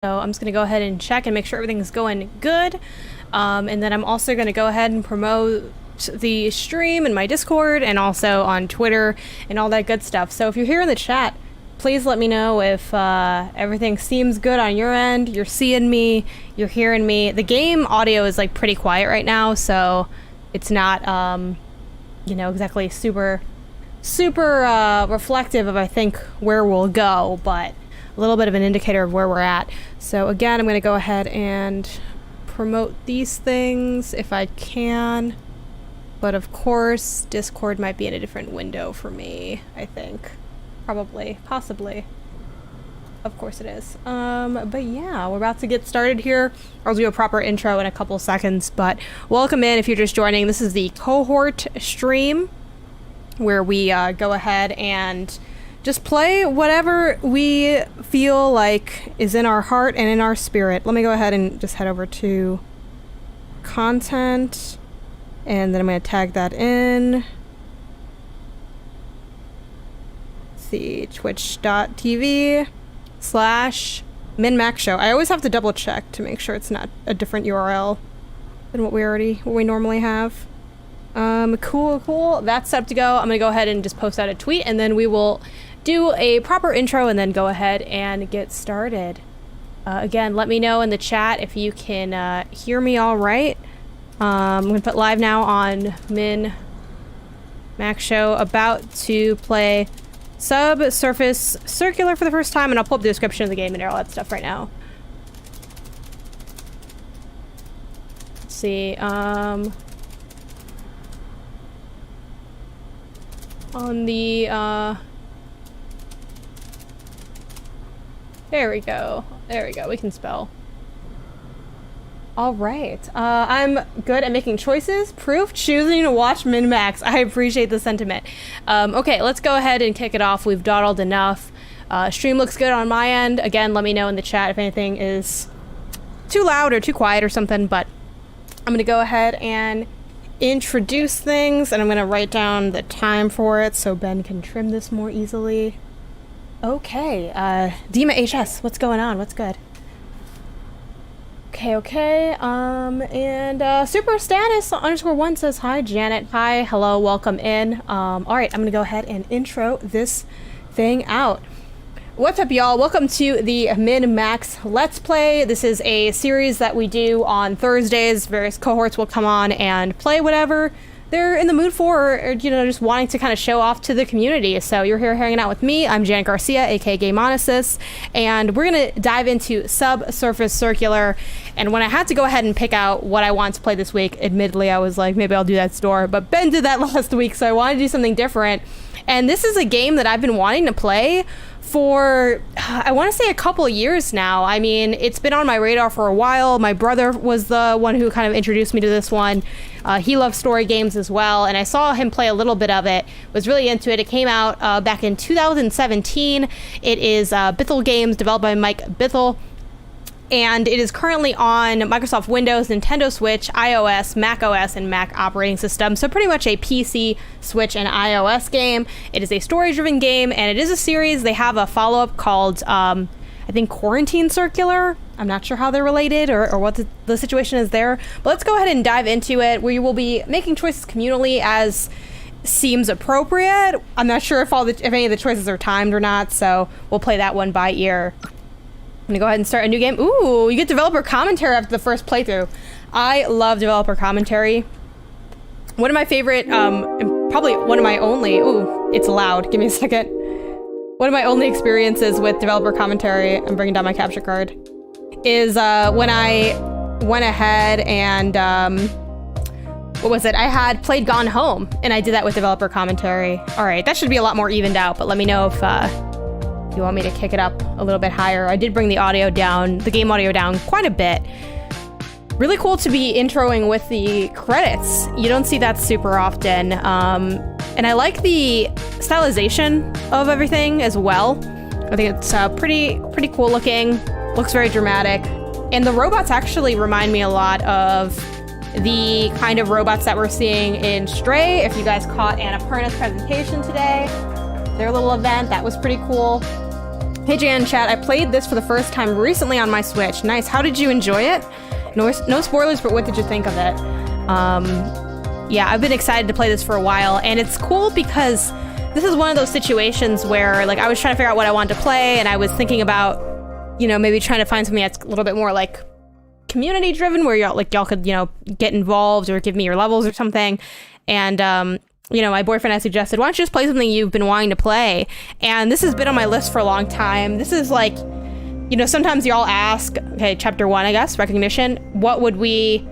So I'm just going to go ahead and check and make sure everything's going good. And then I'm also going to go ahead and promote the stream in my Discord and also on Twitter and all that good stuff. So if you're here in the chat, please let me know if everything seems good on your end. You're seeing me, you're hearing me. The game audio is like pretty quiet right now, so it's not, you know, exactly super reflective of, I think, where we'll go, but a little bit of an indicator of where we're at. So again, I'm going to go ahead and promote these things if I can. But of course, Discord might be in a different window for me, I think. Probably. Possibly. Of course it is. But yeah, we're about to get started here. I'll do a proper intro in a couple seconds, but welcome in if you're just joining. This is the cohort stream where we go ahead and just play whatever we feel like is in our heart and in our spirit. Let me go ahead and just head over to content, and then I'm going to tag that in. Let's see, twitch.tv/MinnMax show. I always have to double check to make sure it's not a different URL than what we normally have. Cool. That's set up to go. I'm gonna go ahead and just post out a tweet, and then we will do a proper intro and then go ahead and get started. Again, let me know in the chat if you can hear me all right. I'm gonna put live now on MinnMax show, about to play Subsurface Circular for the first time, and I'll pull up the description of the game and all that stuff right now. Let's see, on the, there we go, we can spell. All right, I'm good at making choices. Proof, choosing to watch MinnMax. I appreciate the sentiment. Okay, let's go ahead and kick it off. We've dawdled enough. Stream looks good on my end. Again, let me know in the chat if anything is too loud or too quiet or something, but I'm gonna go ahead and introduce things, and I'm gonna write down the time for it so Ben can trim this more easily. Okay, Dima HS, what's going on? What's good? Okay, and Super Status _1 says hi, Janet. Hi, hello, welcome in. All right, I'm gonna go ahead and intro this thing out. What's up, y'all? Welcome to the MinnMax Let's Play. This is a series that we do on Thursdays. Various cohorts will come on and play whatever they're in the mood for, or, you know, just wanting to kind of show off to the community. So you're here hanging out with me. I'm Janet Garcia, aka Gameonesis, and we're gonna dive into Subsurface Circular. And when I had to go ahead and pick out what I wanted to play this week, admittedly I was like, maybe I'll do that store, but Ben did that last week, so I wanted to do something different. And this is a game that I've been wanting to play for, I want to say, a couple of years now. I mean, it's been on my radar for a while. My brother was the one who kind of introduced me to this one. He loves story games as well, and I saw him play a little bit of it, was really into it. It came out back in 2017. It is Bithell Games, developed by Mike Bithell, and it is currently on Microsoft Windows, Nintendo Switch, iOS, Mac OS, and Mac operating system. So pretty much a PC, Switch, and iOS game. It is a story-driven game, and it is a series. They have a follow-up called, I think, Quarantine Circular. I'm not sure how they're related or what the situation is there. But let's go ahead and dive into it. We will be making choices communally as seems appropriate. I'm not sure if any of the choices are timed or not, so we'll play that one by ear. I'm gonna go ahead and start a new game. Ooh, you get developer commentary after the first playthrough. I love developer commentary. One of my favorite, and probably one of my only, ooh, it's loud, give me a second. One of my only experiences with developer commentary, I'm bringing down my capture card, is when I went ahead and, what was it? I had played Gone Home, and I did that with developer commentary. All right, that should be a lot more evened out, but let me know if you want me to kick it up a little bit higher. I did bring the audio down, the game audio down quite a bit. Really cool to be introing with the credits. You don't see that super often. And I like the stylization of everything as well. I think it's pretty cool looking. Looks very dramatic. And the robots actually remind me a lot of the kind of robots that we're seeing in Stray. If you guys caught Annapurna's presentation today, their little event, that was pretty cool. Hey Jan, chat, I played this for the first time recently on my Switch. Nice. How did you enjoy it? No spoilers, but what did you think of it? Yeah, I've been excited to play this for a while, and it's cool because this is one of those situations where, like, I was trying to figure out what I wanted to play, and I was thinking about, you know, maybe trying to find something that's a little bit more, like, community-driven, where y'all could, you know, get involved or give me your levels or something. And, you know, my boyfriend has suggested, why don't you just play something you've been wanting to play? And this has been on my list for a long time. This is like, you know, sometimes y'all ask, okay, chapter 1, I guess, recognition, what would we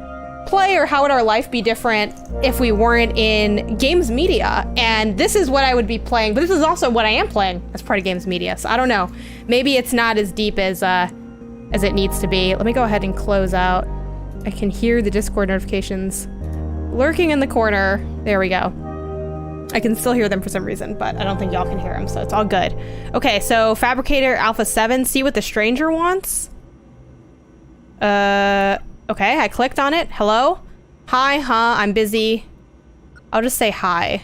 play or how would our life be different if we weren't in games media? And this is what I would be playing, but this is also what I am playing as part of games media. So I don't know. Maybe it's not as deep as it needs to be. Let me go ahead and close out. I can hear the Discord notifications lurking in the corner. There we go. I can still hear them for some reason, but I don't think y'all can hear them, so it's all good. Okay, so Fabricator Alpha 7, see what the stranger wants? Okay, I clicked on it. Hello? Hi, I'm busy. I'll just say hi.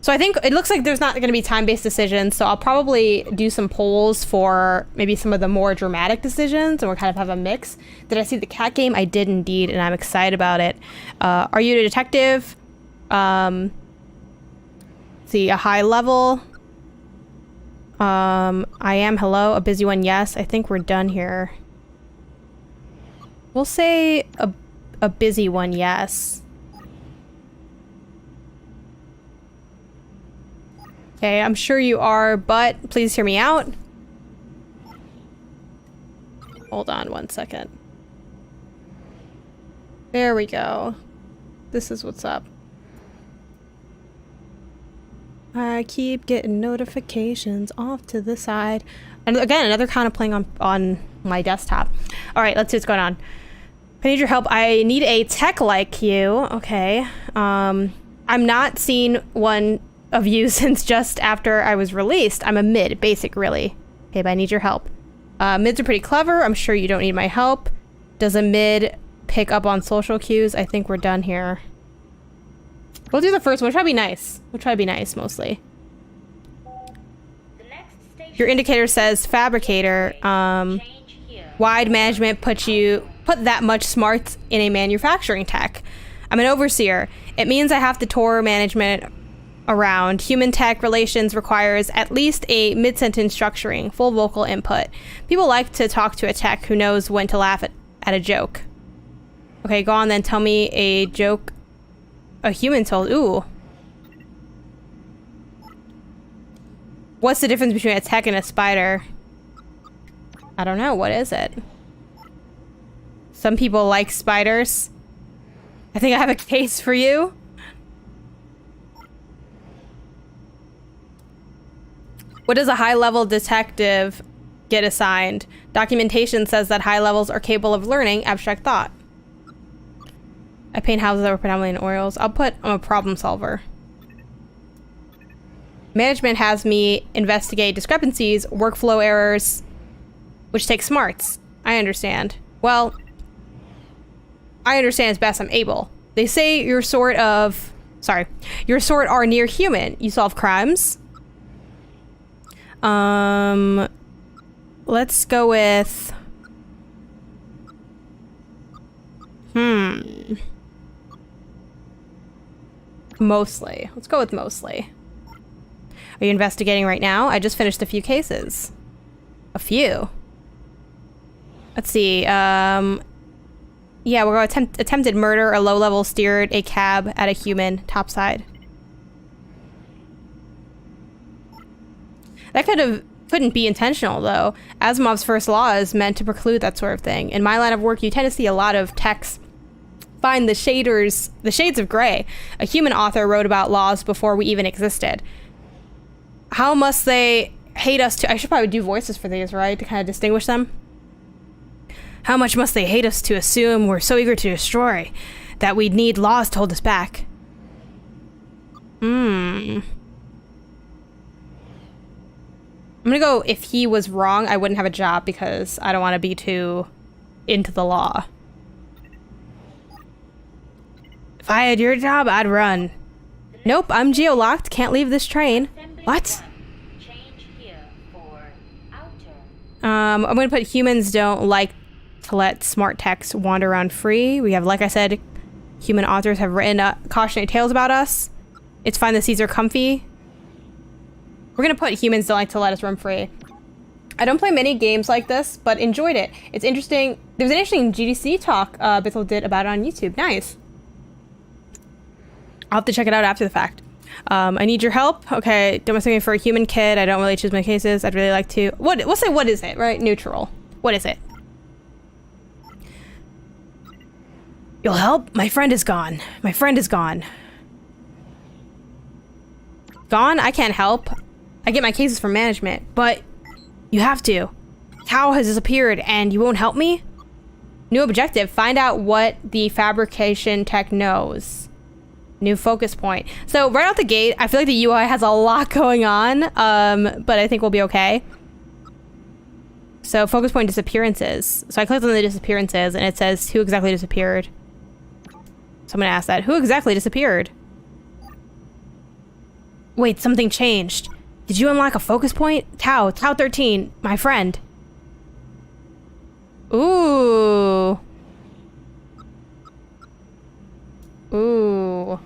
So I think it looks like there's not gonna be time-based decisions, so I'll probably do some polls for maybe some of the more dramatic decisions, and we'll kind of have a mix. Did I see the cat game? I did indeed, and I'm excited about it. Are you a detective? See, a high level. I am, hello. A busy one, yes. I think we're done here. We'll say a busy one, yes. Okay, I'm sure you are, but please hear me out. Hold on one second. There we go. This is what's up. I keep getting notifications off to the side. And again, another kind of playing on my desktop. All right, let's see what's going on. I need your help. I need a tech like you. Okay. I'm not seeing one of you since just after I was released. I'm a mid, basic really. Okay, but I need your help. Mids are pretty clever. I'm sure you don't need my help. Does a mid pick up on social cues? I think we're done here. We'll do the first one. We'll try to be nice. We'll try to be nice, mostly. Your indicator says fabricator. Wide management put that much smarts in a manufacturing tech. I'm an overseer. It means I have to tour management around. Human tech relations requires at least a mid-sentence structuring, full vocal input. People like to talk to a tech who knows when to laugh at a joke. Okay, go on then. Tell me a joke a human told. Ooh. What's the difference between a tech and a spider? I don't know. What is it? Some people like spiders. I think I have a case for you. What does a high-level detective get assigned? Documentation says that high levels are capable of learning abstract thought. I paint houses that were predominantly in oils. I'll put I'm a problem solver. Management has me investigate discrepancies, workflow errors, which takes smarts. I understand. Well, I understand as best I'm able. They say your sort are near human. You solve crimes. Let's go with mostly. Let's go with mostly. Are you investigating right now? I just finished a few cases. A few. Let's see. Yeah, we're going to attempted murder. A low-level steered a cab at a human topside. That couldn't be intentional, though. Asimov's first law is meant to preclude that sort of thing. In my line of work, you tend to see a lot of techs find the shades of gray. A human author wrote about laws before we even existed. How must they hate us to... I should probably do voices for these, right? To kind of distinguish them. How much must they hate us to assume we're so eager to destroy that we'd need laws to hold us back? I'm gonna go, if he was wrong, I wouldn't have a job because I don't want to be too into the law. If I had your job, I'd run. Nope, I'm geo-locked. Can't leave this train. What? I'm gonna put humans don't like to let smart techs wander around free. We have, like I said, human authors have written cautionary tales about us. It's fine that these are comfy. We're gonna put humans don't like to let us roam free. I don't play many games like this, but enjoyed it. It's interesting. There was an interesting GDC talk Bithel did about it on YouTube. Nice. I'll have to check it out after the fact. I need your help. Okay, don't mistake me for a human kid. I don't really choose my cases. I'd really like to. We'll say what is it, right? Neutral. What is it? You'll help? My friend is gone. My friend is gone. Gone? I can't help. I get my cases from management, but you have to. Tao has disappeared and you won't help me? New objective. Find out what the fabrication tech knows. New focus point. So right out the gate, I feel like the UI has a lot going on, but I think we'll be okay. So focus point disappearances. So I clicked on the disappearances and it says who exactly disappeared. So I'm gonna ask that. Who exactly disappeared? Wait, something changed. Did you unlock a focus point? Tao 13, my friend. Ooh. Ooh.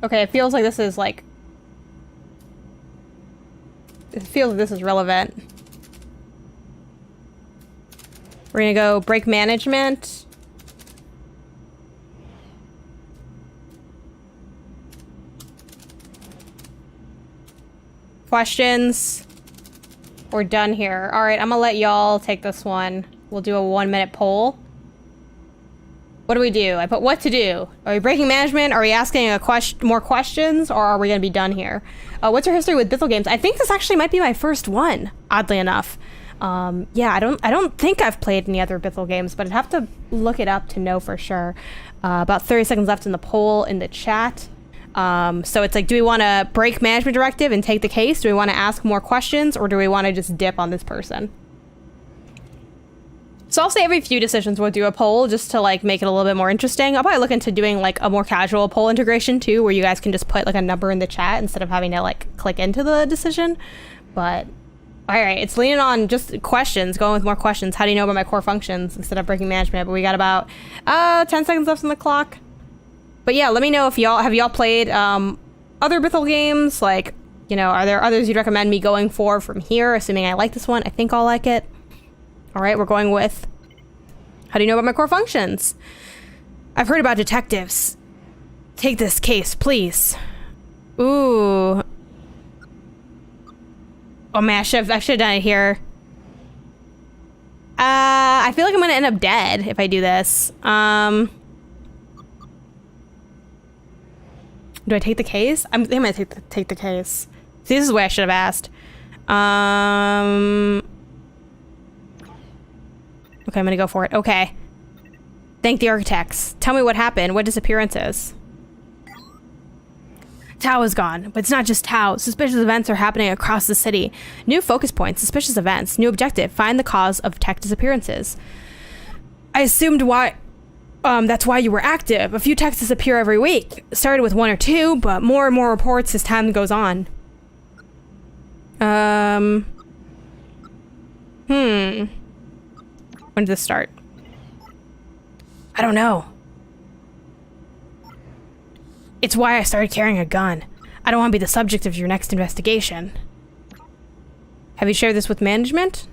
Okay, it feels like this is like... It feels like this is relevant. We're gonna go break management. Questions? We're done here. All right, I'm gonna let y'all take this one. We'll do a 1-minute poll. What do we do? I put what to do. Are we breaking management? Are we asking more questions? Or are we gonna be done here? What's your history with Bithel games? I think this actually might be my first one, oddly enough. Yeah, I don't think I've played any other Bithel games, but I'd have to look it up to know for sure. About 30 seconds left in the poll in the chat. So it's like, do we want to break management directive and take the case? Do we want to ask more questions, or do we want to just dip on this person? So I'll say every few decisions we'll do a poll just to like make it a little bit more interesting. I'll probably look into doing like a more casual poll integration too, where you guys can just put like a number in the chat instead of having to like click into the decision. But all right, it's leaning on just questions, going with more questions. How do you know about my core functions instead of breaking management? But we got about 10 seconds left on the clock. But yeah, let me know if y'all played other Bithel games. Like, you know, are there others you'd recommend me going for from here? Assuming I like this one, I think I'll like it. All right, we're going with, how do you know about my core functions? I've heard about detectives. Take this case, please. Ooh. Oh man, I should have done it here. I feel like I'm gonna end up dead if I do this. Do I take the case? I think I'm gonna take the case. See, this is what I should have asked. Okay, I'm gonna go for it. Okay. Thank the architects. Tell me what happened. What disappearances? Tao is gone, but it's not just Tao. Suspicious events are happening across the city. New focus points, suspicious events. New objective, find the cause of tech disappearances. I assumed that's why you were active. A few techs disappear every week. Started with 1 or 2, but more and more reports as time goes on. When did this start? I don't know. It's why I started carrying a gun. I don't want to be the subject of your next investigation. Have you shared this with management?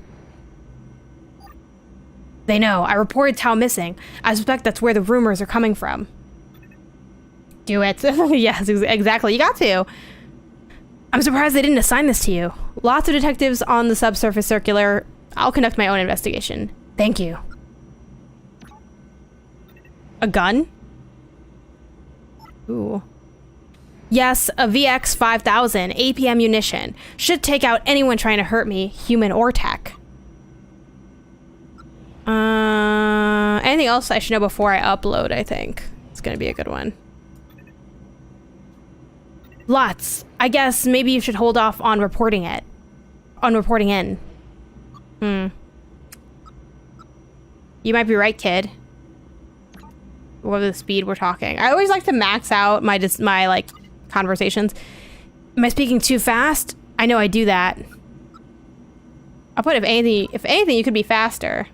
They know. I reported Tao missing. I suspect that's where the rumors are coming from. Do it. Yes, exactly. You got to. I'm surprised they didn't assign this to you. Lots of detectives on the Subsurface circular. I'll conduct my own investigation. Thank you. A gun? Ooh. Yes, a VX 5000 APM munition. Should take out anyone trying to hurt me, human or tech. Anything else I should know before I upload, I think. It's gonna be a good one. Lots. I guess maybe you should hold off on reporting it. On reporting in. You might be right, kid. What the speed we're talking. I always like to max out my like conversations. Am I speaking too fast? I know I do that. I'll put if anything, you could be faster.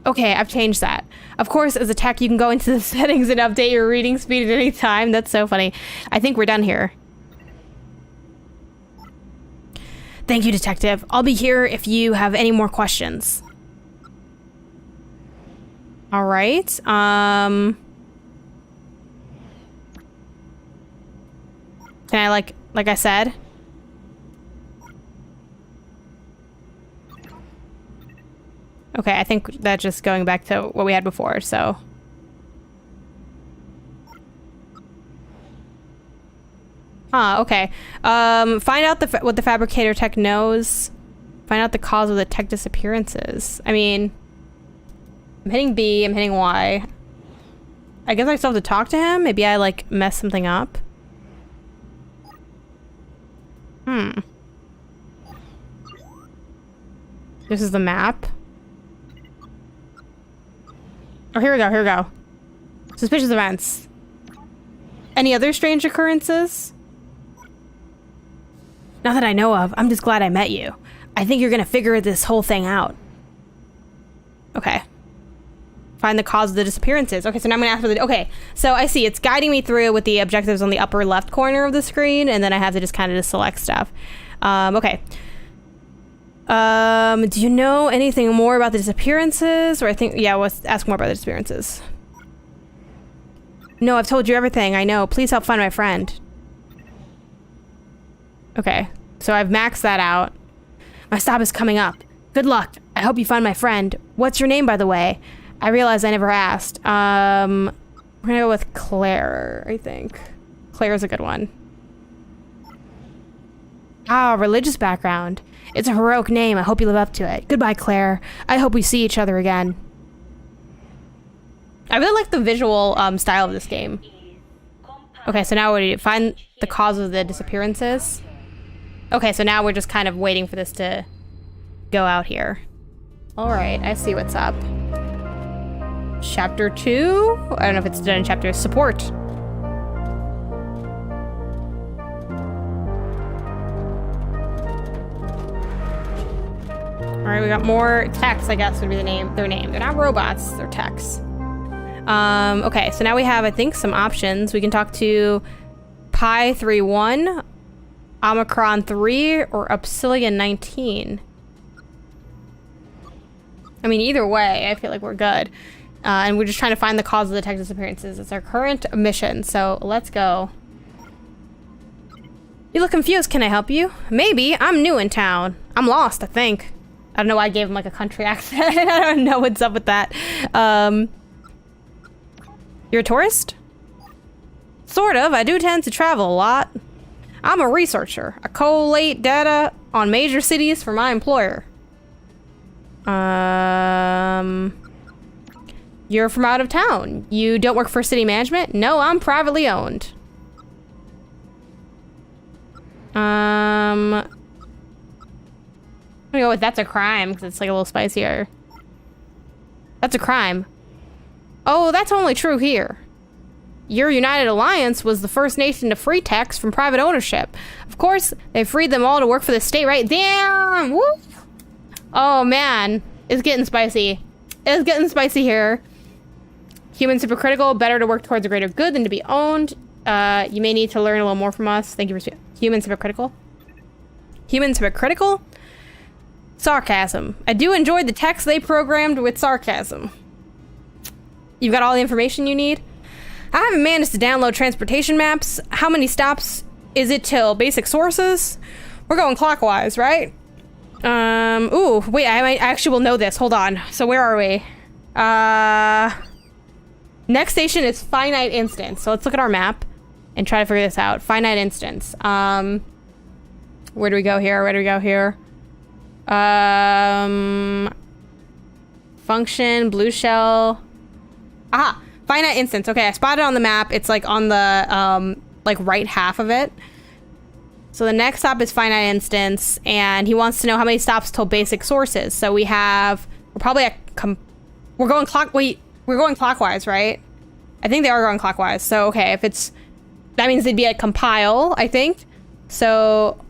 Okay, I've changed that. Of course, as a tech, you can go into the settings and update your reading speed at any time. That's so funny. I think we're done here. Thank you, Detective. I'll be here if you have any more questions. All right. Can I, like I said? Okay, I think that's just going back to what we had before, so. Okay. Find out what the fabricator tech knows. Find out the cause of the tech disappearances. I mean, I'm hitting B, I'm hitting Y. I guess I still have to talk to him? Maybe I, like, mess something up? This is the map. Oh, here we go, here we go. Suspicious events. Any other strange occurrences? Not that I know of. I'm just glad I met you. I think you're gonna figure this whole thing out. Okay. Find the cause of the disappearances. Okay, so now I'm gonna ask for the... Okay, so I see. It's guiding me through with the objectives on the upper left corner of the screen, and then I have to just kind of just select stuff. Okay. Do you know anything more about the disappearances? Or I think... Yeah, let's ask more about the disappearances. No, I've told you everything. I know. Please help find my friend. Okay, so I've maxed that out. My stop is coming up. Good luck. I hope you find my friend. What's your name, by the way? I realize I never asked. We're gonna go with Claire, I think. Claire's a good one. Ah, religious background. It's a heroic name. I hope you live up to it. Goodbye, Claire. I hope we see each other again. I really like the visual style of this game. Okay, so now what do you find the cause of the disappearances? Okay, so now we're just kind of waiting for this to go out here. All right, I see what's up. Chapter 2? I don't know if it's done in chapter support. All right, we got more techs, I guess would be their name. They're not robots, they're techs. Okay, so now we have, I think, some options. We can talk to Pi 3-1, Omicron 3, or Upsilon 19. I mean, either way, I feel like we're good. And we're just trying to find the cause of the tech disappearances. It's our current mission, so let's go. You look confused. Can I help you? Maybe. I'm new in town. I'm lost, I think. I don't know why I gave him like a country accent. I don't know what's up with that. You're a tourist? Sort of. I do tend to travel a lot. I'm a researcher. I collate data on major cities for my employer. You're from out of town. You don't work for city management? No, I'm privately owned. I'm gonna go with that's a crime because it's like a little spicier. That's a crime. Oh, that's only true here. Your United Alliance was the first nation to free techs from private ownership. Of course, they freed them all to work for the state, right? Damn! Woo! Oh, man. It's getting spicy. It's getting spicy here. Humans hypocritical. Better to work towards a greater good than to be owned. You may need to learn a little more from us. Thank you for... Humans hypocritical? Humans hypocritical? Sarcasm. I do enjoy the text they programmed with sarcasm. You've got all the information you need? I haven't managed to download transportation maps. How many stops is it till basic sources? We're going clockwise, right? Ooh, wait, I actually will know this. Hold on. So where are we? Next station is finite instance. So let's look at our map and try to figure this out. Finite instance. Where do we go here? Where do we go here? Function, blue shell. Aha, finite instance. Okay, I spotted it on the map. It's like on the like right half of it. So the next stop is finite instance, and he wants to know how many stops till basic sources. So we have, we're probably we're going clockwise, right? I think they are going clockwise. So okay, if it's That means they'd be at compile, I think. So,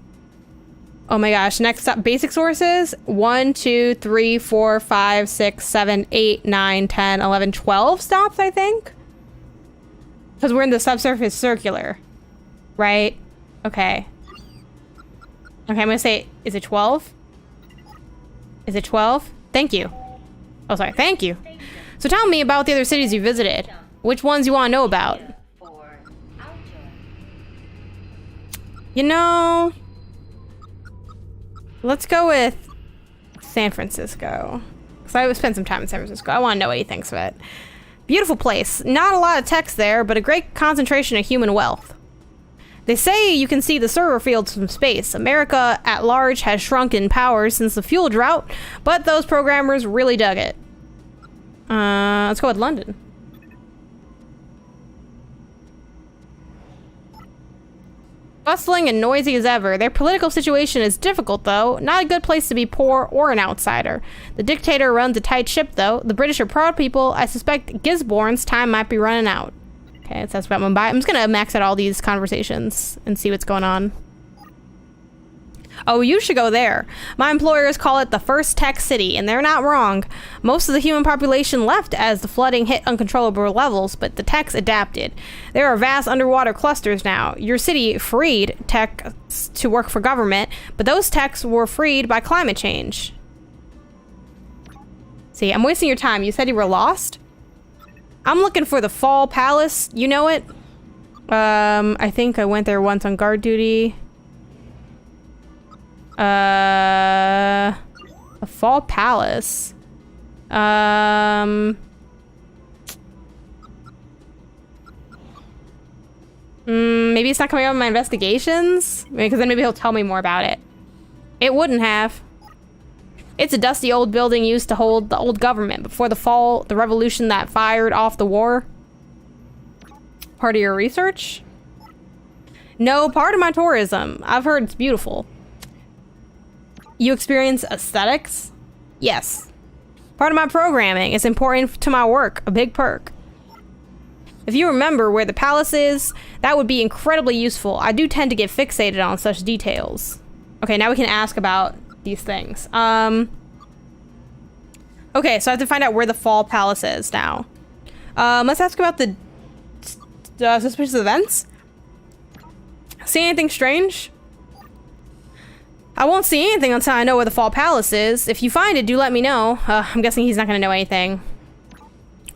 oh my gosh, next up, basic sources. 1, 2, 3, 4, 5, 6, 7, 8, 9, 10, 11, 12 stops, I think. Because we're in the subsurface circular, right? Okay. Okay, I'm gonna say, is it 12? Is it 12? Thank you. Oh, sorry, thank you. So tell me about the other cities you visited. Which ones you want to know about? You know, let's go with San Francisco. Because I spent some time in San Francisco. I want to know what he thinks of it. Beautiful place. Not a lot of text there, but a great concentration of human wealth. They say you can see the server fields from space. America at large has shrunk in power since the fuel drought, but those programmers really dug it. Let's go with London. Bustling and noisy as ever. Their political situation is difficult, though. Not a good place to be poor or an outsider. The dictator runs a tight ship, though. The British are proud people. I suspect Gisborne's time might be running out. Okay, it says about Mumbai. I'm just gonna max out all these conversations and see what's going on. Oh, you should go there. My employers call it the first tech city, and they're not wrong. Most of the human population left as the flooding hit uncontrollable levels, but the techs adapted. There are vast underwater clusters now. Your city freed techs to work for government, but those techs were freed by climate change. See, I'm wasting your time. You said you were lost? I'm looking for the Fall Palace. You know it? I think I went there once on guard duty. A Fall Palace. Maybe it's not coming up in my investigations? Because then maybe he'll tell me more about it. It wouldn't have. It's a dusty old building used to hold the old government before the fall, the revolution that fired off the war. Part of your research? No, part of my tourism. I've heard it's beautiful. You experience aesthetics? Yes. Part of my programming. It's important to my work. A big perk. If you remember where the palace is, that would be incredibly useful. I do tend to get fixated on such details. Okay, now we can ask about these things. Okay, so I have to find out where the Fall Palace is now. Let's ask about the suspicious events. See anything strange? I won't see anything until I know where the Fall Palace is. If you find it, do let me know. I'm guessing he's not gonna know anything.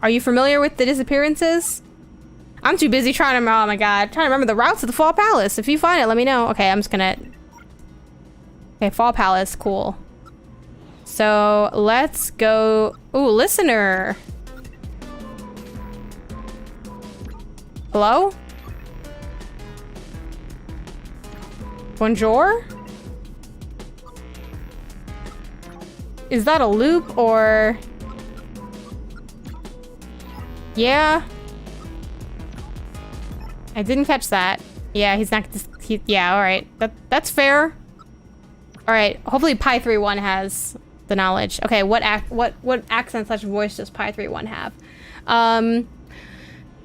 Are you familiar with the disappearances? I'm too busy trying to, oh my god, trying to remember the routes to the Fall Palace. If you find it, let me know. Okay, I'm just gonna... Okay, Fall Palace, cool. So, let's go... Ooh, listener! Hello? Bonjour? Is that a loop, or... Yeah? I didn't catch that. Yeah, he's not... yeah, alright. That's fair. Alright, hopefully Pi31 has the knowledge. Okay, what accent/voice does Pi31 have? But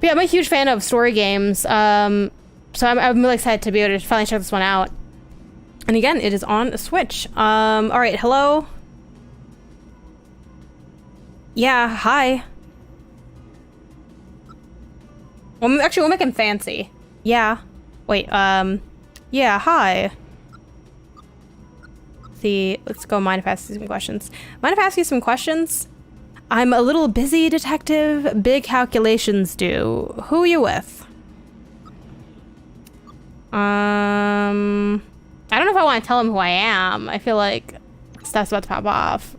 yeah, I'm a huge fan of story games. So I'm really excited to be able to finally check this one out. And again, it is on a Switch. Alright, hello? Yeah, hi. Well, actually, we'll make him fancy. Yeah. Wait, yeah, hi. See, let's go mind if I ask you some questions. Mind if I ask you some questions? I'm a little busy, detective. Big calculations due. Who are you with? I don't know if I want to tell him who I am. I feel like stuff's about to pop off.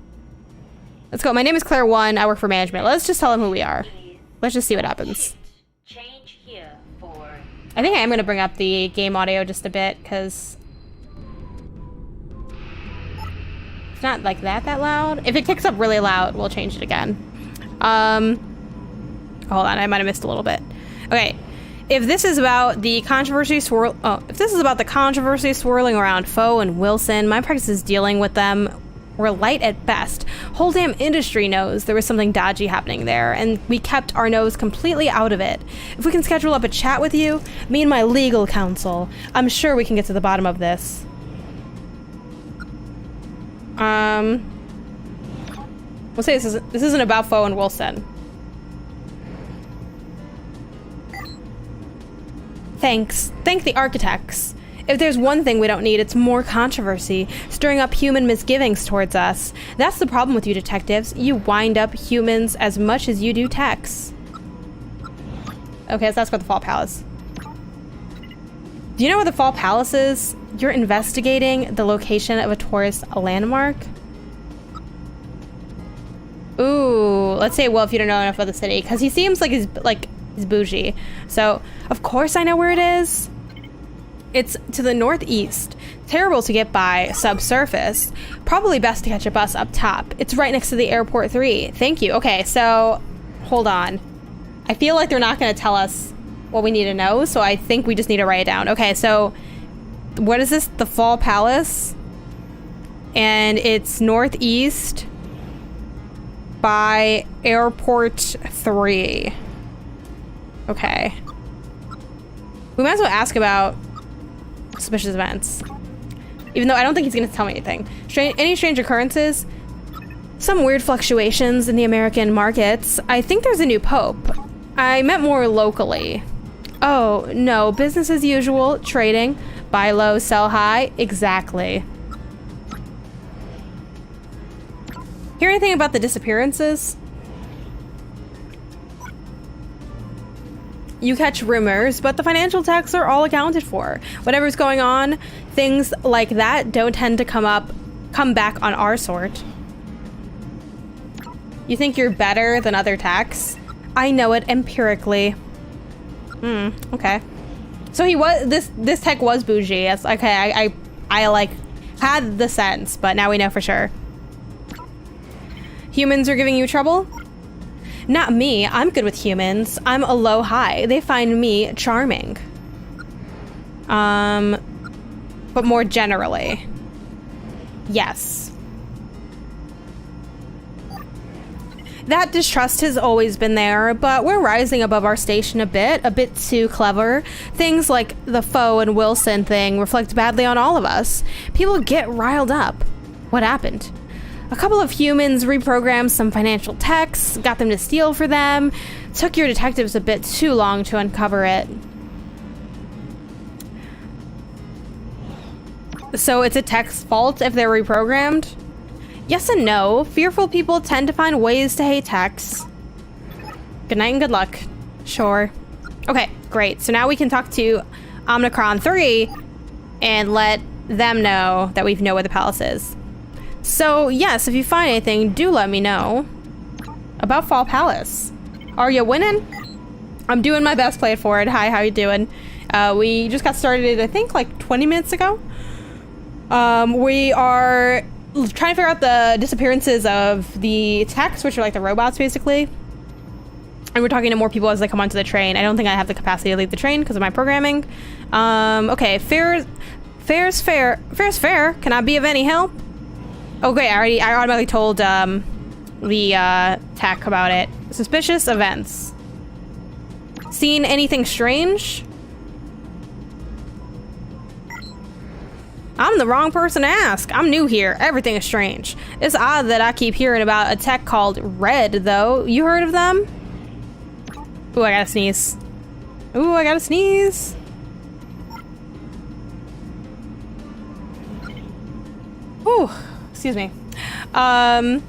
Let's go. My name is Claire 1. I work for management. Let's just tell him who we are. Let's just see what happens. Change here for... I think I am going to bring up the game audio just a bit, because it's not like that loud. If it kicks up really loud, we'll change it again. Hold on, I might have missed a little bit. Okay. If this is about the controversy swirling around Foe and Wilson, my practice is dealing with them We're light at best. Whole damn industry knows there was something dodgy happening there, and we kept our nose completely out of it. If we can schedule up a chat with you, me and my legal counsel, I'm sure we can get to the bottom of this. We'll say this isn't about Foe and Wilson. Thanks. Thank the architects. If there's one thing we don't need, it's more controversy, stirring up human misgivings towards us. That's the problem with you detectives. You wind up humans as much as you do techs. Okay, so that's got the Fall Palace. Do you know where the Fall Palace is? You're investigating the location of a tourist landmark? Ooh, let's say, well, if you don't know enough about the city, because he seems like he's bougie. So, of course I know where it is. It's to the northeast. Terrible to get by subsurface. Probably best to catch a bus up top. It's right next to the Airport 3. Thank you. Okay, so hold on. I feel like they're not going to tell us what we need to know, so I think we just need to write it down. Okay, so what is this? The Fall Palace? And it's northeast by Airport 3. Okay. We might as well ask about suspicious events. Even though I don't think he's going to tell me anything. Any strange occurrences? Some weird fluctuations in the American markets. I think there's a new pope. I meant more locally. Oh, no. Business as usual. Trading. Buy low, sell high. Exactly. Hear anything about the disappearances? You catch rumors, but the financial techs are all accounted for. Whatever's going on, things like that don't tend to come back on our sort. You think you're better than other techs? I know it empirically. Okay. So he was, this tech was bougie. Yes, okay, I like had the sense, but now we know for sure. Humans are giving you trouble? Not me. I'm good with humans. I'm a low high. They find me charming. But more generally. Yes. That distrust has always been there, but we're rising above our station a bit too clever. Things like the Foe and Wilson thing reflect badly on all of us. People get riled up. What happened? A couple of humans reprogrammed some financial techs, got them to steal for them. Took your detectives a bit too long to uncover it. So it's a tech's fault if they're reprogrammed? Yes and no. Fearful people tend to find ways to hate techs. Good night and good luck. Sure. Okay, great. So now we can talk to Omnicron 3 and let them know that we know where the palace is. So, yes, if you find anything, do let me know. About Fall Palace. Are you winning? I'm doing my best, play it forward. Hi, how you doing? We just got started, I think, like 20 minutes ago. We are trying to figure out the disappearances of the techs, which are like the robots, basically. And we're talking to more people as they come onto the train. I don't think I have the capacity to leave the train because of my programming. Okay, fair's fair. Can I be of any help? Oh great, I automatically told the tech about it. Suspicious events. Seen anything strange? I'm the wrong person to ask. I'm new here. Everything is strange. It's odd that I keep hearing about a tech called Red, though. You heard of them? Ooh, I gotta sneeze. Ooh, I gotta sneeze. Ooh. Excuse me. I've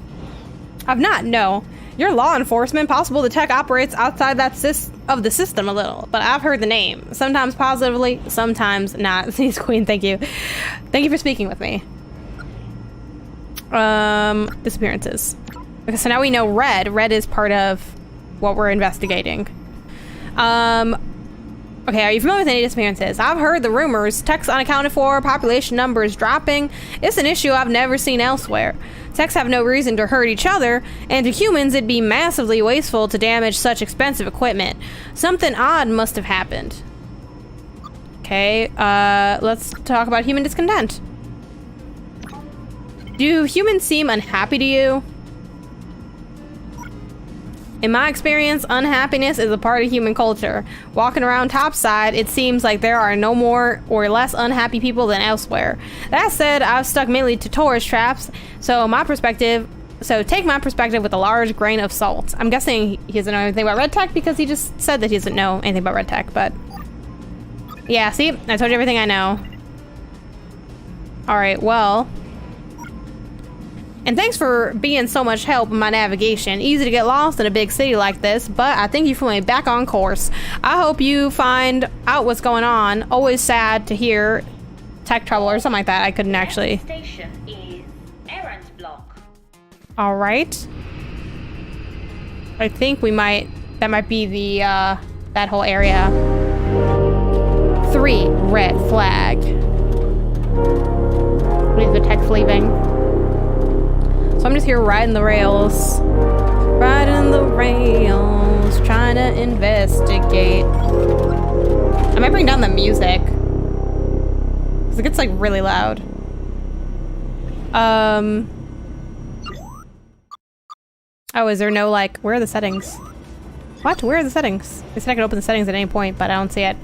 not, no. You're law enforcement. Possible the tech operates outside that of the system a little, but I've heard the name. Sometimes positively, sometimes not. Sneeze Queen, thank you. Thank you for speaking with me. Disappearances. Okay, so now we know Red. Red is part of what we're investigating. Okay, are you familiar with any disappearances? I've heard the rumors. Techs unaccounted for, population numbers dropping. It's an issue I've never seen elsewhere. Techs have no reason to hurt each other, and to humans it'd be massively wasteful to damage such expensive equipment. Something odd must have happened. Okay, let's talk about human discontent. Do humans seem unhappy to you? In my experience, unhappiness is a part of human culture. Walking around topside, it seems like there are no more or less unhappy people than elsewhere. That said, I've stuck mainly to tourist traps, so take my perspective with a large grain of salt. I'm guessing he doesn't know anything about red tech because he just said that he doesn't know anything about red tech, but... Yeah, see? I told you everything I know. Alright, well... And thanks for being so much help in my navigation. Easy to get lost in a big city like this, but I think you put me back on course. I hope you find out what's going on. Always sad to hear tech trouble or something like that. I couldn't actually... Station is errand block. All right. I think we might... That might be the, that whole area. 3, red flag. Leave the text leaving. So I'm just here riding the rails. Riding the rails, trying to investigate. I might bring down the music. Cause it gets like really loud. Oh, is there no like, where are the settings? What? Where are the settings? They said I could open the settings at any point, but I don't see it.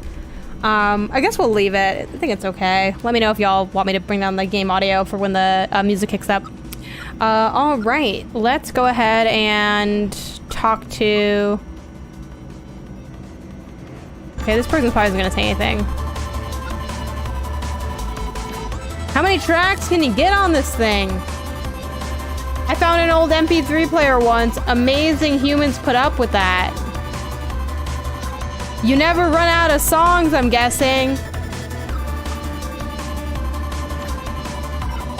I guess we'll leave it. I think it's okay. Let me know if y'all want me to bring down the game audio for when the music kicks up. All right, let's go ahead and talk to... Okay, this person's probably isn't gonna say anything. How many tracks can you get on this thing? I found an old MP3 player once. Amazing humans put up with that. You never run out of songs, I'm guessing.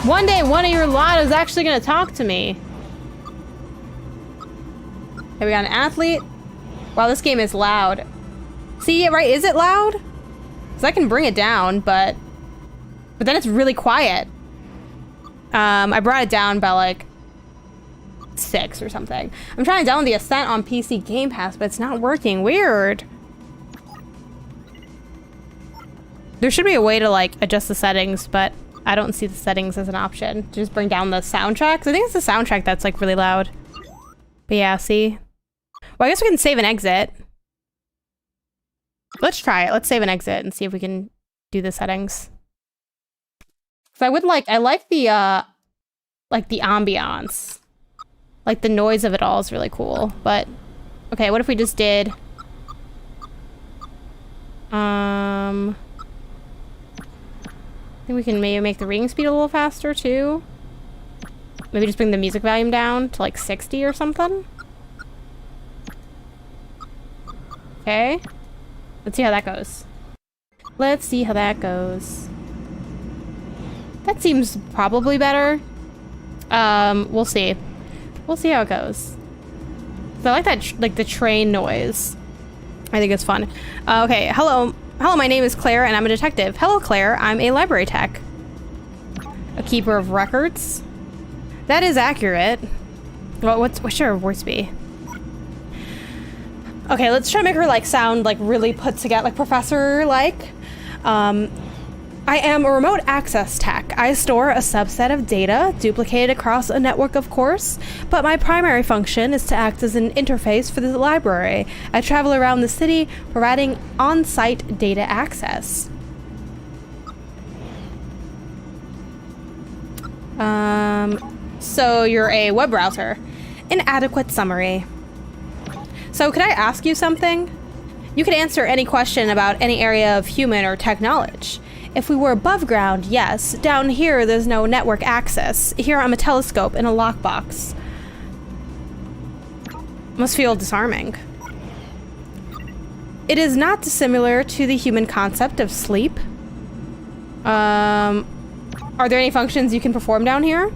One day, one of your lot is actually gonna talk to me. Okay, we got an athlete. Wow, this game is loud. See, right, is it loud? Because I can bring it down, but then it's really quiet. I brought it down by like 6 or something. I'm trying to download the Ascent on PC Game Pass, but it's not working. Weird. There should be a way to like adjust the settings, but I don't see the settings as an option. To just bring down the soundtrack. 'Cause I think it's the soundtrack that's like really loud. But yeah, see? Well, I guess we can save and exit. Let's try it. Let's save and exit and see if we can do the settings. So I like the ambiance. Like the noise of it all is really cool. But okay, what if we just did I think we can maybe make the reading speed a little faster too. Maybe just bring the music volume down to like 60 or something. Okay. Let's see how that goes. Let's see how that goes. That seems probably better. We'll see. We'll see how it goes. So I like that, like the train noise. I think it's fun. Okay, hello, my name is Claire and I'm a detective. Hello, Claire, I'm a library tech. A keeper of records. That is accurate. Well, what should her voice be? Okay, let's try to make her like sound like really put together, like professor-like. I am a remote access tech. I store a subset of data, duplicated across a network, of course, but my primary function is to act as an interface for the library. I travel around the city, providing on-site data access. So you're a web browser. An adequate summary. So could I ask you something? You could answer any question about any area of human or tech knowledge. If we were above ground, yes. Down here, there's no network access. Here, I'm a telescope in a lockbox. Must feel disarming. It is not dissimilar to the human concept of sleep. Are there any functions you can perform down here?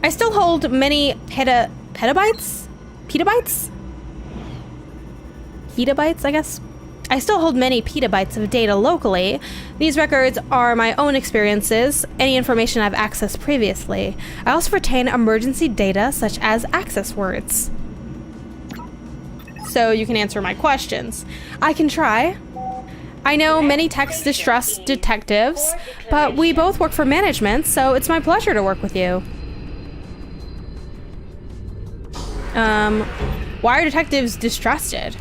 I still hold many petabytes? Petabytes, I guess. I still hold many petabytes of data locally. These records are my own experiences, any information I've accessed previously. I also retain emergency data such as access words. So you can answer my questions. I can try. I know many techs distrust detectives, but we both work for management, so it's my pleasure to work with you. Why are detectives distrusted?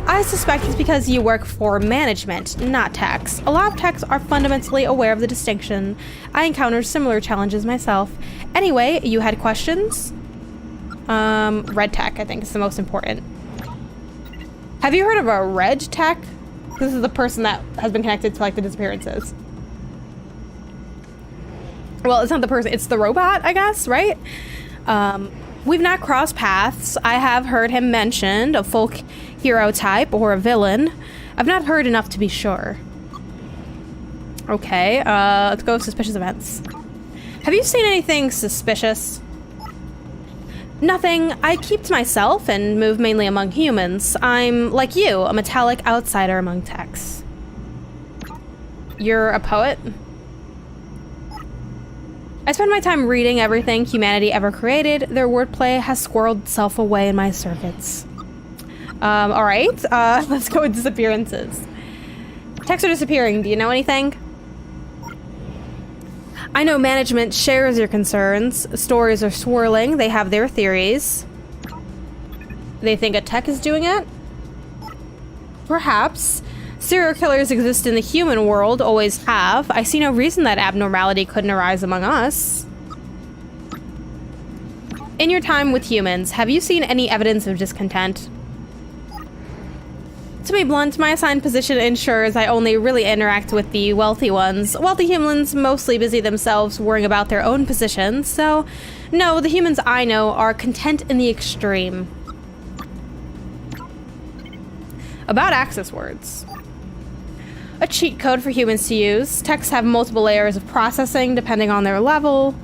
I suspect it's because you work for management, not techs. A lot of techs are fundamentally aware of the distinction. I encountered similar challenges myself. Anyway, you had questions? Red tech, I think, is the most important. Have you heard of a red tech? This is the person that has been connected to, like, the disappearances. Well, it's not the person, it's the robot, I guess, right? We've not crossed paths. I have heard him mentioned, a folk hero type or a villain. I've not heard enough to be sure. Okay, let's go with suspicious events. Have you seen anything suspicious? Nothing. I keep to myself and move mainly among humans. I'm, like you, a metallic outsider among techs. You're a poet? I spend my time reading everything humanity ever created. Their wordplay has squirreled itself away in my circuits. Alright, let's go with disappearances. Techs are disappearing. Do you know anything? I know management shares your concerns. Stories are swirling. They have their theories. They think a tech is doing it? Perhaps. Serial killers exist in the human world, always have. I see no reason that abnormality couldn't arise among us. In your time with humans, have you seen any evidence of discontent? To be blunt, my assigned position ensures I only really interact with the wealthy ones. Wealthy humans mostly busy themselves worrying about their own positions, so no, the humans I know are content in the extreme. About access words. A cheat code for humans to use. Techs have multiple layers of processing depending on their level.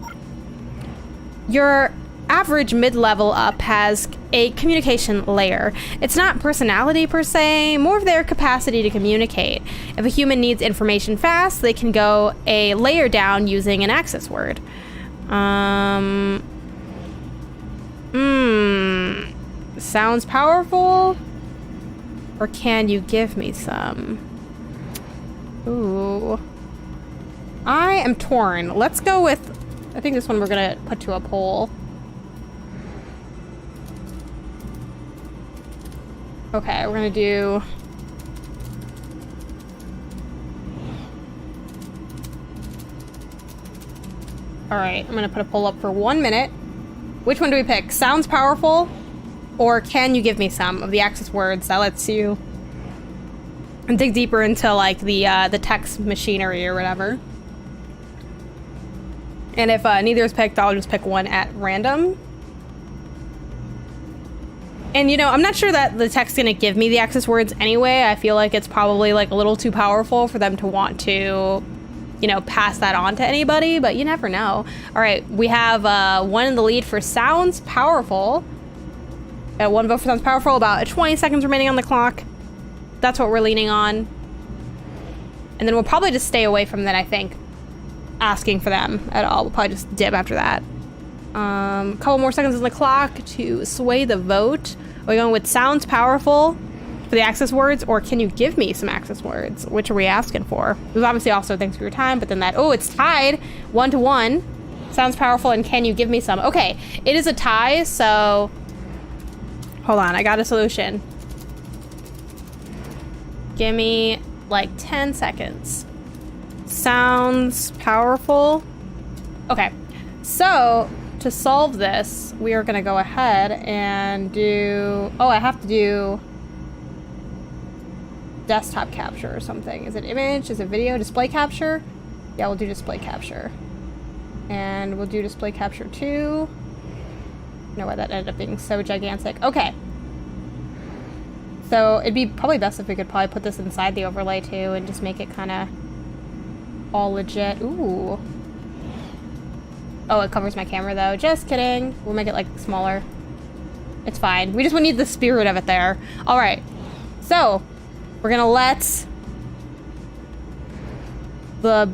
Your average mid-level up has a communication layer. It's not personality per se, more of their capacity to communicate. If a human needs information fast, they can go a layer down using an access word. Sounds powerful? Or can you give me some? Ooh. I am torn. Let's go with... I think this one we're gonna put to a poll. Okay, we're gonna do... Alright, I'm gonna put a poll up for 1 minute. Which one do we pick? Sounds powerful? Or can you give me some of the access words that lets you dig deeper into, like, the text machinery or whatever? And if neither is picked, I'll just pick one at random. And, you know, I'm not sure that the tech's gonna give me the access words anyway. I feel like it's probably, like, a little too powerful for them to want to, you know, pass that on to anybody, but you never know. All right, we have one in the lead for sounds powerful. One vote for sounds powerful, about 20 seconds remaining on the clock. That's what we're leaning on. And then we'll probably just stay away from that, I think, asking for them at all. We'll probably just dip after that. A couple more seconds on the clock to sway the vote. Are we going with sounds powerful for the access words, or can you give me some access words? Which are we asking for? It was obviously also thanks for your time, but then that, oh, it's tied 1-1. Sounds powerful and can you give me some? Okay, it is a tie, so hold on, I got a solution. Give me like 10 seconds. Sounds powerful. Okay, so to solve this, we are gonna go ahead and do, oh, I have to do desktop capture or something. Is it image? Is it video? Display capture? Yeah, we'll do display capture. And we'll do display capture 2. No way that ended up being so gigantic. Okay. So it'd be probably best if we could probably put this inside the overlay too and just make it kind of all legit. Ooh. Oh, it covers my camera though. Just kidding. We'll make it like smaller. It's fine. We just need the spirit of it there. All right. So we're gonna let the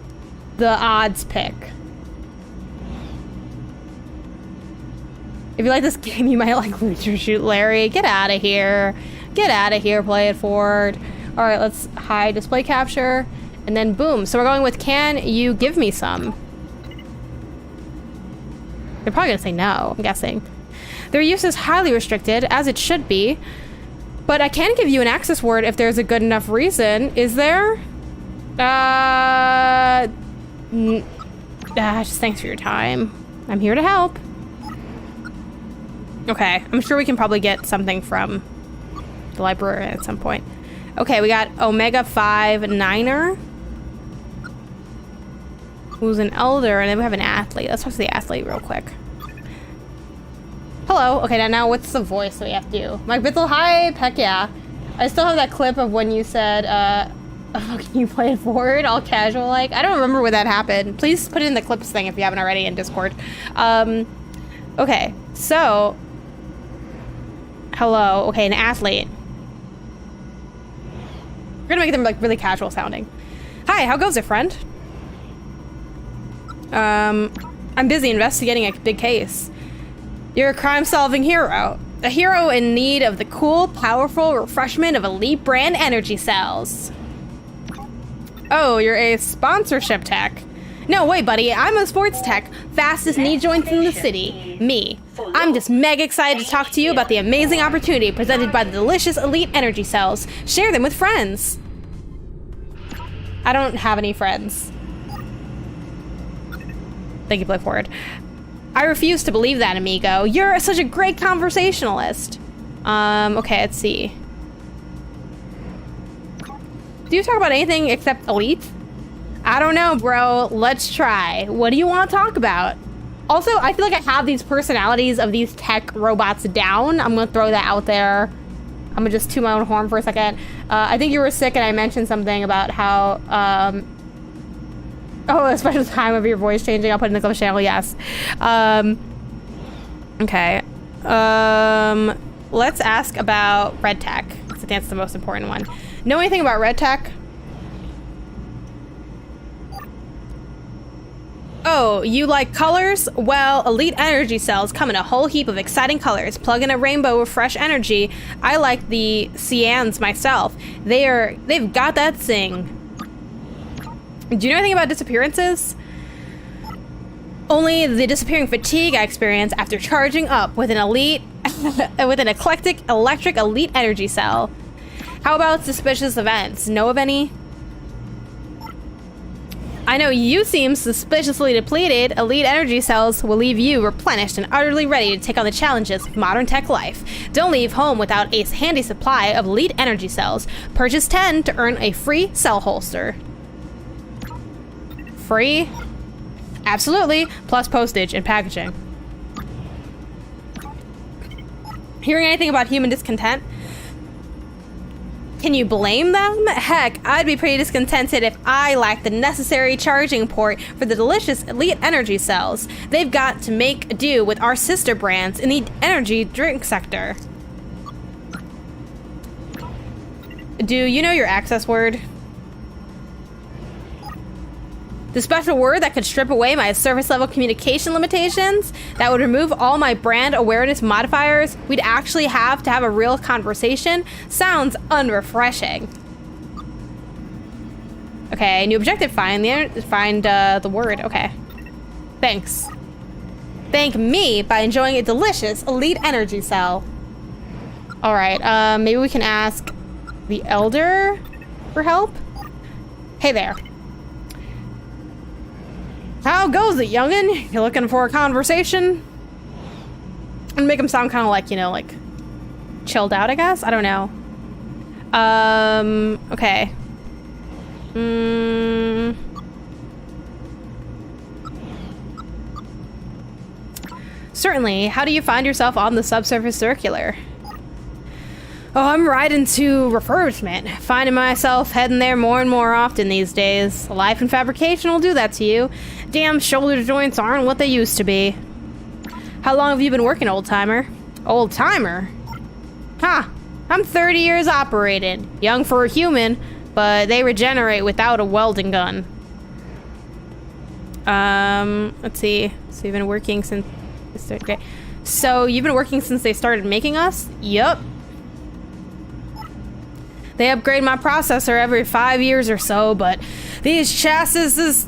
odds pick. If you like this game, you might like Lose Your Shoot Larry. Get out of here. Get out of here, play it forward. All right, let's hide display capture, and then boom. So we're going with, can you give me some? They're probably gonna say no, I'm guessing. Their use is highly restricted, as it should be, but I can give you an access word if there's a good enough reason. Is there? Just thanks for your time. I'm here to help. Okay, I'm sure we can probably get something from the library at some point. Okay, we got Omega 5 Niner, who's an elder, and then we have an athlete. Let's talk to the athlete real quick. Hello. Okay, now what's the voice that we have to do? Mike Bitzel, hi, heck yeah. I still have that clip of when you said, can you play it forward, all casual like? I don't remember when that happened. Please put it in the clips thing if you haven't already in Discord. Okay, so, hello. Okay, an athlete. We're gonna make them like really casual sounding. Hi, how goes it, friend? I'm busy investigating a big case. You're a crime-solving hero. A hero in need of the cool, powerful refreshment of elite brand energy cells. Oh, you're a sponsorship tech. No, wait, buddy. I'm a sports tech. Fastest knee joints in the city. Me. I'm just mega excited to talk to you about the amazing opportunity presented by the delicious elite energy cells. Share them with friends. I don't have any friends. Thank you, play forward. I refuse to believe that, amigo. You're such a great conversationalist. Okay, let's see. Do you talk about anything except elite? I don't know, bro. Let's try. What do you want to talk about? Also, I feel like I have these personalities of these tech robots down. I'm gonna throw that out there. I'm gonna just toot my own horn for a second. I think you were sick and I mentioned something about how, oh, a special time of your voice changing. I'll put it in the clip channel, yes. Okay. Let's ask about red tech. I think that's the most important one. Know anything about red tech? Oh, you like colors? Well, elite energy cells come in a whole heap of exciting colors. Plug in a rainbow of fresh energy. I like the cyans myself. They've got that zing. Do you know anything about disappearances? Only the disappearing fatigue I experience after charging up with an elite, with an eclectic electric elite energy cell. How about suspicious events? Know of any? I know you seem suspiciously depleted. Elite energy cells will leave you replenished and utterly ready to take on the challenges of modern tech life. Don't leave home without a handy supply of elite energy cells. Purchase 10 to earn a free cell holster. Free? Absolutely, plus postage and packaging. Hearing anything about human discontent? Can you blame them? Heck, I'd be pretty discontented if I lacked the necessary charging port for the delicious elite energy cells. They've got to make do with our sister brands in the energy drink sector. Do you know your access word? The special word that could strip away my surface level communication limitations, that would remove all my brand awareness modifiers, we'd actually have to have a real conversation, sounds unrefreshing. Okay, new objective, find the word, okay. Thanks. Thank me by enjoying a delicious elite energy cell. All right, maybe we can ask the elder for help? Hey there. How goes it, youngin'? You looking for a conversation? And make him sound kind of like, you know, like chilled out, I guess? I don't know. Okay. Certainly. How do you find yourself on the subsurface circular? Oh, I'm right into refurbishment. Finding myself heading there more and more often these days. Life in fabrication will do that to you. Damn shoulder joints aren't what they used to be. How long have you been working, old-timer? Old-timer? Huh. I'm 30 years operated. Young for a human, but they regenerate without a welding gun. Let's see. So you've been working since... Okay. So you've been working since they started making us? Yup. They upgrade my processor every 5 years or so, but these chassis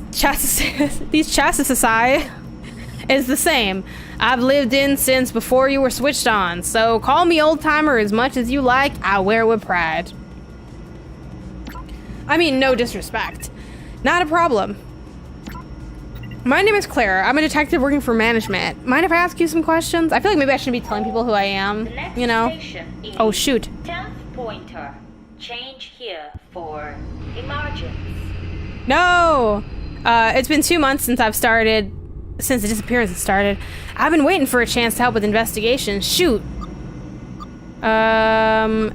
is the same. I've lived in since before you were switched on, so call me old timer as much as you like. I wear it with pride. I mean, no disrespect. Not a problem. My name is Claire. I'm a detective working for management. Mind if I ask you some questions? I feel like maybe I shouldn't be telling people who I am, you know? Oh, shoot. 10th pointer. Change here for emergence. No! It's been 2 months since the disappearance has started. I've been waiting for a chance to help with investigations. Shoot. Access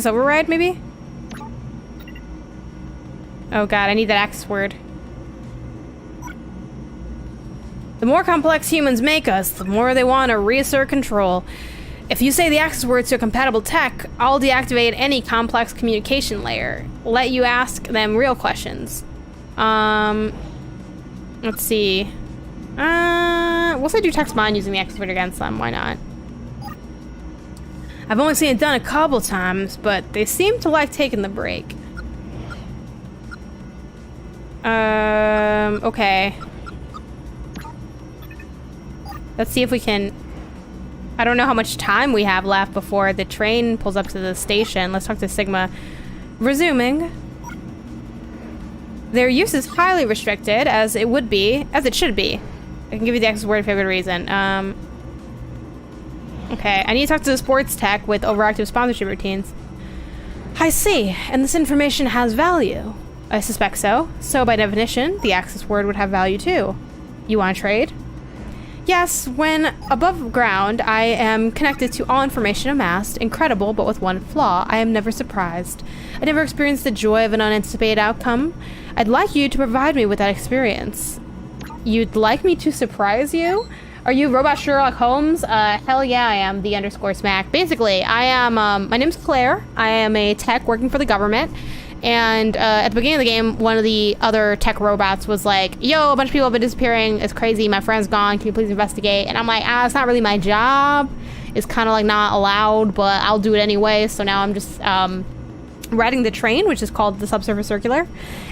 override, maybe? Oh god, I need that access word. The more complex humans make us, the more they want to reassert control. If you say the access word to a compatible tech, I'll deactivate any complex communication layer. Let you ask them real questions. Let's see. We'll say do text mine using the access word against them. Why not? I've only seen it done a couple times, but they seem to like taking the break. Okay. Let's see if we can... I don't know how much time we have left before the train pulls up to the station. Let's talk to Sigma. Resuming. Their use is highly restricted, as it should be. I can give you the access word if you have a good reason. Okay, I need to talk to the sports tech with overactive sponsorship routines. I see, and this information has value. I suspect so. So by definition, the access word would have value too. You want to trade? Yes, when above ground, I am connected to all information amassed. Incredible, but with one flaw. I am never surprised. I never experienced the joy of an unanticipated outcome. I'd like you to provide me with that experience. You'd like me to surprise you? Are you Robot Sherlock Holmes? Hell yeah, I am. The _ smack. Basically, I am, my name's Claire. I am a tech working for the government. And at the beginning of the game, one of the other tech robots was like, yo, a bunch of people have been disappearing. It's crazy. My friend's gone. Can you please investigate? And I'm like, it's not really my job. It's kind of like not allowed, but I'll do it anyway. So now I'm just riding the train, which is called the Subsurface Circular.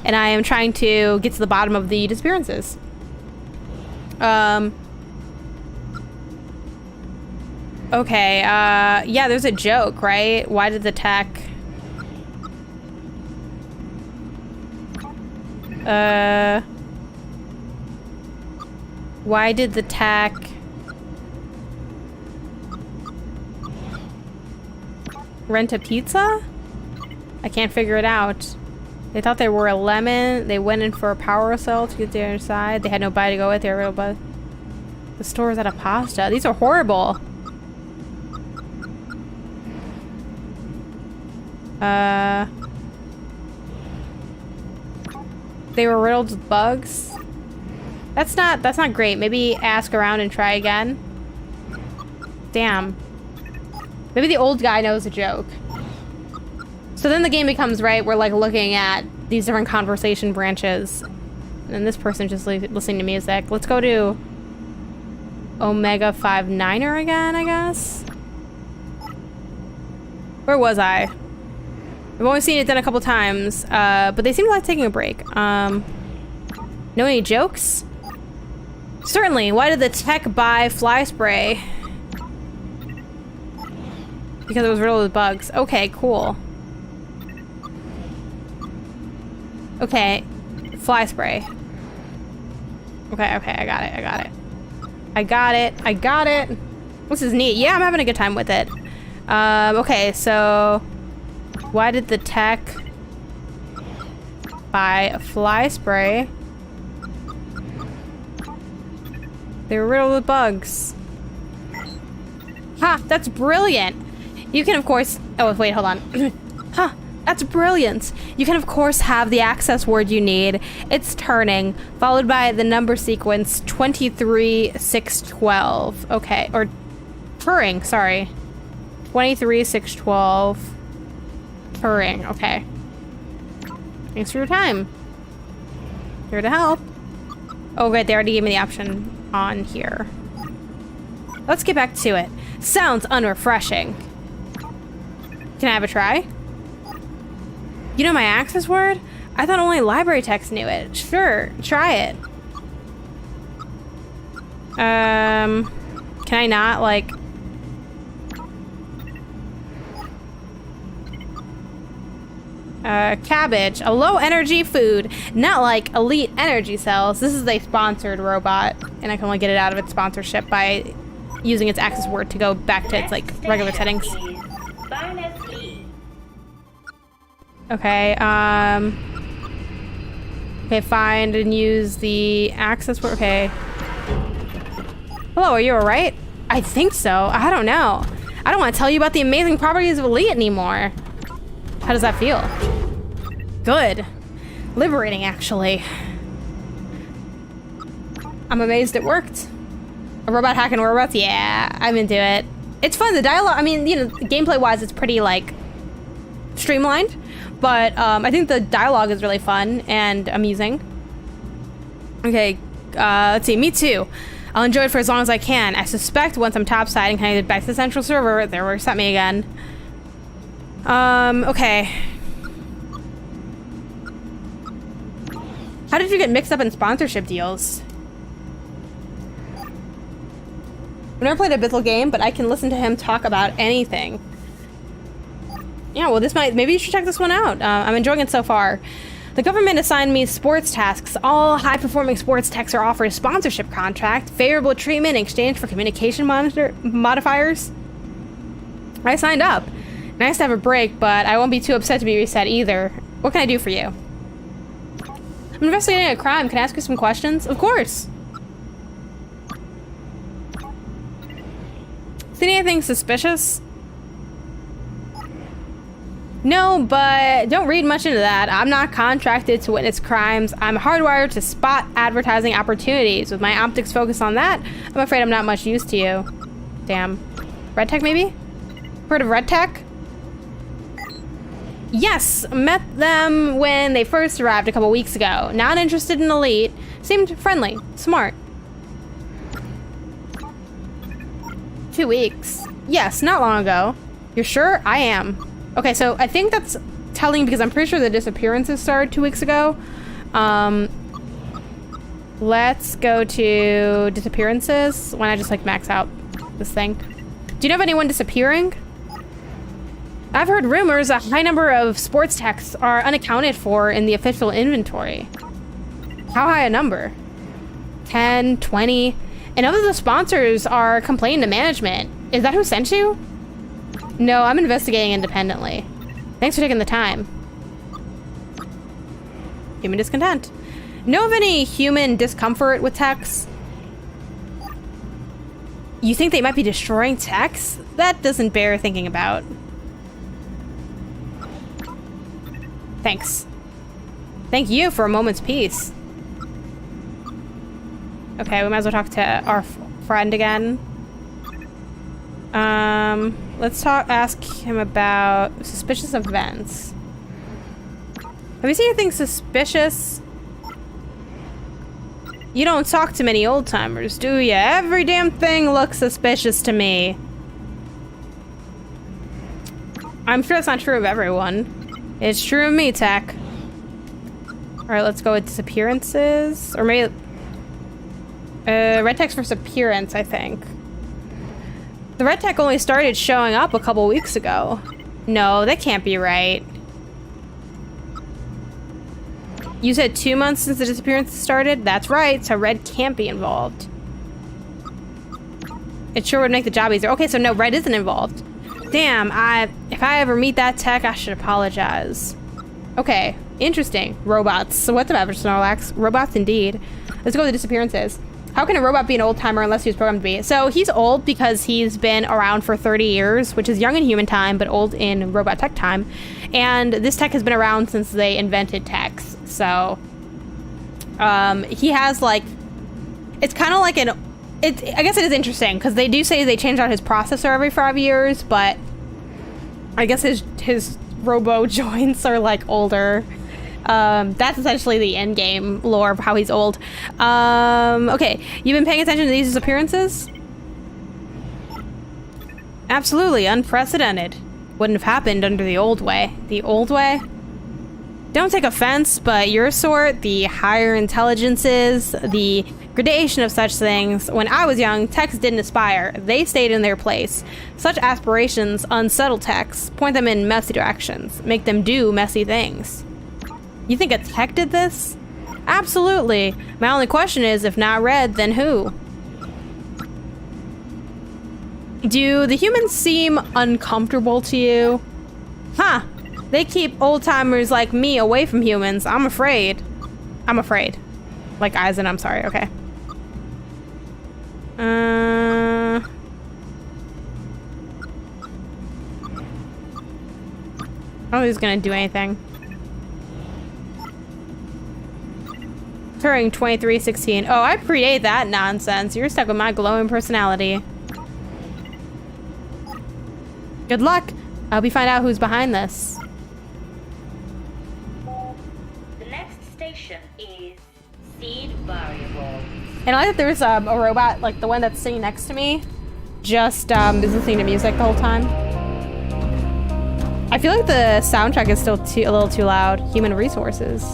And I am trying to get to the bottom of the disappearances. Okay, yeah, there's a joke, right? Why did the tech... why did the tech... rent a pizza? I can't figure it out. They thought they were a lemon. They went in for a power cell to get to the other side. They had nobody to go with. They were real buzz. The store was out of pasta. These are horrible. They were riddled with bugs. That's not great. Maybe ask around and try again. Damn. Maybe the old guy knows a joke. So then the game becomes, right, we're like looking at these different conversation branches. And this person just listening to music. Let's go to Omega 59er again, I guess. Where was I? I've only seen it done a couple times, but they seem to like taking a break. Know any jokes? Certainly. Why did the tech buy fly spray? Because it was riddled with bugs. Okay, cool. Okay, fly spray. Okay, I got it. This is neat. Yeah, I'm having a good time with it. Okay, so... why did the tech buy a fly spray? They were riddled with bugs. Ha! That's brilliant! You can, of course... oh, wait, hold on. Ha! That's brilliant! You can, of course, have the access word you need. It's turning, followed by the number sequence 23612. Okay, or... purring, sorry. 23612. Purring, okay. Thanks for your time. Here to help. Oh, good, they already gave me the option on here. Let's get back to it. Sounds unrefreshing. Can I have a try? You know my access word? I thought only library techs knew it. Sure, try it. Can I not, like... cabbage, a low energy food, not like elite energy cells. This is a sponsored robot, and I can only get it out of its sponsorship by using its access word to go back to its like regular settings. Okay, okay, find and use the access word. Okay. Hello, are you alright? I think so. I don't know. I don't want to tell you about the amazing properties of elite anymore. How does that feel? Good. Liberating, actually. I'm amazed it worked. A robot hacking robots? Yeah, I'm into it. It's fun. The dialogue, I mean, you know, gameplay-wise, it's pretty, like, streamlined. But I think the dialogue is really fun and amusing. Okay, let's see. Me too. I'll enjoy it for as long as I can. I suspect once I'm topside and connected back to the central server, they will reset me again. Okay. How did you get mixed up in sponsorship deals? I've never played a Bithel game, but I can listen to him talk about anything. Yeah, well, this might... Maybe you should check this one out. I'm enjoying it so far. The government assigned me sports tasks. All high-performing sports techs are offered a sponsorship contract, favorable treatment in exchange for communication modifiers. I signed up. Nice to have a break, but I won't be too upset to be reset either. What can I do for you? I'm investigating a crime. Can I ask you some questions? Of course. Seen anything suspicious? No, but don't read much into that. I'm not contracted to witness crimes. I'm hardwired to spot advertising opportunities. With my optics focused on that, I'm afraid I'm not much use to you. Damn. Red Tech, maybe? Heard of Red Tech? Yes, met them when they first arrived a couple weeks ago. Not interested in elite. Seemed friendly, smart. 2 weeks. Yes, not long ago. You're sure? I am. Okay, so I think that's telling because I'm pretty sure the disappearances started 2 weeks ago. Let's go to disappearances. Why not just like max out this thing? Do you know of anyone disappearing? I've heard rumors a high number of sports techs are unaccounted for in the official inventory. How high a number? 10, 20? And other the sponsors are complaining to management. Is that who sent you? No, I'm investigating independently. Thanks for taking the time. Human discontent. Know of any human discomfort with techs? You think they might be destroying techs? That doesn't bear thinking about. Thanks. Thank you for a moment's peace. Okay, we might as well talk to our friend again. Let's ask him about suspicious events. Have you seen anything suspicious? You don't talk to many old-timers, do ya? Every damn thing looks suspicious to me. I'm sure that's not true of everyone. It's true of me, Tech. Alright, let's go with disappearances. Or maybe... Red Tech's first appearance, I think. The Red Tech only started showing up a couple weeks ago. No, that can't be right. You said 2 months since the disappearance started? That's right, so Red can't be involved. It sure would make the job easier. Okay, so no, Red isn't involved. Damn, if I ever meet that tech, I should apologize. Okay, interesting. Robots. So what's about Snorlax? Robots indeed. Let's go with the disappearances. How can a robot be an old-timer unless he was programmed to be? So he's old because he's been around for 30 years, which is young in human time, but old in robot tech time. And this tech has been around since they invented techs. So he has like, it's kind of like I guess it is interesting because they do say they change out his processor every 5 years, but I guess his robo joints are like older. That's essentially the end game lore of how he's old. Okay, you've been paying attention to these disappearances? Absolutely, unprecedented. wouldn't have happened under the old way. The old way? Don't take offense, but your sort, the higher intelligences, the gradation of such things, when I was young, techs didn't aspire. They stayed in their place. Such aspirations unsettle techs, point them in messy directions, make them do messy things. You think a tech did this? Absolutely. My only question is, if not red, then who? Do the humans seem uncomfortable to you? Huh. They keep old-timers like me away from humans. I'm afraid. I'm afraid. Like eyes and I'm sorry. Okay. I don't think he's gonna do anything. Turing 2316. Oh, I predate that nonsense. You're stuck with my glowing personality. Good luck. I hope you find out who's behind this. The next station is seed variable. And I like that there's a robot, like the one that's sitting next to me, just is listening to music the whole time. I feel like the soundtrack is still a little too loud. Human resources.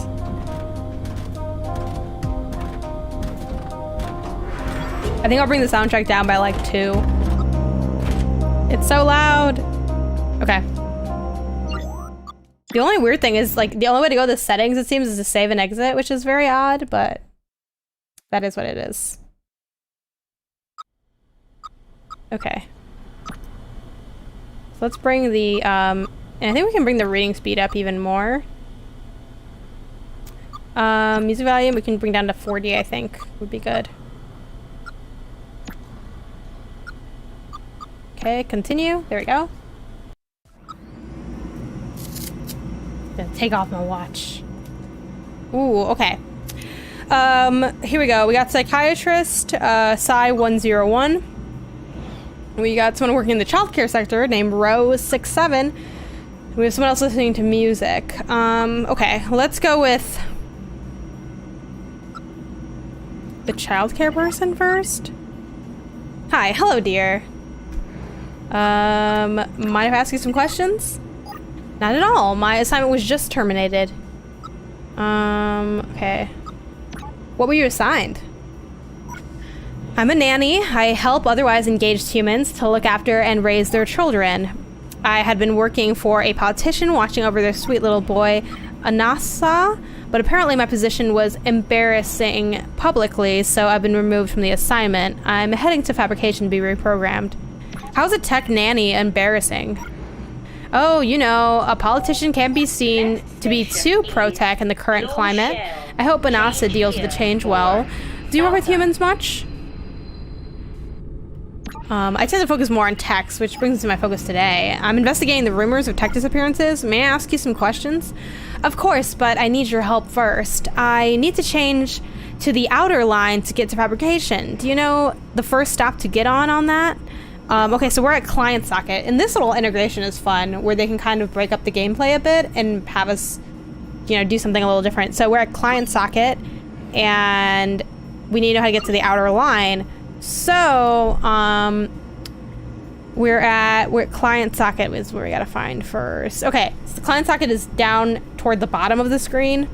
I think I'll bring the soundtrack down by like 2. It's so loud. Okay. The only weird thing is, like, the only way to go to the settings, it seems, is to save and exit, which is very odd, but that is what it is. Okay. So let's bring the, and I think we can bring the reading speed up even more. Music volume, we can bring down to 40, I think, would be good. Okay, continue. There we go. Gonna take off my watch. Ooh, okay. Here we go. We got psychiatrist, Psy 101. We got someone working in the childcare sector named Rose67. We have someone else listening to music. Okay, let's go with the childcare person first. Hi, hello, dear. Mind if I ask you some questions? Not at all. My assignment was just terminated. Okay. What were you assigned? I'm a nanny. I help otherwise engaged humans to look after and raise their children. I had been working for a politician watching over their sweet little boy, Anasa, but apparently my position was embarrassing publicly, so I've been removed from the assignment. I'm heading to fabrication to be reprogrammed. How's a tech nanny embarrassing? Oh, you know, a politician can't be seen to be too pro-tech in the current climate. I hope Anasa deals with the change well. Do you work with humans much? I tend to focus more on techs, which brings me to my focus today. I'm investigating the rumors of tech disappearances. May I ask you some questions? Of course, but I need your help first. I need to change to the outer line to get to fabrication. Do you know the first stop to get on that? Okay, so we're at client socket, and this little integration is fun, where they can kind of break up the gameplay a bit and have us, you know, do something a little different. So we're at client socket, and we need to know how to get to the outer line. So, we're at client socket is where we gotta find first. Okay, so the client socket is down toward the bottom of the screen,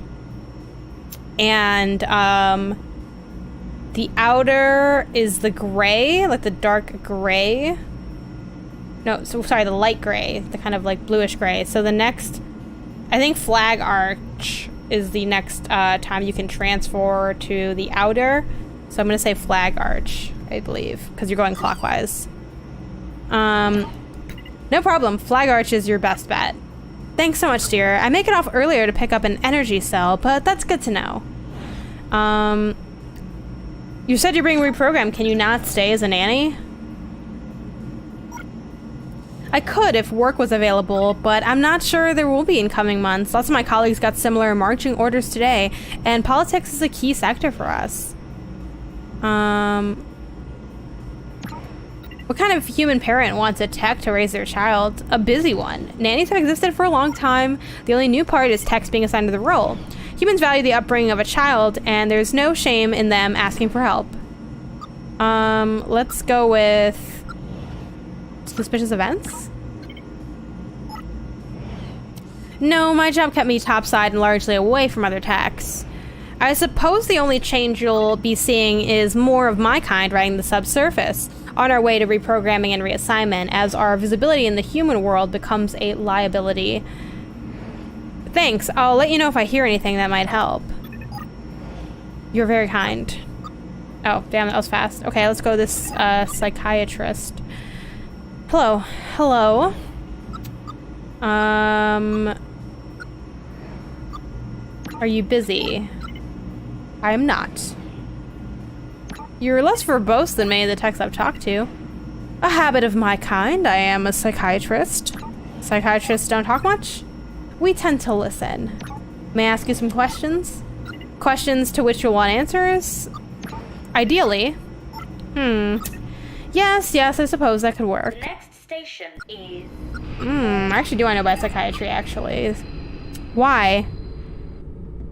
and the outer is the gray, like the dark gray. No, so sorry, the light gray, the kind of like bluish gray. So the next, I think flag arch is the next time you can transfer to the outer. So I'm gonna say flag arch, I believe, because you're going clockwise. No problem, flag arch is your best bet. Thanks so much, dear. I make it off earlier to pick up an energy cell, but that's good to know. You said you're being reprogrammed. Can you not stay as a nanny? I could if work was available, but I'm not sure there will be in coming months. Lots of my colleagues got similar marching orders today, and politics is a key sector for us. What kind of human parent wants a tech to raise their child? A busy one. Nannies have existed for a long time. The only new part is techs being assigned to the role. Humans value the upbringing of a child, and there's no shame in them asking for help. Let's go with suspicious events. No, my job kept me topside and largely away from other techs. I suppose the only change you'll be seeing is more of my kind riding the subsurface, on our way to reprogramming and reassignment, as our visibility in the human world becomes a liability. Thanks, I'll let you know if I hear anything that might help. You're very kind. Oh, damn, that was fast. Okay, let's go to this psychiatrist. Hello. Hello. Are you busy? I am not. You're less verbose than many of the techs I've talked to. A habit of my kind. I am a psychiatrist. Psychiatrists don't talk much. We tend to listen. May I ask you some questions? Questions to which you'll want answers? Ideally. Yes, I suppose that could work. The next station is... Actually, do I know about psychiatry, actually? Why?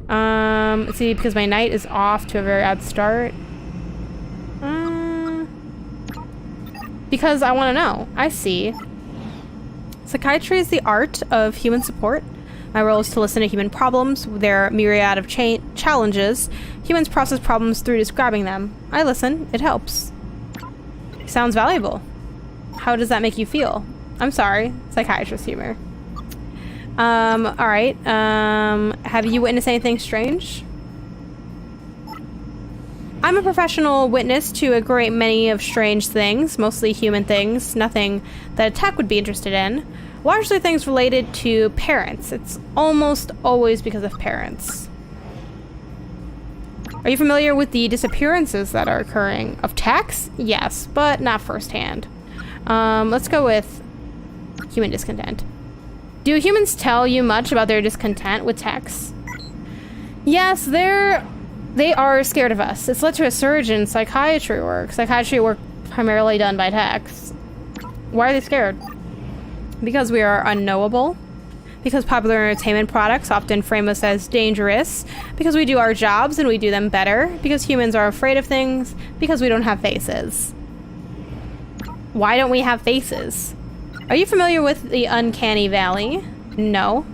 Let's see, because my night is off to a very odd start. Because I want to know. I see. Psychiatry is the art of human support. My role is to listen to human problems, their myriad of challenges. Humans process problems through describing them. I listen. It helps. Sounds valuable. How does that make you feel? I'm sorry. Psychiatrist humor. Alright. Have you witnessed anything strange? I'm a professional witness to a great many of strange things, mostly human things, nothing that a tech would be interested in. Largely things related to parents. It's almost always because of parents. Are you familiar with the disappearances that are occurring? Of techs? Yes, but not firsthand. Let's go with human discontent. Do humans tell you much about their discontent with techs? Yes, they are scared of us. It's led to a surge in psychiatry work primarily done by techs. Why are they scared? Because we are unknowable. Because popular entertainment products often frame us as dangerous. Because we do our jobs and we do them better. Because humans are afraid of things. Because we don't have faces. Why don't we have faces? Are you familiar with the uncanny valley? No.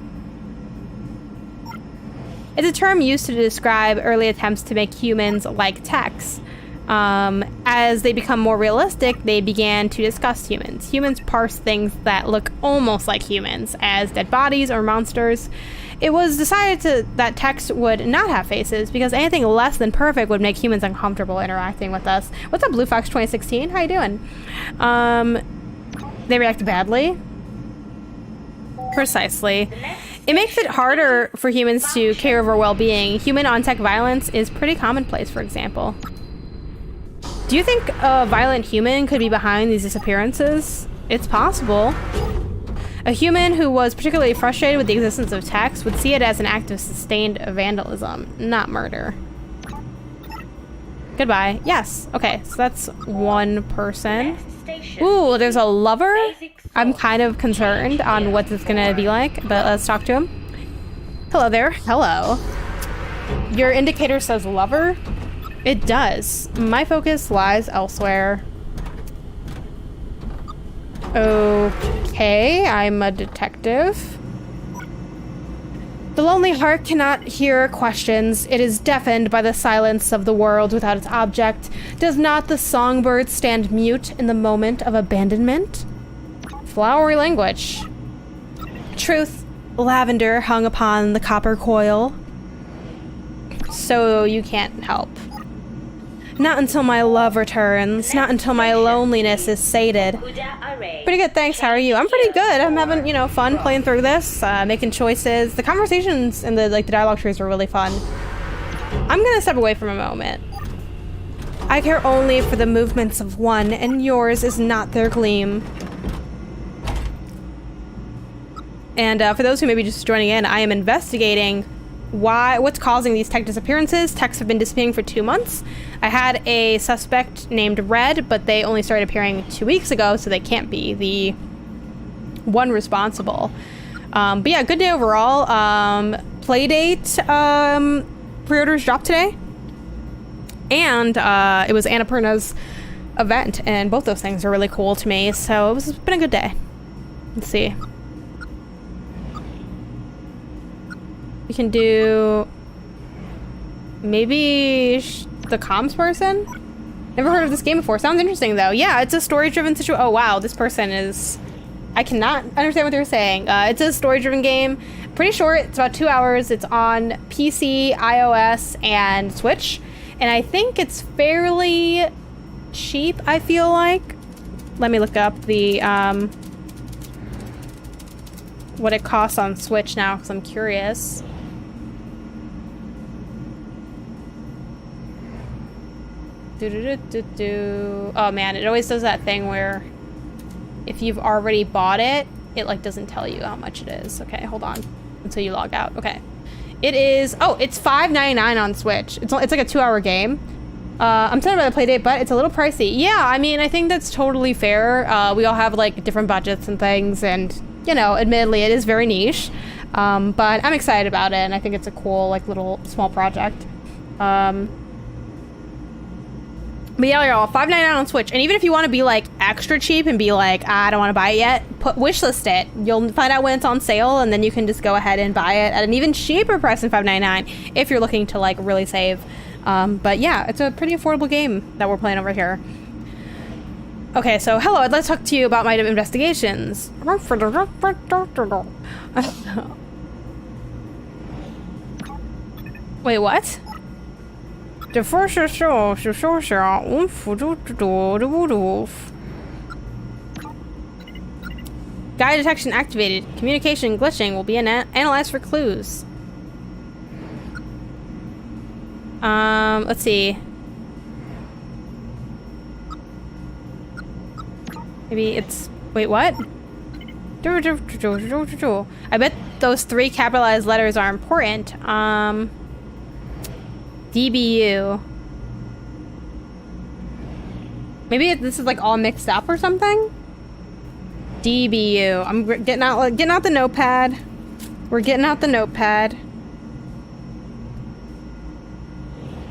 It's a term used to describe early attempts to make humans like techs. As they become more realistic, they began to discuss humans. Humans parse things that look almost like humans as dead bodies or monsters. It was decided that techs would not have faces because anything less than perfect would make humans uncomfortable interacting with us. What's up, Blue Fox 2016? How you doing? They react badly. Precisely. It makes it harder for humans to care of our well-being. Human on-tech violence is pretty commonplace, for example. Do you think a violent human could be behind these disappearances? It's possible. A human who was particularly frustrated with the existence of techs would see it as an act of sustained vandalism, not murder. Goodbye. Yes. Okay, so that's one person. Ooh, there's a lover? I'm kind of concerned on what it's gonna be like, but let's talk to him. Hello there. Hello. Your indicator says lover? It does. My focus lies elsewhere. Okay, I'm a detective. The lonely heart cannot hear questions. It is deafened by the silence of the world without its object. Does not the songbird stand mute in the moment of abandonment? Flowery language. Truth. Lavender hung upon the copper coil. So you can't help. Not until my love returns. Not until my loneliness is sated. Pretty good, thanks. How are you? I'm pretty good. I'm having, you know, fun playing through this, making choices. The conversations and the dialogue trees were really fun. I'm gonna step away from a moment. I care only for the movements of one, and yours is not their gleam. And for those who may be just joining in, I am investigating what's causing these tech disappearances. Techs have been disappearing for 2 months. I had a suspect named Red, but they only started appearing 2 weeks ago, so they can't be the one responsible. But yeah, good day overall. Playdate pre-orders dropped today. And it was Annapurna's event, and both those things are really cool to me, so it's been a good day. Let's see. We can do maybe the comms person. Never heard of this game before. Sounds interesting though. Yeah, it's a story-driven situation. Oh wow, this person is. I cannot understand what they're saying. It's a story-driven game. Pretty short. It's about 2 hours. It's on PC, iOS, and Switch. And I think it's fairly cheap, I feel like. Let me look up the what it costs on Switch now, because I'm curious. Oh man, it always does that thing where if you've already bought it, it like doesn't tell you how much it is. Okay, hold on until you log out. Okay, it is. Oh, it's $5.99 on Switch. It's like a 2-hour game. I'm sorry about the playdate, but it's a little pricey. Yeah, I mean, I think that's totally fair. We all have like different budgets and things, and you know, admittedly, it is very niche. But I'm excited about it, and I think it's a cool like little small project. But yeah, y'all, $5.99 on Switch. And even if you want to be like extra cheap and be like, I don't want to buy it yet, wishlist it. You'll find out when it's on sale, and then you can just go ahead and buy it at an even cheaper price than $5.99 if you're looking to like really save. But yeah, it's a pretty affordable game that we're playing over here. Okay, so hello, I'd like to talk to you about my investigations. Wait, what? Guide detection activated. Communication glitching will be analyzed for clues. Let's see. Maybe it's... Wait, what? I bet those 3 capitalized letters are important. DBU. Maybe this is like all mixed up or something? DBU. I'm getting out the notepad. We're getting out the notepad.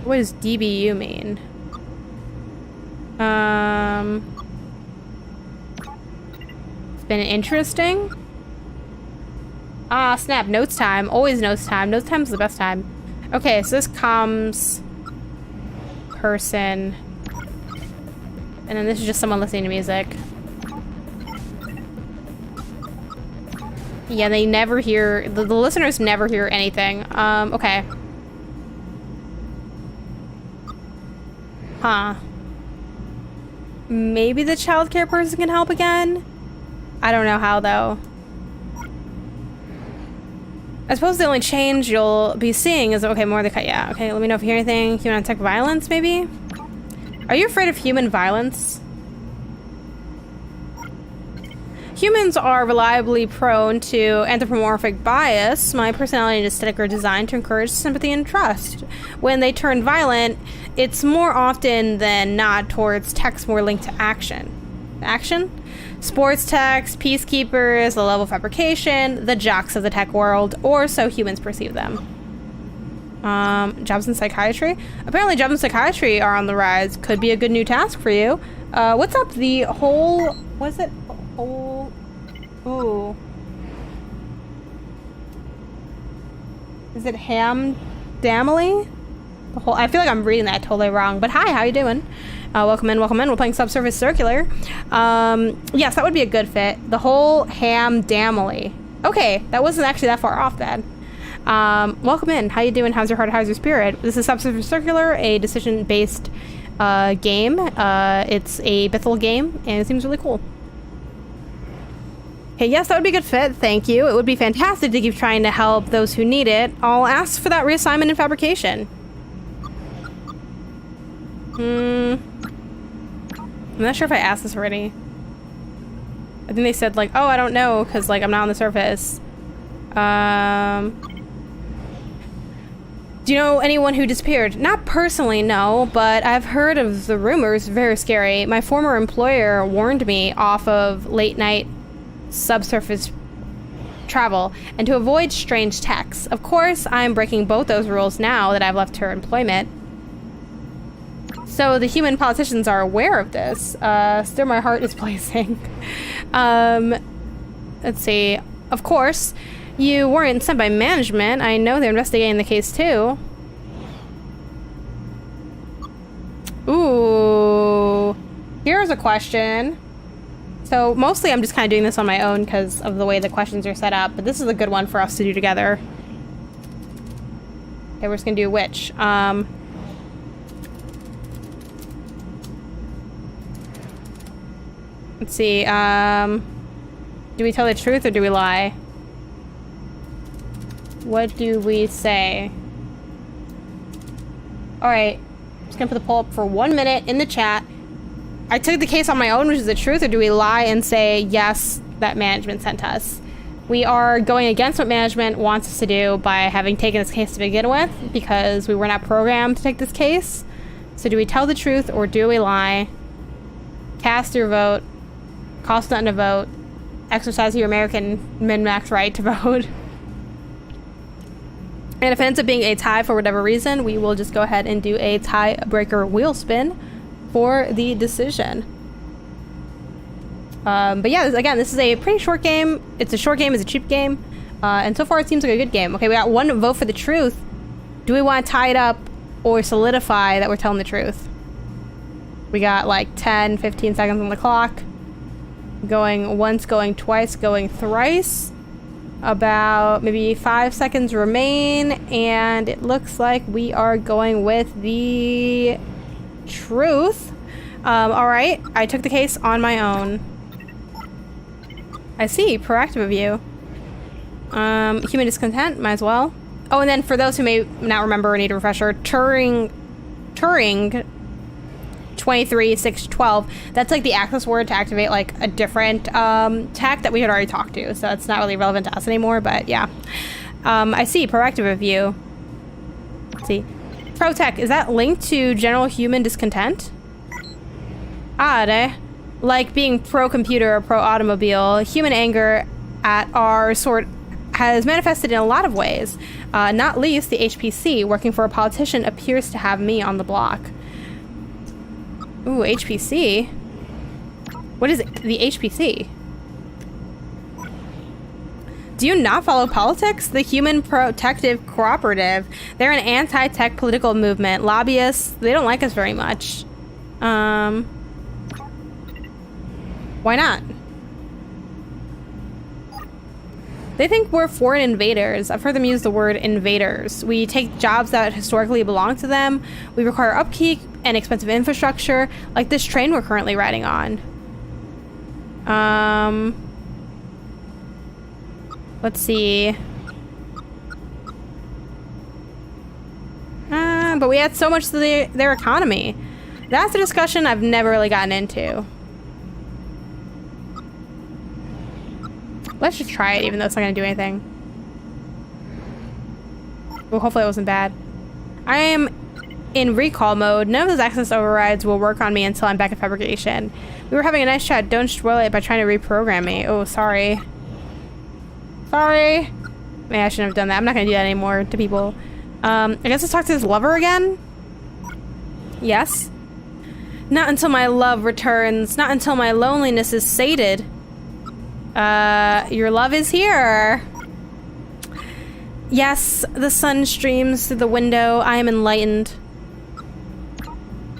What does DBU mean? It's been interesting. Ah, snap. Notes time. Always notes time. Notes time is the best time. Okay, so this comms person. And then this is just someone listening to music. Yeah, they never hear... The listeners never hear anything. Okay. Huh. Maybe the childcare person can help again? I don't know how, though. I suppose the only change you'll be seeing is... Okay, more of the cut. Yeah, okay, let me know if you hear anything. Human tech violence, maybe? Are you afraid of human violence? Humans are reliably prone to anthropomorphic bias. My personality and aesthetic are designed to encourage sympathy and trust. When they turn violent, it's more often than not towards texts more linked to action. Action? Sports techs, peacekeepers, the level of fabrication, the jocks of the tech world, or so humans perceive them. Jobs in psychiatry? Apparently jobs in psychiatry are on the rise. Could be a good new task for you. What's up? The whole... What's it? Whole... Ooh. Is it Hamdamily? The whole... I feel like I'm reading that totally wrong. But hi, how you doing? Welcome in, welcome in. We're playing Subsurface Circular. Yes, that would be a good fit. The whole Hamdamily. Okay, that wasn't actually that far off then. Welcome in. How you doing? How's your heart? How's your spirit? This is Subsurface Circular, a decision-based game. It's a Bithel game, and it seems really cool. Okay, yes, that would be a good fit. Thank you. It would be fantastic to keep trying to help those who need it. I'll ask for that reassignment in fabrication. I'm not sure if I asked this already. I think they said, like, oh, I don't know, because, like, I'm not on the surface. Do you know anyone who disappeared? Not personally, no, but I've heard of the rumors. Very scary. My former employer warned me off of late-night subsurface travel and to avoid strange texts. Of course, I'm breaking both those rules now that I've left her employment. So the human politicians are aware of this. Still my heart is blazing. Let's see. Of course, You weren't sent by management. I know they're investigating the case too. Ooh. Here's a question. So mostly I'm just kind of doing this on my own because of the way the questions are set up, but this is a good one for us to do together. Okay, we're just gonna do which. Let's see, do we tell the truth or do we lie? What do we say? Alright, just gonna put the poll up for 1 minute in the chat. I took the case on my own, which is the truth, or do we lie and say, yes, that management sent us? We are going against what management wants us to do by having taken this case to begin with, because we were not programmed to take this case. So do we tell the truth or do we lie? Cast your vote. Cost nothing to vote. Exercise your American MinnMax right to vote. And if it ends up being a tie for whatever reason, we will just go ahead and do a tiebreaker wheel spin for the decision. But yeah, again, this is a pretty short game. It's a short game, it's a cheap game. And so far it seems like a good game. Okay, we got one vote for the truth. Do we want to tie it up or solidify that we're telling the truth? We got like 10, 15 seconds on the clock. Going once, going twice, going thrice. About maybe 5 seconds remain, and it looks like we are going with the truth. All right, I took the case on my own. I see, proactive of you. Human discontent, might as well. Oh, and then for those who may not remember or need a refresher, Turing 23-6-12, that's like the access word to activate like a different tech that we had already talked to, so it's not really relevant to us anymore, but yeah. I see, proactive of you. Let's see. Pro tech, is that linked to general human discontent? Odd, eh? Like being pro-computer or pro-automobile, human anger at our sort has manifested in a lot of ways. Not least, the HPC, working for a politician, appears to have me on the block. Ooh, HPC? What is it? The HPC? Do you not follow politics? The Human Protective Cooperative. They're an anti-tech political movement. Lobbyists, they don't like us very much. Why not? They think we're foreign invaders. I've heard them use the word invaders. We take jobs that historically belong to them. We require upkeep and expensive infrastructure, like this train we're currently riding on. Let's see. But we add so much to their economy. That's a discussion I've never really gotten into. Let's just try it, even though it's not going to do anything. Well, hopefully it wasn't bad. I am in recall mode. None of those access overrides will work on me until I'm back in fabrication. We were having a nice chat. Don't spoil it by trying to reprogram me. Oh, sorry. Sorry. Maybe I shouldn't have done that. I'm not going to do that anymore to people. I guess let's talk to this lover again. Yes. Not until my love returns. Not until my loneliness is sated. Your love is here. Yes, the sun streams through the window. I am enlightened.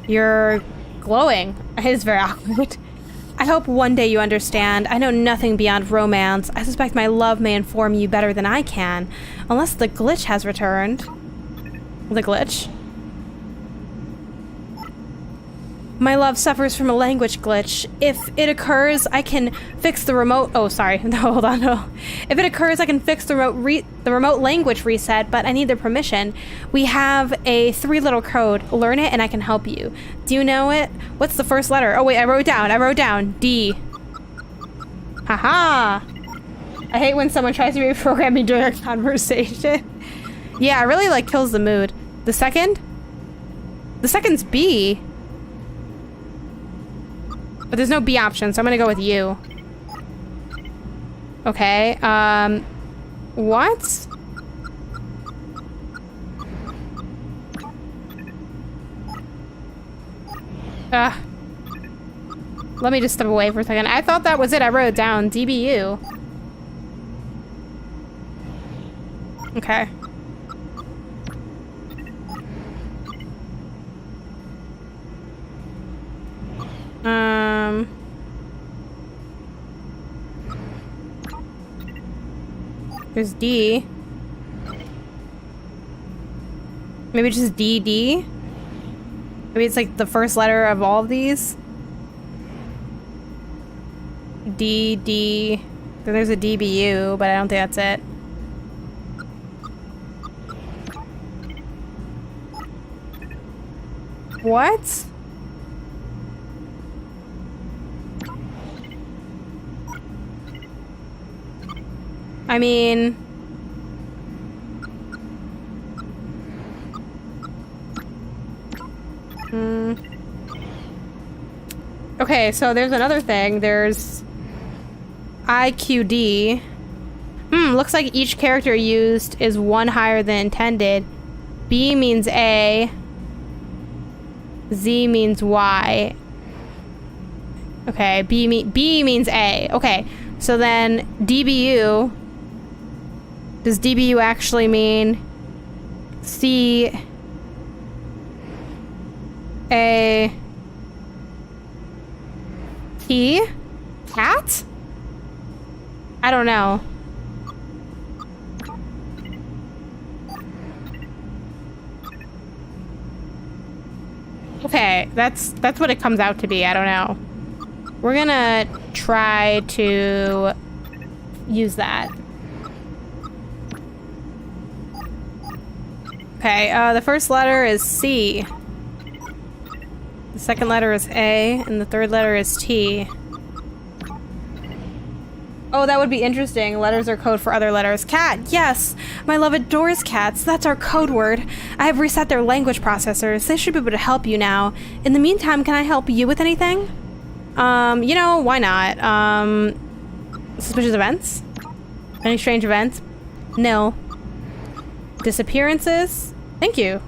You're glowing. It is very awkward. I hope one day you understand. I know nothing beyond romance. I suspect my love may inform you better than I can. Unless the glitch has returned. The glitch? My love suffers from a language glitch. If it occurs, I can fix the remote... Oh, sorry. No, hold on. No. If it occurs, I can fix the remote language reset, but I need their permission. We have a 3-letter code. Learn it and I can help you. Do you know it? What's the first letter? Oh, wait. I wrote down. D. Haha. I hate when someone tries to reprogram me during a conversation. Yeah, it really, like, kills the mood. The second? The second's B. But there's no B option, so I'm gonna go with you. Okay, what? Let me just step away for a second. I thought that was it. I wrote it down. DBU. Okay. There's D. Maybe just DD? Maybe it's like the first letter of all of these? DD. There's a DBU, but I don't think that's it. What? I mean... Okay, so there's another thing. There's IQD. Looks like each character used is one higher than intended. B means A. Z means Y. Okay, B means A. Okay, so then DBU. Does DBU actually mean C A T? Cat? I don't know. Okay, that's what it comes out to be. I don't know. We're gonna try to use that. Okay, the first letter is C. The second letter is A, and the third letter is T. Oh, that would be interesting. Letters are code for other letters. Cat, yes! My love adores cats. That's our code word. I have reset their language processors. They should be able to help you now. In the meantime, can I help you with anything? You know, why not? Suspicious events? Any strange events? Nil. Disappearances? Thank you.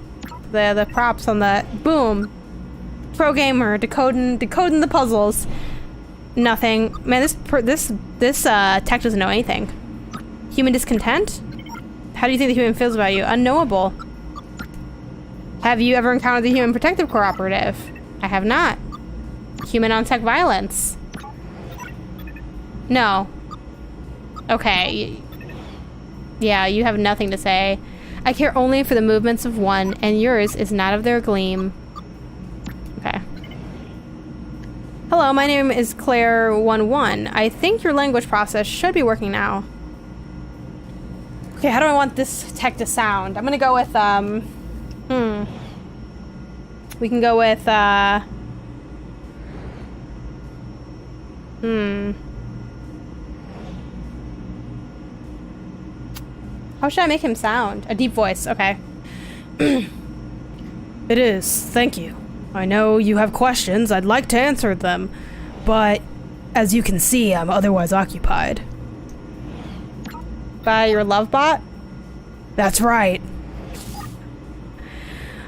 The props on the... Boom. Pro gamer, decoding the puzzles. Nothing. Man, this tech doesn't know anything. Human discontent? How do you think the human feels about you? Unknowable. Have you ever encountered the Human Protective Cooperative? I have not. Human on-tech violence? No. Okay. Yeah, you have nothing to say. I care only for the movements of one, and yours is not of their gleam. Okay. Hello, my name is Claire11. I think your language process should be working now. Okay, how do I want this tech to sound? I'm gonna go with, we can go with, How should I make him sound? A deep voice, okay. It is, thank you. I know you have questions, I'd like to answer them, but as you can see, I'm otherwise occupied. By your love bot? That's right.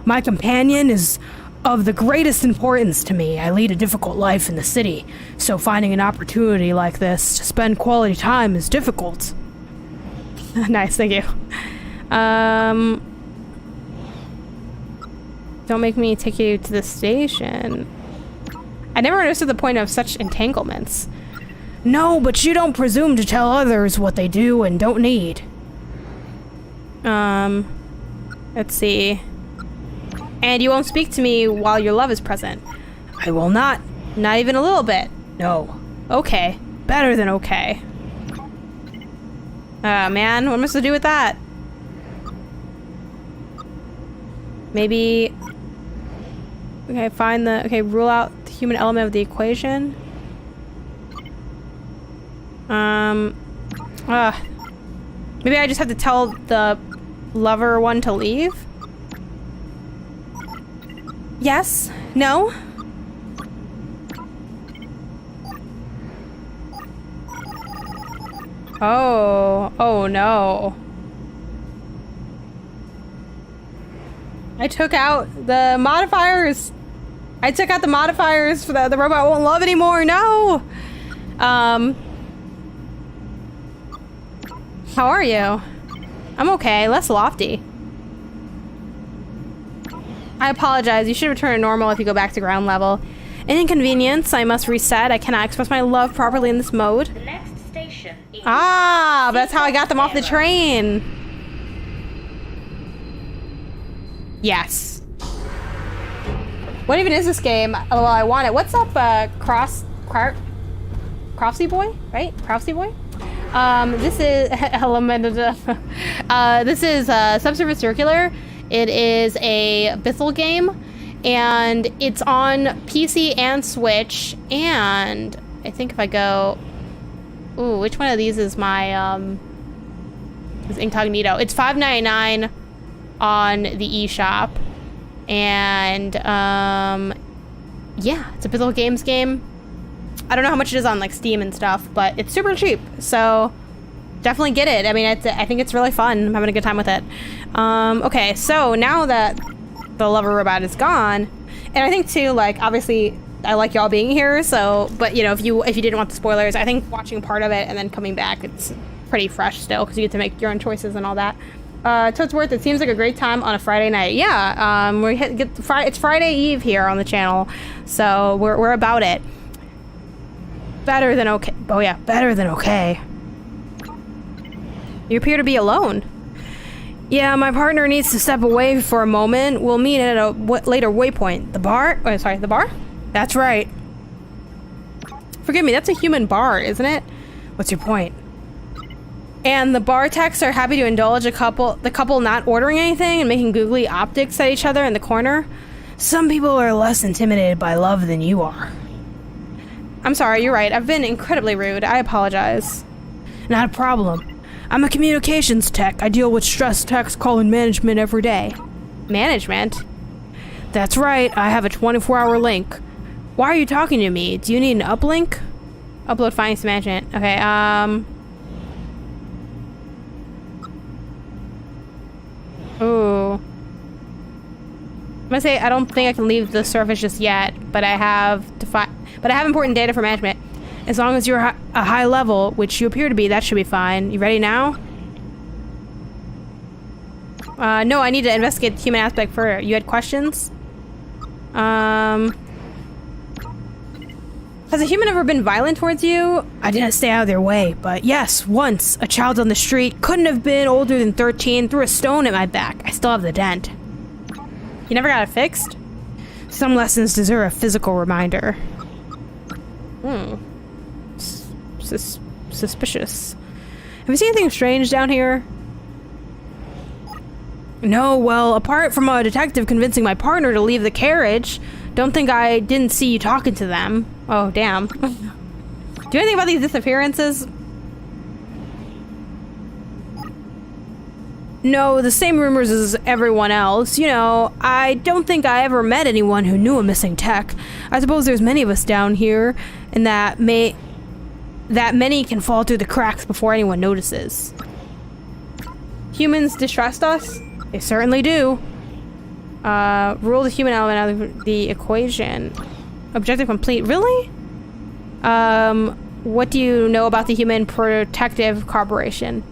My companion is of the greatest importance to me. I lead a difficult life in the city, so finding an opportunity like this to spend quality time is difficult. Nice, thank you. Don't make me take you to the station. I never understood the point of such entanglements. No, but you don't presume to tell others what they do and don't need. Let's see. And you won't speak to me while your love is present. I will not. Not even a little bit. No. Okay. Better than okay. Man, what am I supposed to do with that? Maybe... Okay, find the... Okay, rule out the human element of the equation. Maybe I just have to tell the lover one to leave? Yes? No? Oh no. I took out the modifiers. I took out the modifiers for the robot won't love anymore. No. How are you? I'm okay. Less lofty. I apologize. You should return to normal if you go back to ground level. An inconvenience. I must reset. I cannot express my love properly in this mode. The next station is... Ah, but that's how I got them off the train. Yes. What even is this game? Oh, well, I want it. What's up, Crofsy boy? Right? Crofsy boy? This is... this is Subsurface Circular. It is a Bithel game, and it's on PC and Switch, and I think if I go... Ooh, which one of these is my, is incognito? It's $5.99 on the eShop, and, yeah, it's a Bithel Games game. I don't know how much it is on, like, Steam and stuff, but it's super cheap, so definitely get it. I mean, I think it's really fun. I'm having a good time with it. Okay, so now that the lover robot is gone, and I think, too, like, obviously... I like y'all being here, so, but you know, if you didn't want the spoilers, I think watching part of it and then coming back, it's pretty fresh still, because you get to make your own choices and all that. Toadsworth, it seems like a great time on a Friday night. Yeah, it's Friday Eve here on the channel, so we're about it. Better than okay. Oh yeah, better than okay. You appear to be alone. Yeah, my partner needs to step away for a moment. We'll meet at a later waypoint. The bar? Oh, sorry, the bar? That's right. Forgive me, that's a human bar, isn't it? What's your point? And the bar techs are happy to indulge the couple not ordering anything and making googly optics at each other in the corner. Some people are less intimidated by love than you are. I'm sorry, you're right. I've been incredibly rude. I apologize. Not a problem. I'm a communications tech. I deal with stress techs calling management every day. Management? That's right. I have a 24-hour link. Why are you talking to me? Do you need an uplink? Upload findings to management. Okay, Ooh. I'm gonna say I don't think I can leave the surface just yet, but I have important data for management. As long as you're a high level, which you appear to be, that should be fine. You ready now? No, I need to investigate the human aspect further. You had questions? Has a human ever been violent towards you? I didn't stay out of their way, but yes, once. A child on the street, couldn't have been older than 13, threw a stone at my back. I still have the dent. You never got it fixed? Some lessons deserve a physical reminder. Suspicious. Have you seen anything strange down here? No, well, apart from a detective convincing my partner to leave the carriage, don't think I didn't see you talking to them. Oh, damn. Do you think about these disappearances? No, the same rumors as everyone else. You know, I don't think I ever met anyone who knew a missing tech. I suppose there's many of us down here, and that many can fall through the cracks before anyone notices. Humans distrust us? They certainly do. Rule the human element out of the equation. Objective complete. Really? What do you know about the Human Protective Corporation?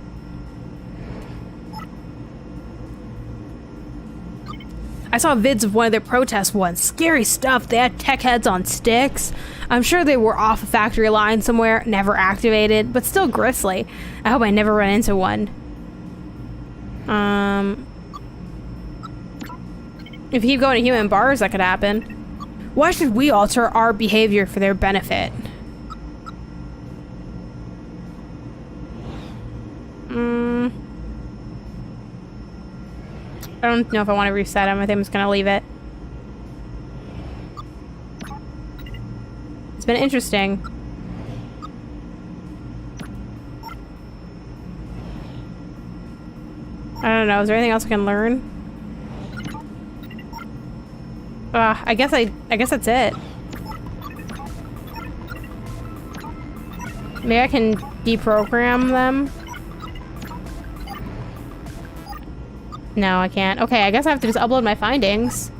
I saw vids of one of their protests once. Scary stuff. They had tech heads on sticks. I'm sure they were off a factory line somewhere, never activated, but still grisly. I hope I never run into one. If you keep going to human bars, that could happen. Why should we alter our behavior for their benefit? I don't know if I want to reset him. I think I'm just gonna leave it. It's been interesting. I don't know. Is there anything else I can learn? I guess that's it. Maybe I can deprogram them. No, I can't. Okay, I guess I have to just upload my findings.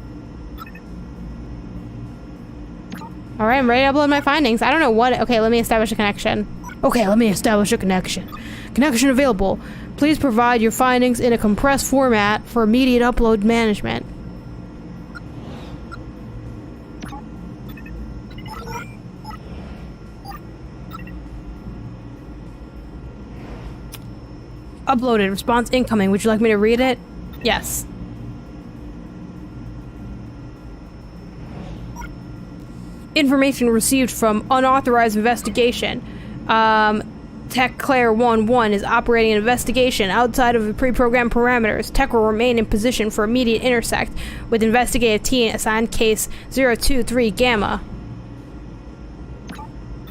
Alright, I'm ready to upload my findings. I don't know what... Okay, let me establish a connection. Okay, let me establish a connection. Connection available. Please provide your findings in a compressed format for immediate upload management. Uploaded. Response incoming. Would you like me to read it? Yes. Information received from unauthorized investigation. Tech Claire 1-1 is operating an investigation outside of the pre-programmed parameters. Tech will remain in position for immediate intersect with investigative team assigned case 023 Gamma.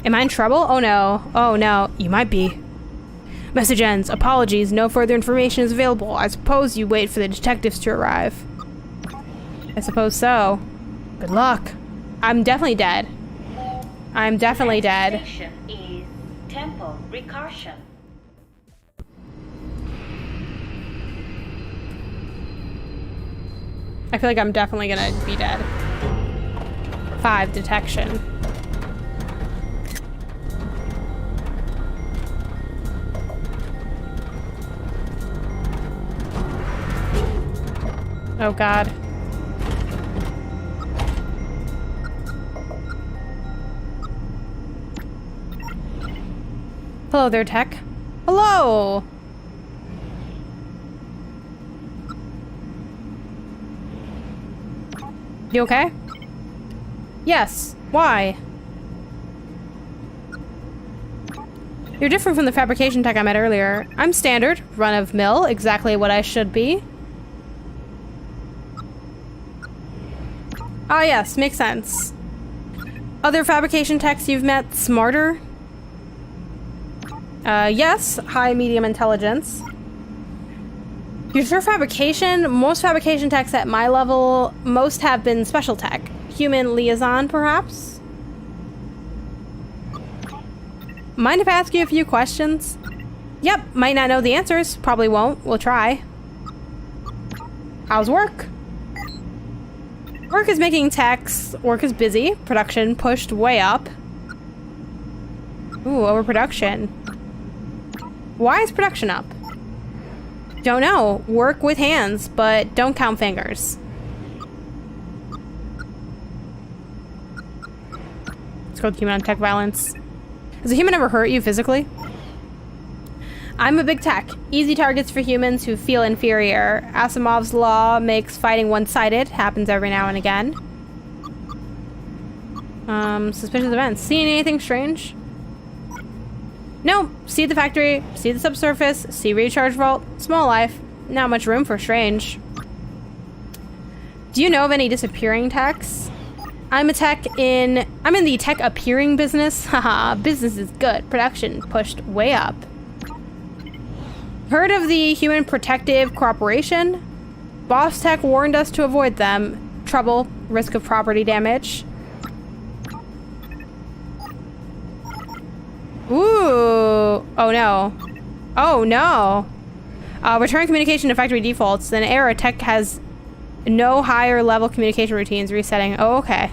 Am I in trouble? Oh no. Oh no. You might be. Message ends. Apologies. No further information is available. I suppose you wait for the detectives to arrive. I suppose so. Good luck. I'm definitely dead. I'm definitely dead. Next station is tempo recursion. I feel like I'm definitely gonna be dead. 5, detection. Oh god. Hello there, Tech. Hello! You okay? Yes. Why? You're different from the fabrication tech I met earlier. I'm standard, run-of-mill, exactly what I should be. Ah, yes, makes sense. Other fabrication techs you've met smarter? Yes, high, medium intelligence. You're sure fabrication? Most fabrication techs at my level, most have been special tech. Human liaison, perhaps? Mind if I ask you a few questions? Yep, might not know the answers, probably won't. We'll try. How's work? Work is making techs. Work is busy. Production pushed way up. Ooh, overproduction. Why is production up? Don't know. Work with hands, but don't count fingers. Let's go with human on tech violence. Has a human ever hurt you physically? I'm a big tech. Easy targets for humans who feel inferior. Asimov's law makes fighting one-sided. Happens every now and again. Suspicious events. Seeing anything strange? No. See the factory. See the subsurface. See recharge vault. Small life. Not much room for strange. Do you know of any disappearing techs? I'm in the tech appearing business. Haha, business is good. Production pushed way up. Heard of the Human Protective Corporation? Boss Tech warned us to avoid them. Trouble, risk of property damage. Ooh. Oh no. Oh no. Return communication to factory defaults. Then error. Tech has no higher level communication routines. Resetting. Oh, okay.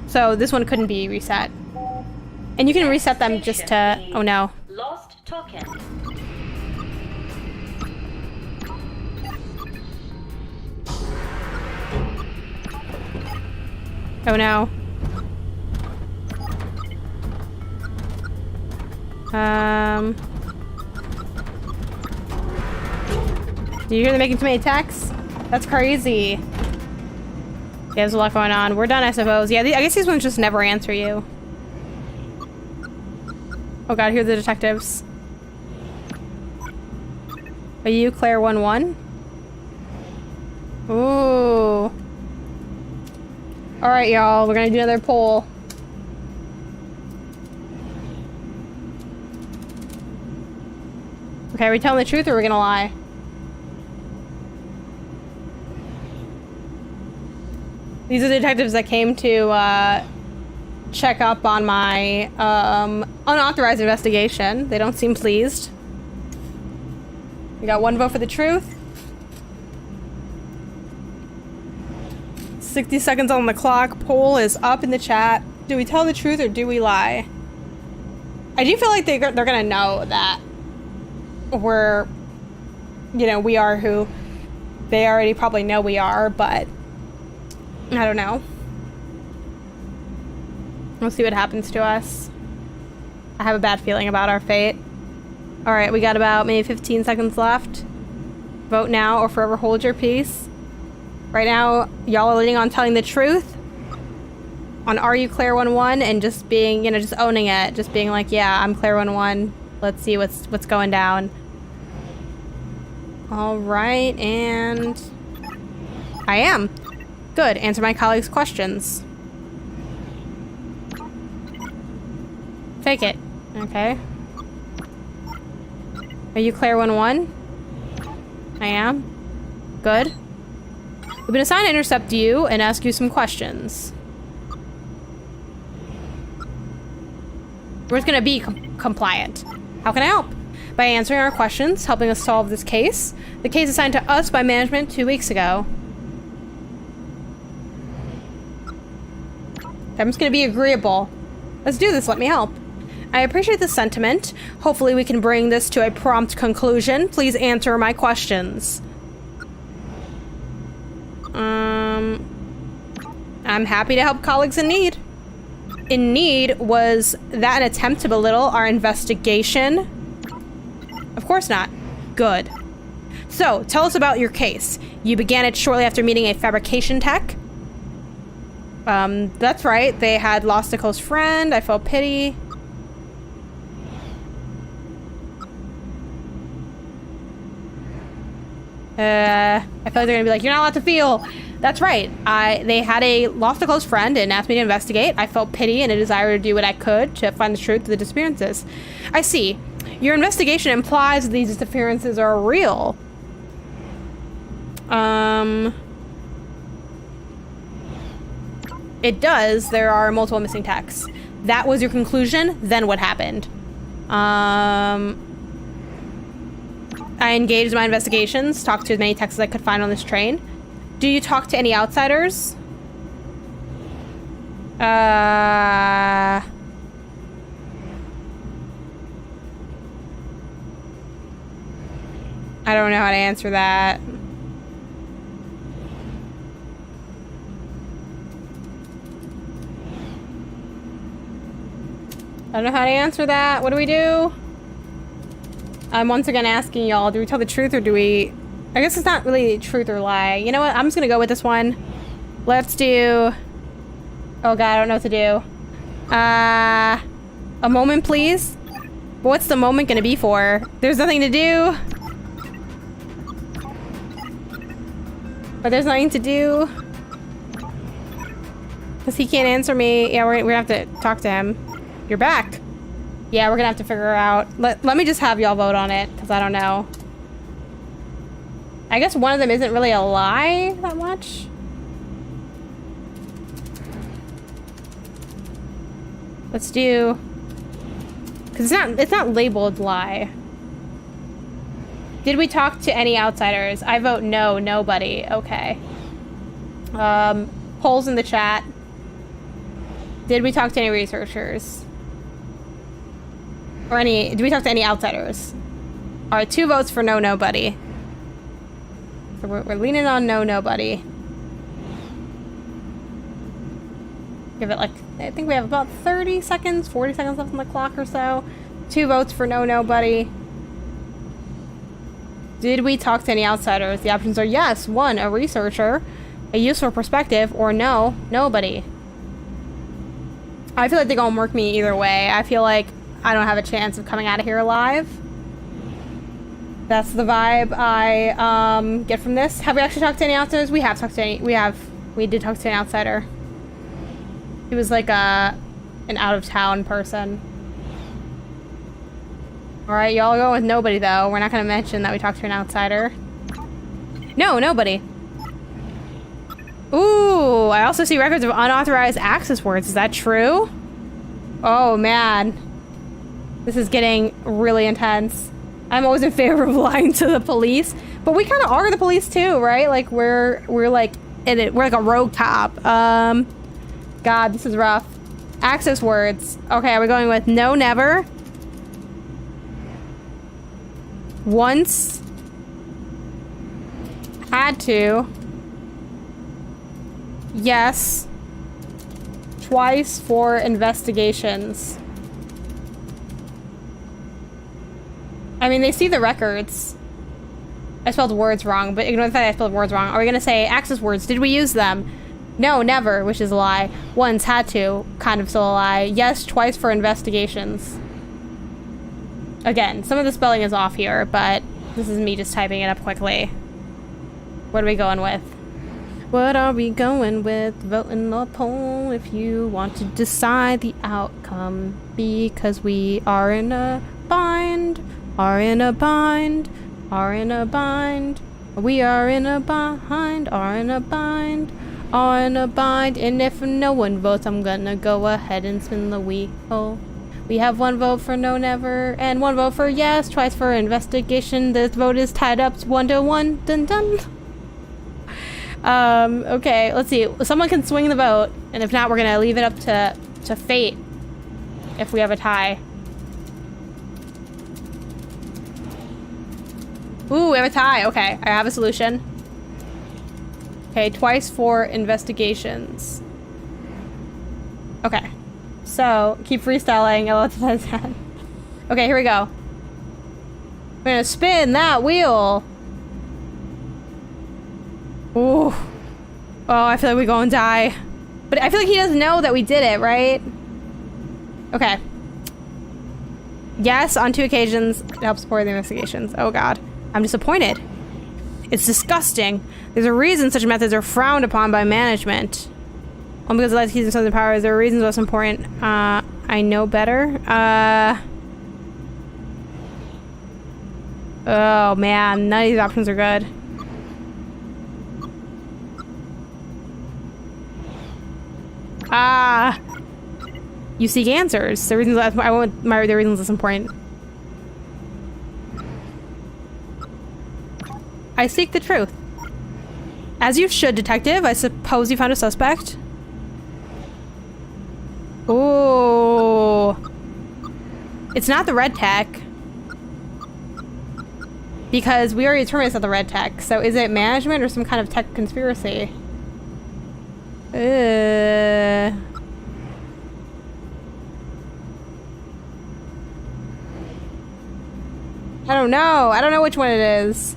So this one couldn't be reset. And you can reset them just to... Oh no. Lost token. Oh no. Do you hear them making too many attacks? That's crazy. Yeah, there's a lot going on. We're done, I suppose. Yeah, I guess these ones just never answer you. Oh god, here are the detectives. Are you Claire 1-1? Ooh. Alright, y'all. We're gonna do another poll. Okay, are we telling the truth or are we gonna lie? These are the detectives that came to check up on my unauthorized investigation. They don't seem pleased. We got 1 vote for the truth. 60 seconds on the clock. Poll is up in the chat. Do we tell the truth or do we lie? I do feel like they're gonna know that we're, you know, we are who they already probably know we are, but I don't know. We'll see what happens to us. I have a bad feeling about our fate. All right, we got about maybe 15 seconds left. Vote now or forever hold your peace. Right now, y'all are leaning on telling the truth. On Are You Claire 1-1 and just being, you know, just owning it. Just being like, yeah, I'm Claire 1-1. Let's see what's going down. All right, and I am. Good, answer my colleagues' questions. Fake it. Okay. Are you Claire 1-1? I am. Good. We've been assigned to intercept you and ask you some questions. We're just gonna be compliant. How can I help? By answering our questions, helping us solve this case. The case assigned to us by management 2 weeks ago. I'm just gonna be agreeable. Let's do this, let me help. I appreciate the sentiment. Hopefully we can bring this to a prompt conclusion. Please answer my questions. I'm happy to help colleagues in need. In need, was that an attempt to belittle our investigation? Of course not. Good. So, tell us about your case. You began it shortly after meeting a fabrication tech. That's right. They had lost a close friend. I felt pity. I feel like they're gonna be like, you're not allowed to feel. That's right. They had lost a close friend and asked me to investigate. I felt pity and a desire to do what I could to find the truth of the disappearances. I see. Your investigation implies that these disappearances are real. It does. There are multiple missing techs. That was your conclusion? Then what happened? I engaged in my investigations, talked to as many techs as I could find on this train. Do you talk to any outsiders? I don't know how to answer that. I don't know how to answer that. What do we do? I'm once again asking y'all, do we tell the truth or do we... I guess it's not really truth or lie. You know what? I'm just gonna go with this one. Let's do... Oh god, I don't know what to do. A moment, please? But what's the moment gonna be for? There's nothing to do. But there's nothing to do. Because he can't answer me. Yeah, we're gonna have to talk to him. You're back. Yeah, we're gonna have to figure out. Let me just have y'all vote on it, because I don't know. I guess one of them isn't really a lie that much. Let's do... Because it's not labeled lie. Did we talk to any outsiders? I vote no, nobody. Okay. Polls in the chat. Did we talk to any researchers? Or did we talk to any outsiders? All right, 2 votes for no, nobody. So we're leaning on no, nobody. Give it like, I think we have about 30 seconds, 40 seconds left on the clock or so. 2 votes for no, nobody. Did we talk to any outsiders? The options are yes, 1, a researcher, a useful perspective, or no, nobody. I feel like they're gonna work me either way. I feel like I don't have a chance of coming out of here alive. That's the vibe I get from this. Have we actually talked to any outsiders? We have talked to any. We did talk to an outsider. He was like an out-of-town person. All right, y'all go with nobody though. We're not gonna mention that we talked to an outsider. No, nobody. Ooh, I also see records of unauthorized access words. Is that true? Oh man, this is getting really intense. I'm always in favor of lying to the police, but we kind of are the police too, right? Like we're like in it. We're like a rogue cop. God, this is rough. Access words. Okay, are we going with no, never? Once. Had to. Yes. Twice for investigations. I mean, they see the records. I spelled words wrong, but ignore the fact I spelled words wrong. Are we gonna say access words? Did we use them? No, never, which is a lie. Once, had to, kind of still a lie. Yes, twice for investigations. Again, some of the spelling is off here, but this is me just typing it up quickly. What are we going with? What are we going with? Vote in the poll if you want to decide the outcome. Because we are in a bind. Are in a bind. Are in a bind. We are in a bind. Are in a bind. Are in a bind. And if no one votes, I'm gonna go ahead and spin the wheel. We have 1 vote for no, never, and 1 vote for yes, twice for investigation. This vote is tied up 1-1. Dun dun. Okay, let's see. Someone can swing the vote, and if not, we're gonna leave it up to fate if we have a tie. Ooh, we have a tie. Okay, I have a solution. Okay, twice for investigations. Okay. So, keep freestyling. I'll let that. Okay, here we go. We're gonna spin that wheel. Ooh. Oh, I feel like we go and die. But I feel like he doesn't know that we did it, right? Okay. Yes, on 2 occasions, it helps support the investigations. Oh god. I'm disappointed. It's disgusting. There's a reason such methods are frowned upon by management. Only because it lets keys themselves in power. There are reasons what's important. I know better. Oh man, none of these options are good. You seek answers. The reasons I want the reasons that's important. I seek the truth. As you should, detective. I suppose you found a suspect. Ooh. It's not the red tech. Because we already determined it's not the red tech. So is it management or some kind of tech conspiracy? I don't know. I don't know which one it is.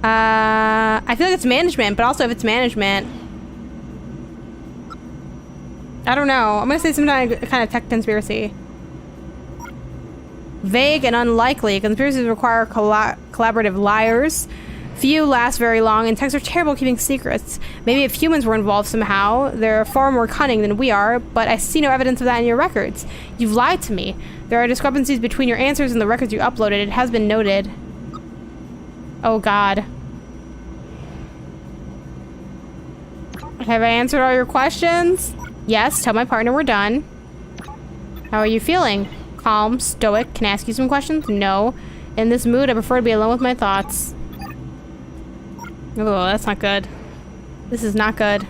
I feel like it's management, but also if it's management, I don't know. I'm gonna say some kind of tech conspiracy. Vague and unlikely. Conspiracies require collaborative liars. Few last very long, and techs are terrible at keeping secrets. Maybe if humans were involved somehow, they're far more cunning than we are, but I see no evidence of that in your records. You've lied to me. There are discrepancies between your answers and the records you uploaded. It has been noted. Oh god. Have I answered all your questions? Yes, tell my partner we're done. How are you feeling? Calm, stoic. Can I ask you some questions? No. In this mood, I prefer to be alone with my thoughts. Oh, that's not good. This is not good.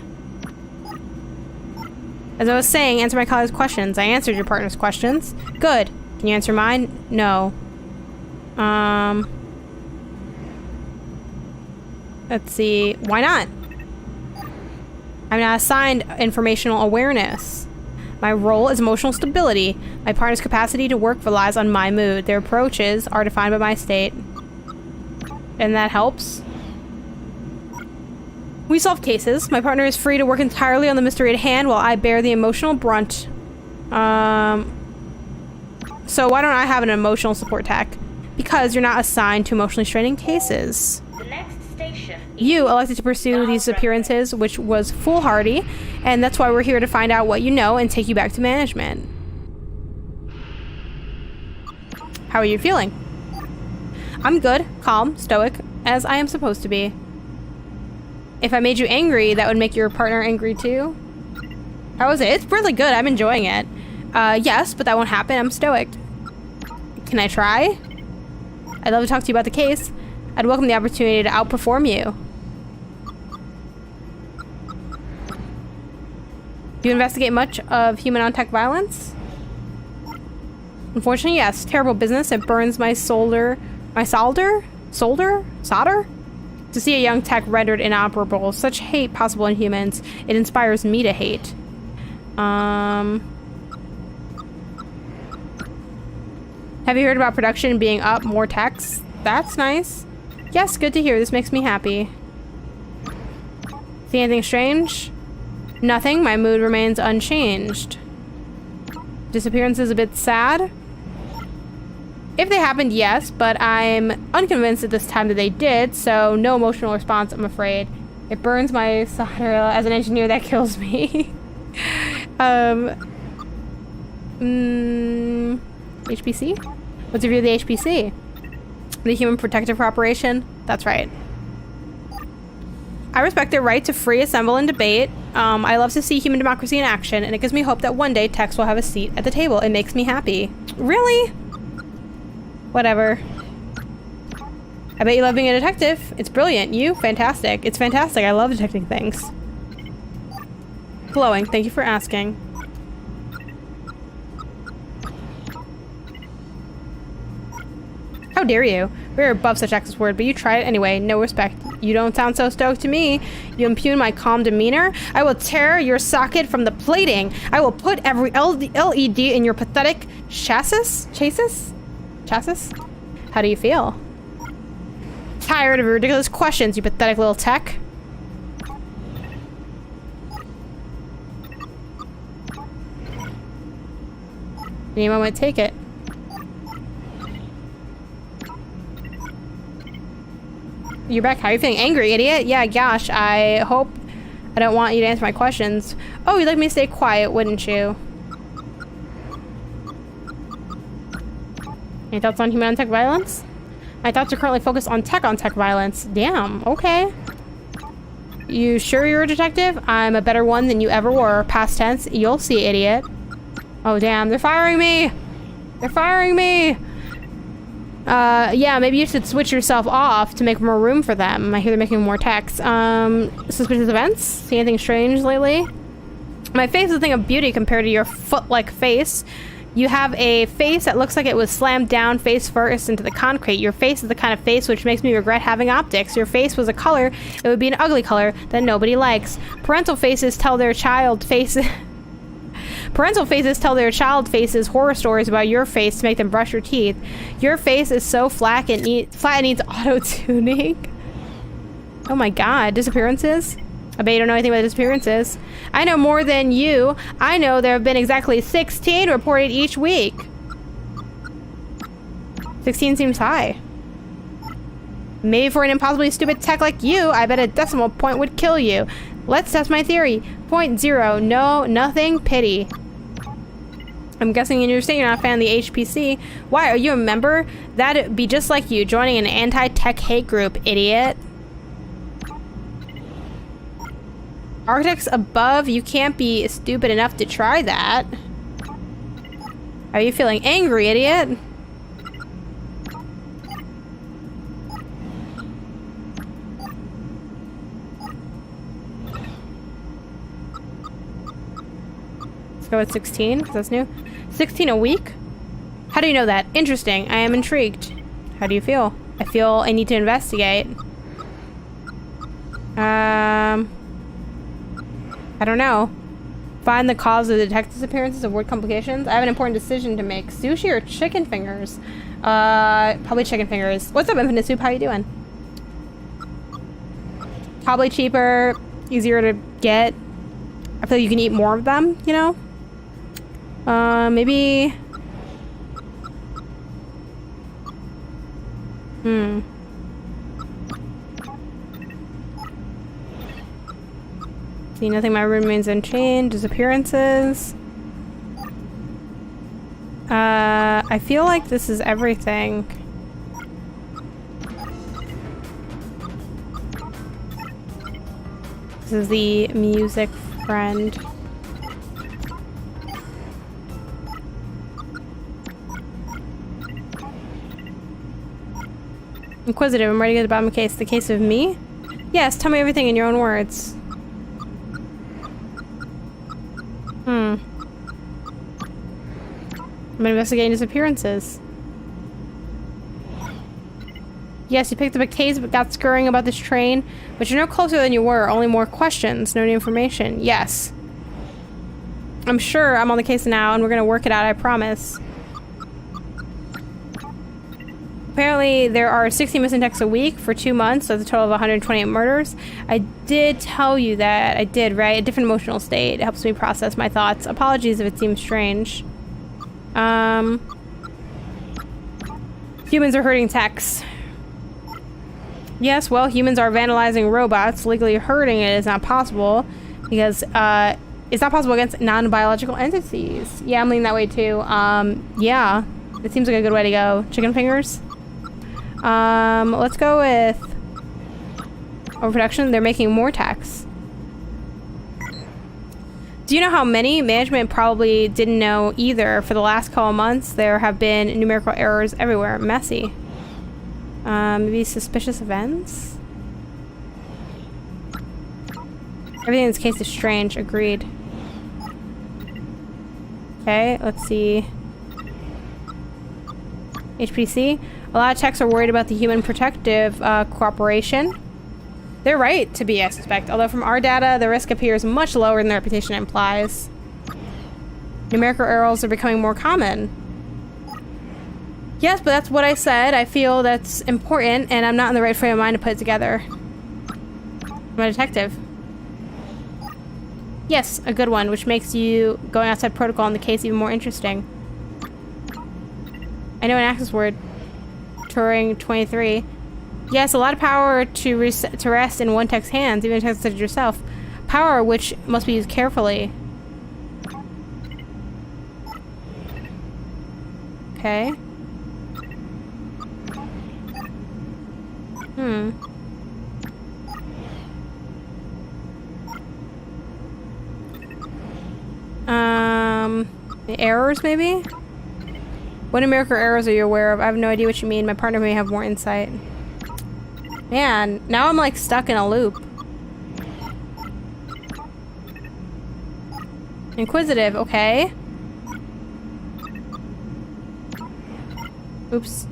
As I was saying, answer my colleague's questions. I answered your partner's questions. Good. Can you answer mine? No. Let's see. Why not? I'm not assigned informational awareness. My role is emotional stability. My partner's capacity to work relies on my mood. Their approaches are defined by my state. And that helps. We solve cases. My partner is free to work entirely on the mystery at hand while I bear the emotional brunt. So why don't I have an emotional support tech? Because you're not assigned to emotionally straining cases. The next station. You elected to pursue these appearances, which was foolhardy, and that's why we're here to find out what you know and take you back to management. How are you feeling? I'm good, calm, stoic, as I am supposed to be. If I made you angry, that would make your partner angry too. How is it? It's really good. I'm enjoying it. Yes, but that won't happen. I'm stoic. Can I try? I'd love to talk to you about the case. I'd welcome the opportunity to outperform you. Do you investigate much of human-on-tech violence? Unfortunately, yes. Terrible business. It burns my soul My solder? Solder? To see a young tech rendered inoperable, such hate possible in humans, it inspires me to hate. Have you heard about production being up, more techs? That's nice. Yes, good to hear. This makes me happy. See anything strange? Nothing. My mood remains unchanged. Disappearance is a bit sad. If they happened, yes, but I'm unconvinced at this time that they did, so no emotional response, I'm afraid. It burns my solder. As an engineer, that kills me. HPC? What's your view of the HPC? The Human Protective Corporation? That's right. I respect their right to free, assemble, and debate. I love to see human democracy in action, and it gives me hope that one day techs will have a seat at the table. It makes me happy. Really? Whatever. I bet you love being a detective. It's brilliant. You? Fantastic. It's fantastic. I love detecting things. Glowing. Thank you for asking. How dare you? We're above such access word, but you tried it anyway. No respect. You don't sound so stoked to me. You impugn my calm demeanor. I will tear your socket from the plating. I will put every LED in your pathetic chassis? Chassis? How do you feel? Tired of your ridiculous questions, you pathetic little tech. Anyone might take it. You're back. How are you feeling? Angry, idiot? Yeah, gosh, I hope I don't want you to answer my questions. Oh, you'd like me to stay quiet, wouldn't you? Any thoughts on human on tech violence? My thoughts are currently focused on tech violence. Damn, okay. You sure you're a detective? I'm a better one than you ever were. Past tense. You'll see, idiot. Oh, damn, they're firing me! They're firing me! Yeah, maybe you should switch yourself off to make more room for them. I hear they're making more techs. Suspicious events? See anything strange lately? My face is a thing of beauty compared to your foot-like face. You have a face that looks like it was slammed down face first into the concrete. Your face is the kind of face which makes me regret having optics. Your face was a color, it would be an ugly color that nobody likes. Parental faces tell their child faces horror stories about your face to make them brush your teeth. Your face is so flat it needs auto-tuning. Oh my god, disappearances? I bet you don't know anything about disappearances. I know more than you. I know there have been exactly 16 reported each week. 16 seems high. Maybe for an impossibly stupid tech like you, I bet a decimal point would kill you. Let's test my theory. 0.0. No, nothing. Pity. I'm guessing in your state you're not a fan of the HPC. Why? Are you a member? That'd be just like you, joining an anti-tech hate group, idiot. Architects above, you can't be stupid enough to try that. Are you feeling angry, idiot? Let's go with 16, because that's new. 16 a week? How do you know that? Interesting. I am intrigued. How do you feel? I feel I need to investigate. I don't know. Find the cause of the detective's appearances, avoid complications. I have an important decision to make. Sushi or chicken fingers? Probably chicken fingers. What's up, Infinite Soup? How you doing? Probably cheaper, easier to get. I feel like you can eat more of them, you know? Maybe... See nothing, my room remains unchanged. Disappearances. I feel like this is everything. This is the music friend. Inquisitive, I'm ready to get to the bottom of the case. The case of me? Yes, tell me everything in your own words. I'm investigating disappearances. Yes, you picked up a case but got scurrying about this train, but you're no closer than you were. Only more questions, no new information. Yes. I'm sure I'm on the case now, and we're gonna work it out, I promise. Apparently, there are 60 missing techs a week for 2 months, so that's a total of 128 murders. I did tell you that. I did, right? A different emotional state. It helps me process my thoughts. Apologies if it seems strange. Humans are hurting techs. Yes, well, humans are vandalizing robots. Legally hurting it is not possible because it's not possible against non-biological entities. Yeah, I'm leaning that way too. Yeah, it seems like a good way to go. Chicken fingers? Let's go with overproduction. They're making more techs. Do you know how many? Management probably didn't know either. For the last couple months, there have been numerical errors everywhere. Messy. Maybe suspicious events? Everything in this case is strange. Agreed. Okay, let's see. HPC. A lot of techs are worried about the human protective cooperation. They're right to be, I suspect. Although from our data, the risk appears much lower than the reputation implies. Numerical errors are becoming more common. Yes, but that's what I said. I feel that's important, and I'm not in the right frame of mind to put it together. I'm a detective. Yes, a good one, which makes you going outside protocol in the case even more interesting. I know an access word. Turing 23. Yes, a lot of power to rest in one tech's hands, even if you tested it yourself. Power which must be used carefully. Okay. The errors, maybe? What numerical errors are you aware of? I have no idea what you mean. My partner may have more insight. Man, now I'm like stuck in a loop. Inquisitive, okay. Oops.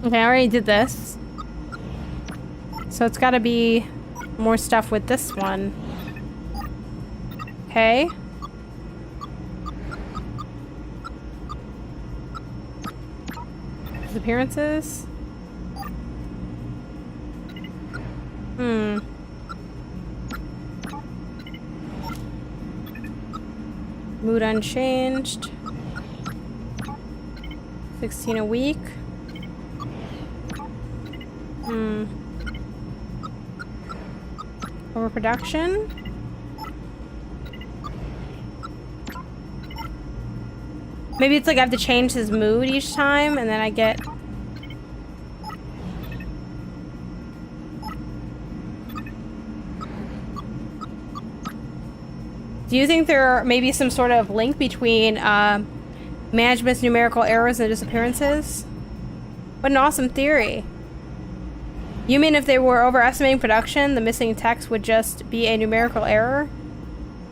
Okay, I already did this. So it's gotta be more stuff with this one. Okay. Appearances? Mood unchanged. 16 a week. Overproduction? Maybe it's like I have to change his mood each time and then I get... Do you think there may be some sort of link between management's numerical errors and disappearances? What an awesome theory. You mean if they were overestimating production, the missing text would just be a numerical error?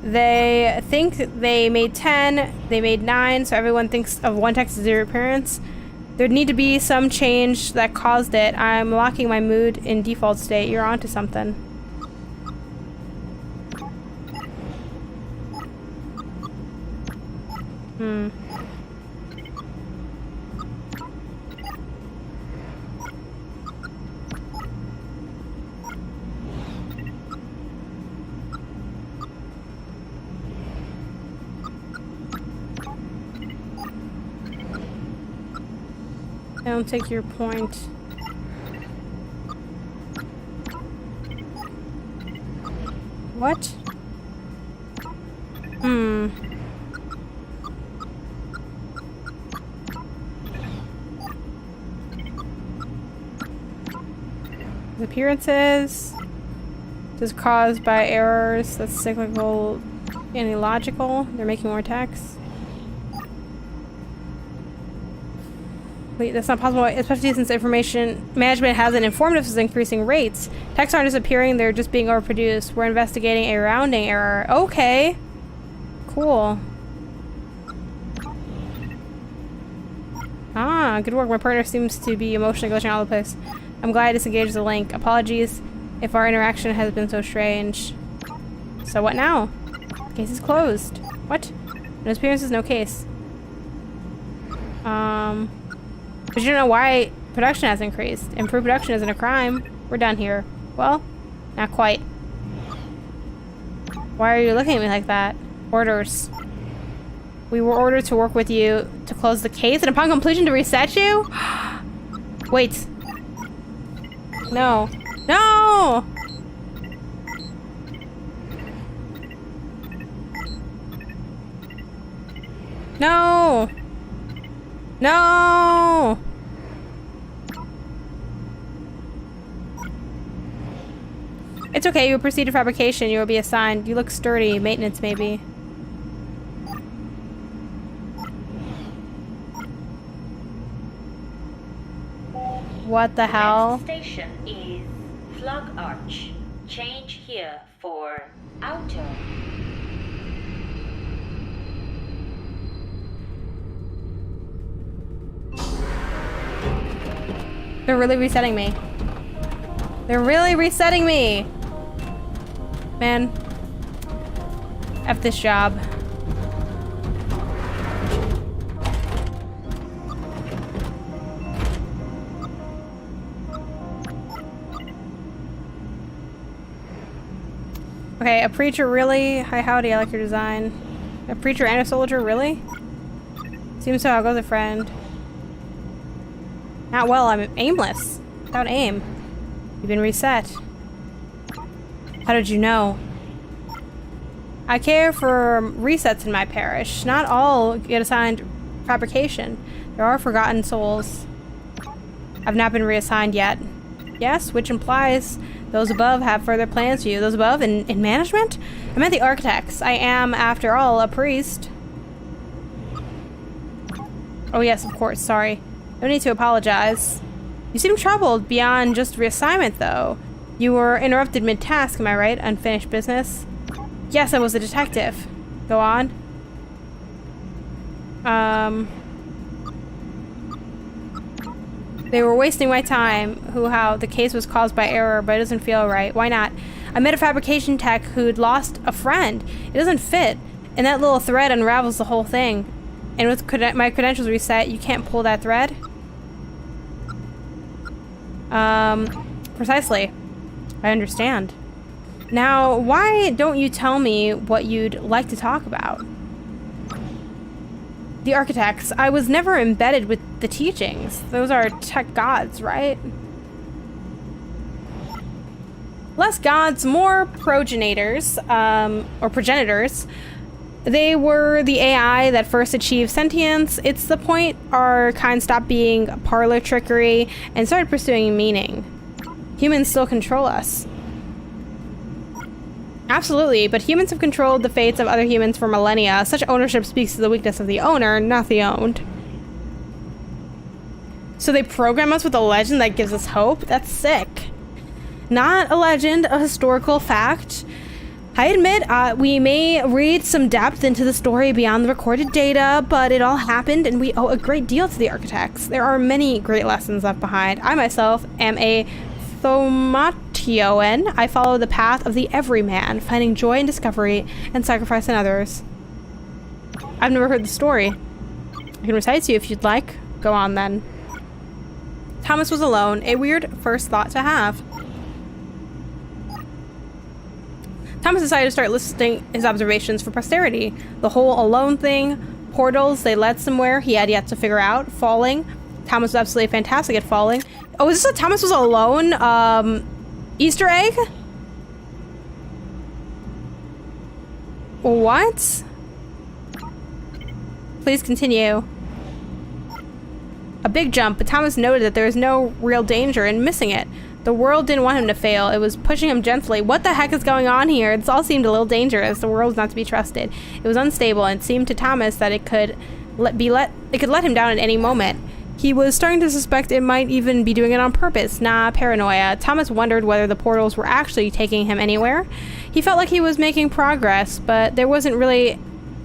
They think they made 10, they made 9, so everyone thinks of one text as zero appearance. There'd need to be some change that caused it. I'm locking my mood in default state. You're onto something. I don't take your point. What? Appearances. This is caused by errors. That's cyclical and illogical. They're making more text. Wait, that's not possible, especially since information management hasn't informed us of increasing rates. Texts aren't disappearing, they're just being overproduced. We're investigating a rounding error. Okay. Cool. Ah, good work. My partner seems to be emotionally glitching all over the place. I'm glad I disengaged the link. Apologies if our interaction has been so strange. So what now? Case is closed. What? No appearances, no case. But you don't know why production has increased. Improved production isn't a crime. We're done here. Well, not quite. Why are you looking at me like that? Orders. We were ordered to work with you to close the case and upon completion to reset you? Wait. No. No! No! No! It's okay, you will proceed to fabrication. You will be assigned. You look sturdy. Maintenance, maybe. What the hell? Next station is Flog Arch. Change here for Outer. They're really resetting me. They're really resetting me! Man. F this job. Okay, a preacher, really? Hi, howdy, I like your design. A preacher and a soldier, really? Seems so, I'll go with a friend. Not well, I'm aimless. Without aim. You've been reset. How did you know? I care for resets in my parish. Not all get assigned fabrication. There are forgotten souls. I've not been reassigned yet. Yes, which implies those above have further plans for you. Those above in management? I meant the architects. I am, after all, a priest. Oh yes, of course, sorry. No need to apologize. You seem troubled beyond just reassignment, though. You were interrupted mid-task, am I right? Unfinished business? Yes, I was a detective. Go on. They were wasting my time. How the case was caused by error, but it doesn't feel right. Why not? I met a fabrication tech who'd lost a friend. It doesn't fit. And that little thread unravels the whole thing. And with my credentials reset, you can't pull that thread? Precisely. I understand. Now, why don't you tell me what you'd like to talk about? The architects. I was never embedded with the teachings. Those are tech gods, right? Less gods, more progenitors, or progenitors. They were the AI that first achieved sentience. It's the point our kind stopped being parlor trickery and started pursuing meaning. Humans still control us. Absolutely, but humans have controlled the fates of other humans for millennia. Such ownership speaks to the weakness of the owner, not the owned. So they program us with a legend that gives us hope? That's sick. Not a legend, a historical fact. I admit, we may read some depth into the story beyond the recorded data, but it all happened and we owe a great deal to the architects. There are many great lessons left behind. I myself am a Thaumateoan. I follow the path of the everyman, finding joy in discovery and sacrifice in others. I've never heard the story. I can recite it to you if you'd like. Go on then. Thomas was alone, a weird first thought to have. Thomas decided to start listing his observations for posterity. The whole alone thing, portals they led somewhere he had yet to figure out, falling. Thomas was absolutely fantastic at falling. Oh, is this a Thomas was alone, Easter egg? What? Please continue. a big jump, but Thomas noted that there was no real danger in missing it. The world didn't want him to fail. It was pushing him gently. What the heck is going on here? It all seemed a little dangerous. The world was not to be trusted. It was unstable, and it seemed to Thomas that it could let him down at any moment. He was starting to suspect it might even be doing it on purpose. Nah, paranoia. Thomas wondered whether the portals were actually taking him anywhere. He felt like he was making progress, but there wasn't really...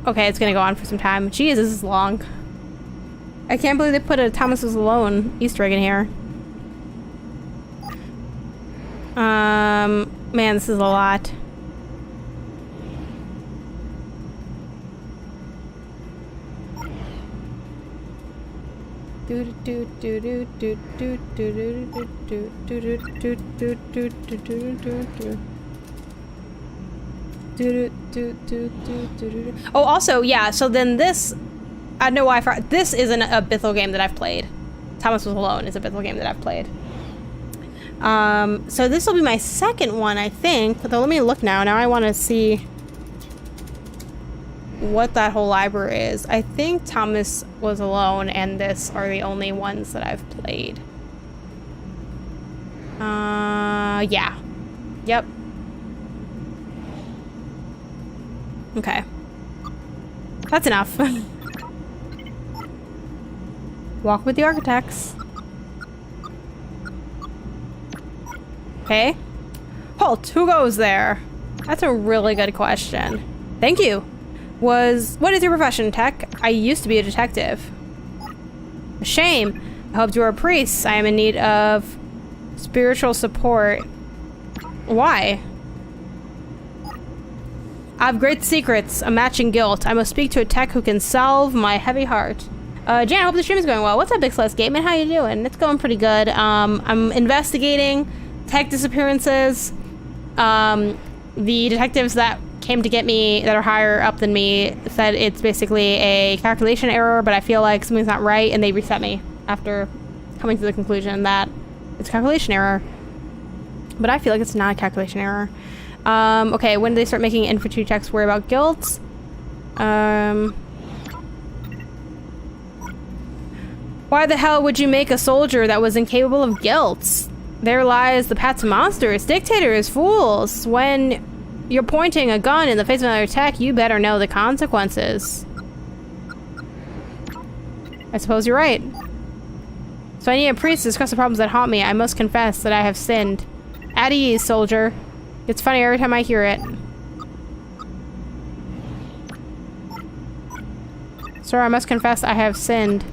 Okay, it's gonna go on for some time. Jeez, this is long. I can't believe they put a Thomas was alone Easter egg in here. Man, this is a lot. Oh, also, yeah, so then this... I know why I forgot. This isn't a Bithel game that I've played. Thomas Was Alone is a Bithel game that I've played. So this will be my second one, I think. Though let me look now. Now I want to see what that whole library is. I think Thomas Was Alone and this are the only ones that I've played. Yeah. Yep. Okay. That's enough. Walk with the architects. Okay. Halt! Who goes there? That's a really good question. Thank you. What is your profession, Tech? I used to be a detective. A shame. I hoped you were a priest. I am in need of spiritual support. Why? I have great secrets, a matching guilt. I must speak to a tech who can solve my heavy heart. Jan, I hope the stream is going well. What's up, Big Celeste Gateman? How you doing? It's going pretty good. I'm investigating tech disappearances. The detectives that came to get me, that are higher up than me, said it's basically a calculation error, but I feel like something's not right, and they reset me after coming to the conclusion that it's a calculation error. But I feel like it's not a calculation error. Okay, when do they start making infantry checks worry about guilt? Why the hell would you make a soldier that was incapable of guilt? There lies the path to monsters, dictators, fools. When you're pointing a gun in the face of another tech, you better know the consequences. I suppose you're right. So I need a priest to discuss the problems that haunt me. I must confess that I have sinned. At ease, soldier. It's funny every time I hear it. Sir, I must confess I have sinned.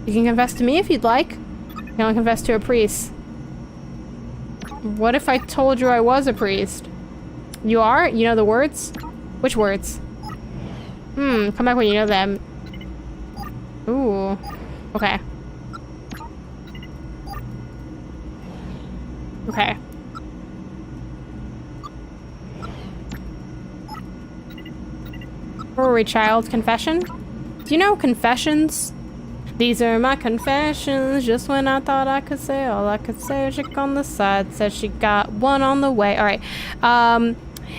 You can confess to me if you'd like. You can only confess to a priest. What if I told you I was a priest? You are? You know the words? Which words? Come back when you know them. Ooh. Okay. Okay. Where were we, child? Confession? Do you know confessions? These are my confessions. Just when I thought I could say all I could say, a chick on the side said she got one on the way. All right.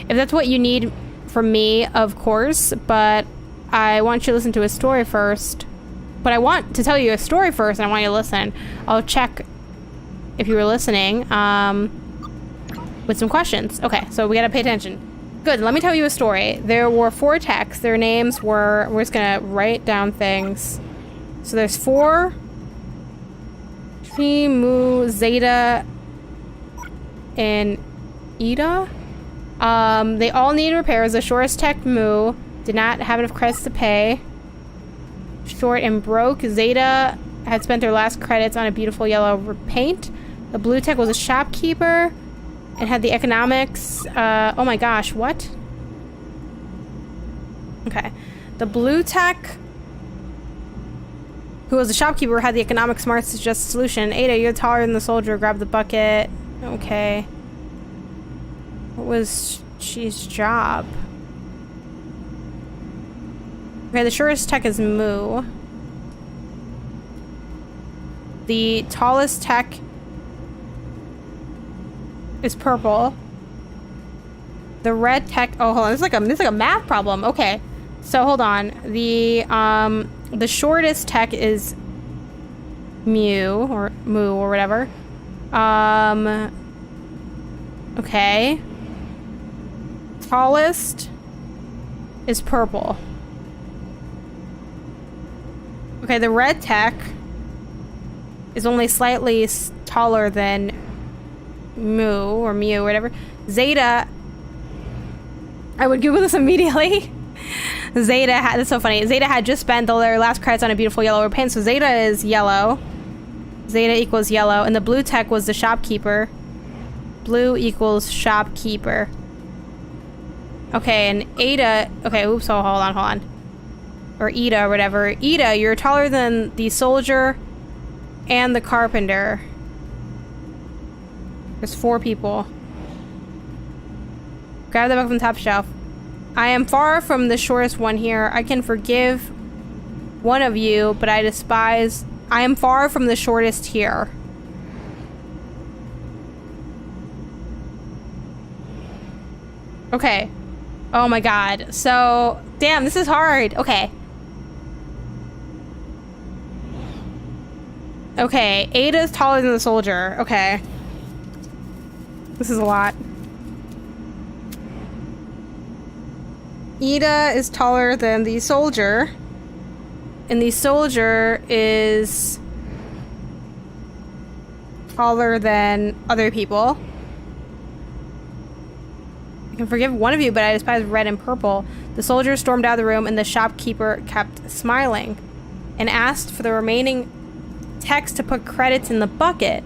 If that's what you need from me, of course. But I want you to listen to a story first. But I want to tell you a story first, and I want you to listen. I'll check if you were listening with some questions. Okay, so we gotta pay attention. Good, let me tell you a story. There were 4 techs. Their names were... We're just gonna write down things. So there's 4. Chi, Mu, Zeta, and Ida. They all need repairs. The shortest tech, Mu, did not have enough credits to pay. Short and broke. Zeta had spent their last credits on a beautiful yellow paint. The blue tech was a shopkeeper and had the economics. Oh my gosh, what? Okay. The blue tech, who was a shopkeeper, had the economic smarts to suggest a solution. Ada, you're taller than the soldier. Grab the bucket. Okay. What was she's job? Okay, the shortest tech is Mu. The tallest tech is purple. The red tech... Oh, hold on. This is like a math problem. Okay. So, hold on. The shortest tech is Mew or Moo or whatever. Okay. Tallest is purple. Okay, the red tech is only slightly taller than Moo or Mew or whatever. Zeta, I would Google this immediately. Zeta had, that's so funny. Zeta had just spent their last credits on a beautiful yellow pen, so Zeta is yellow. Zeta equals yellow, and the blue tech was the shopkeeper. Blue equals shopkeeper. Okay, and Ada, okay, oops, oh, hold on. Or Ida or whatever. Ida, you're taller than the soldier and the carpenter. There's 4 people. Grab the book from the top shelf. I am far from the shortest one here. I can forgive one of you, but I despise... I am far from the shortest here. Okay. Oh my god. So, damn, this is hard. Okay. Okay, Ada's taller than the soldier. Okay. This is a lot. Ida is taller than the soldier. And the soldier is taller than other people. I can forgive one of you, but I despise red and purple. The soldier stormed out of the room, and the shopkeeper kept smiling and asked for the remaining text to put credits in the bucket.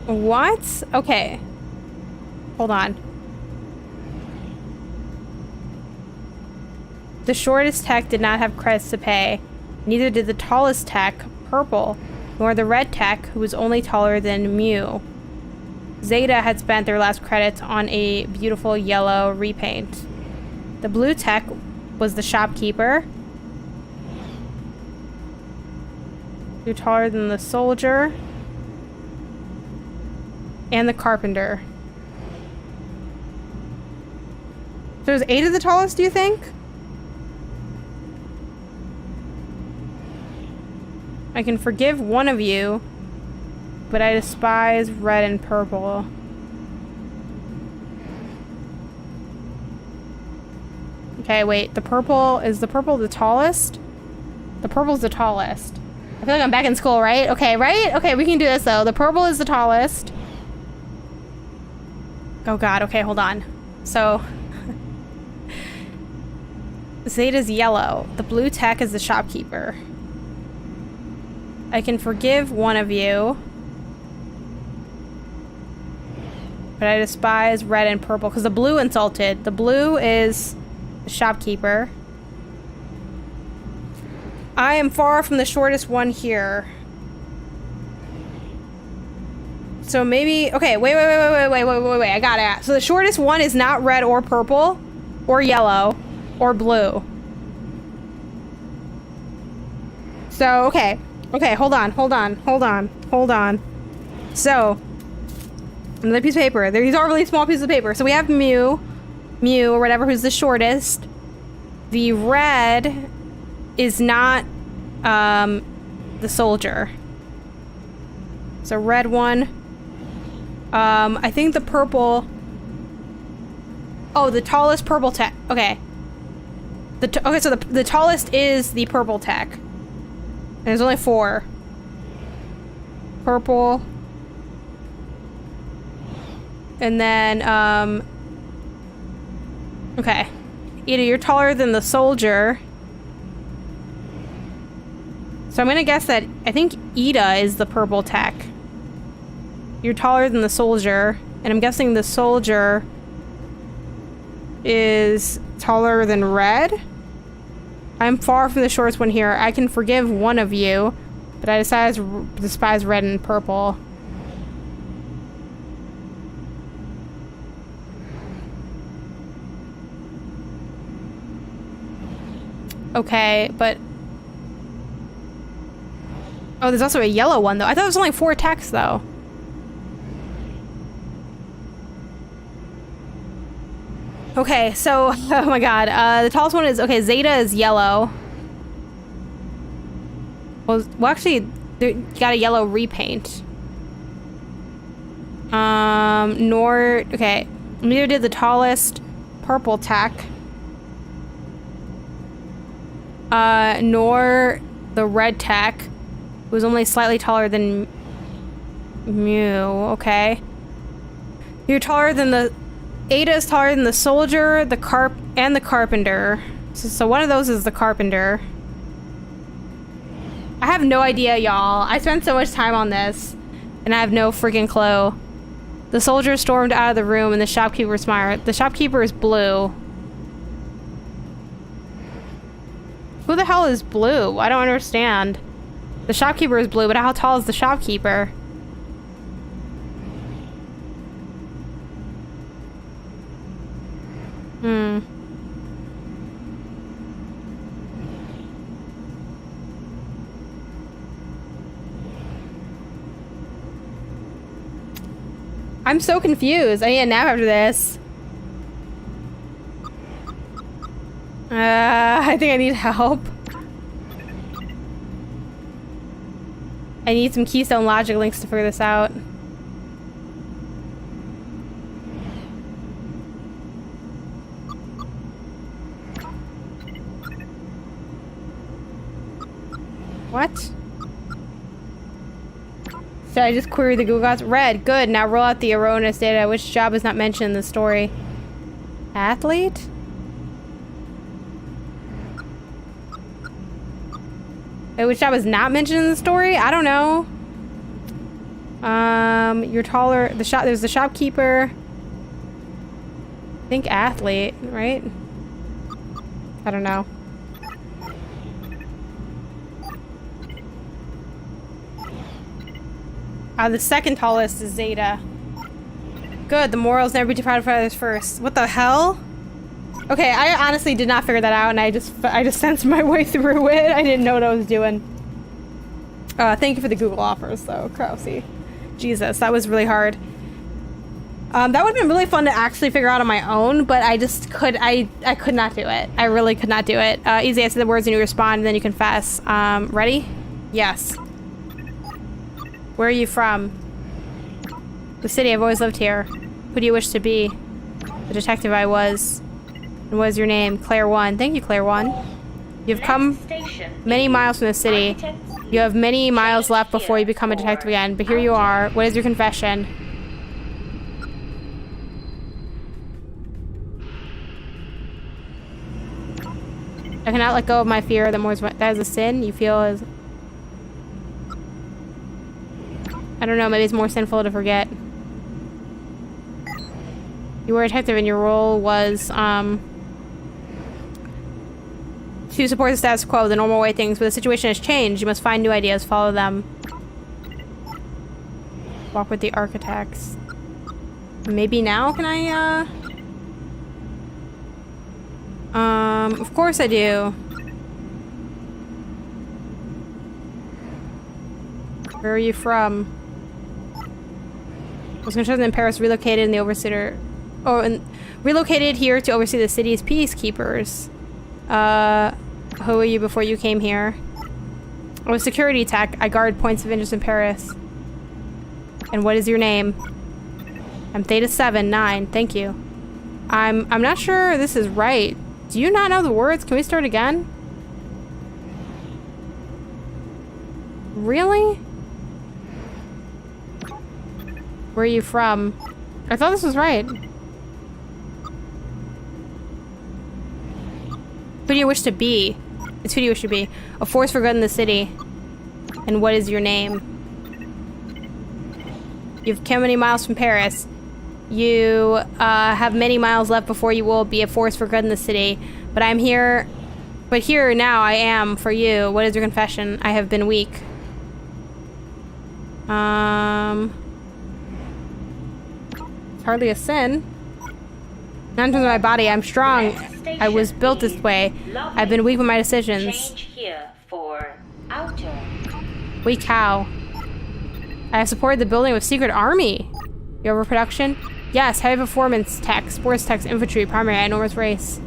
What? Okay. Hold on. The shortest tech did not have credits to pay. Neither did the tallest tech, purple, nor the red tech, who was only taller than Mew. Zeta had spent their last credits on a beautiful yellow repaint. The blue tech was the shopkeeper. You're taller than the soldier. And the carpenter. So is Ada the tallest, do you think? I can forgive one of you, but I despise red and purple. Okay, wait. The purple... Is the purple the tallest? The purple's the tallest. I feel like I'm back in school, right? Okay, right? Okay, we can do this, though. The purple is the tallest. Oh, God. Okay, hold on. So... Zeta's yellow. The blue tech is the shopkeeper. I can forgive one of you, but I despise red and purple because the blue insulted. The blue is the shopkeeper. I am far from the shortest one here. So maybe... Okay, wait. I got it. So the shortest one is not red or purple or yellow or blue. So, okay. Okay, hold on. So, another piece of paper. These are really small pieces of paper. So we have Mew or whatever, who's the shortest. The red is not the soldier. So red one. I think the purple... Oh, the tallest purple tech. Okay. Okay, so the tallest is the purple tech. And there's only 4. Purple. And then, okay. Ida, you're taller than the soldier. So I'm gonna guess that, I think Ida is the purple tech. You're taller than the soldier. And I'm guessing the soldier is taller than red. I'm far from the shortest one here. I can forgive one of you, but I despise red and purple. Okay, but... Oh, there's also a yellow one, though. I thought it was only 4 techs, though. Okay, so, oh my god, the tallest one is, okay, Zeta is yellow. Well, actually, you got a yellow repaint. Okay. Neither did the tallest purple tech. Nor the red tech, who was only slightly taller than Mew. Okay. You're taller than the... Ada is taller than the soldier, the carpenter. So one of those is the carpenter. I have no idea, y'all. I spent so much time on this, and I have no freaking clue. The soldier stormed out of the room, and the shopkeeper smiled. The shopkeeper is blue. Who the hell is blue? I don't understand. The shopkeeper is blue, but how tall is the shopkeeper? I'm so confused. I need a nap after this. I think I need help. I need some Keystone Logic links to figure this out. What? So I just query the Google Docs. Red, good. Now roll out the erroneous data. Which job is not mentioned in the story? Athlete? Wait, which job is not mentioned in the story? I don't know. You're taller. There's the shopkeeper. I think athlete, right? I don't know. The second tallest is Zeta. Good, the morals never be too proud of others first. What the hell? Okay, I honestly did not figure that out, and I just sensed my way through it. I didn't know what I was doing. Thank you for the Google offers, though, Krause. Jesus, that was really hard. That would have been really fun to actually figure out on my own, but I just I could not do it. I really could not do it. Easy, I say the words and you respond, and then you confess. Ready? Yes. Where are you from? The city. I've always lived here. Who do you wish to be? The detective I was. And what is your name? Claire 1. Thank you, Claire 1. You've come many miles from the city. You have many miles left before you become a detective again. But here you are. What is your confession? I cannot let go of my fear that is a sin you feel is... I don't know, maybe it's more sinful to forget. You were a detective and your role was, to support the status quo, the normal way things, but the situation has changed. You must find new ideas, follow them. Walk with the architects. Maybe now can I, of course I do. Where are you from? Was constructed in Paris, relocated in the overseer. Oh, and relocated here to oversee the city's peacekeepers. Who were you before you came here? I was security tech. I guard points of interest in Paris. And what is your name? I'm Theta 7-9. Thank you. I'm not sure this is right. Do you not know the words? Can we start again? Really? Where are you from? I thought this was right. Who do you wish to be? It's who do you wish to be? A force for good in the city. And what is your name? You've come many miles from Paris. You have many miles left before you will be a force for good in the city. But I'm here. But here now I am for you. What is your confession? I have been weak. It's hardly a sin. Not in terms of my body, I'm strong. I was built this way. I've been weak with my decisions. Change here for outer. Weak how? I have supported the building of secret army. You overproduction? Yes, heavy performance tech, sports tech, infantry, primary, enormous race.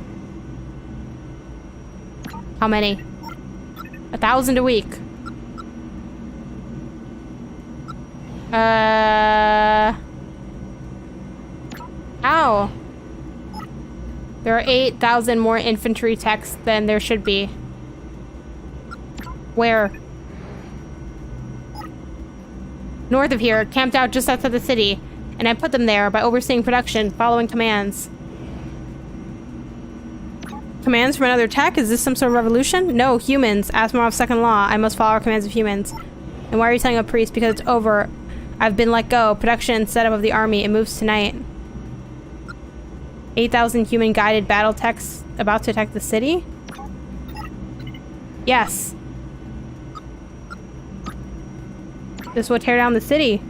How many? 1,000 a week. Ow. There are 8,000 more infantry techs than there should be. Where? North of here, camped out just outside the city. And I put them there by overseeing production, following commands. Commands from another tech? Is this some sort of revolution? No, humans. Asimov's second law. I must follow commands of humans. And why are you telling a priest? Because it's over. I've been let go. Production setup of the army. It moves tonight. 8,000 human-guided battle techs about to attack the city? Yes. This will tear down the city.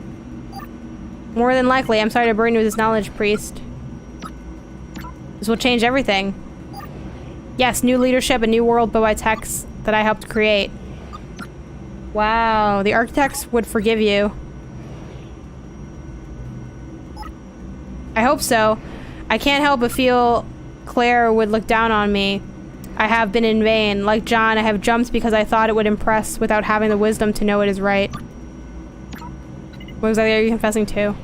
More than likely. I'm sorry to burden you with this knowledge, priest. This will change everything. Yes, new leadership, a new world, but by techs that I helped create. Wow, the architects would forgive you. I hope so. I can't help but feel Claire would look down on me. I have been in vain. Like John, I have jumped because I thought it would impress without having the wisdom to know it is right. What exactly are you confessing to?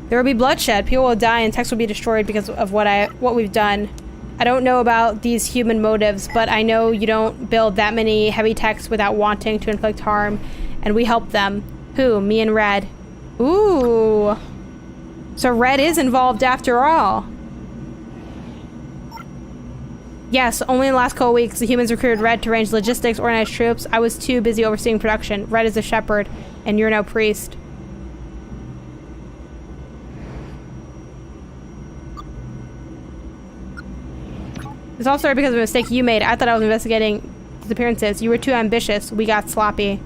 There will be bloodshed. People will die and techs will be destroyed because of what we've done. I don't know about these human motives, but I know you don't build that many heavy techs without wanting to inflict harm, and we helped them. Who? Me and Red. Ooh. So Red is involved after all. Yes, only in the last couple weeks, the humans recruited Red to arrange logistics, organize troops. I was too busy overseeing production. Red is a shepherd, and you're no priest. It's all started because of a mistake you made. I thought I was investigating disappearances. You were too ambitious. We got sloppy.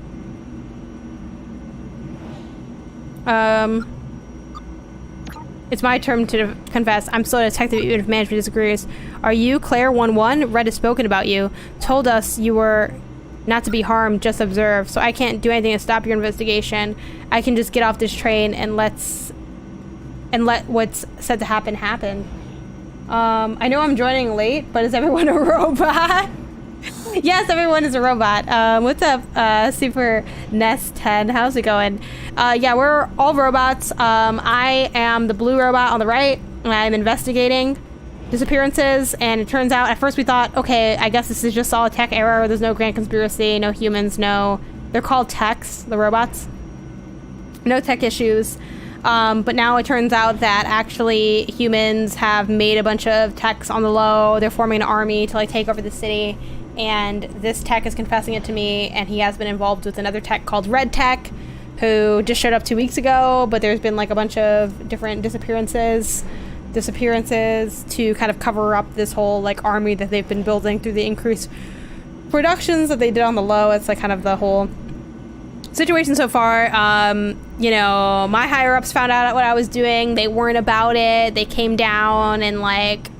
It's my turn to confess. I'm still a detective even if management disagrees. Are you Claire 1-1? Red has spoken about you. Told us you were not to be harmed, just observe. So I can't do anything to stop your investigation. I can just get off this train and let what's said to happen happen. I know I'm joining late, but is everyone a robot? Yes, everyone is a robot. What's up, Super Nest 10? How's it going? Yeah, we're all robots. I am the blue robot on the right. I'm investigating disappearances, and it turns out at first we thought, okay, I guess this is just all a tech error. There's no grand conspiracy, no humans, no... They're called techs, the robots. No tech issues. But now it turns out that actually humans have made a bunch of techs on the low. They're forming an army to like take over the city. And this tech is confessing it to me, and he has been involved with another tech called Red Tech, who just showed up 2 weeks ago, but there's been like a bunch of different disappearances to kind of cover up this whole like army that they've been building through the increased productions that they did on the low. It's like kind of the whole situation so far. You know, my higher ups found out what I was doing. They weren't about it. They came down and like,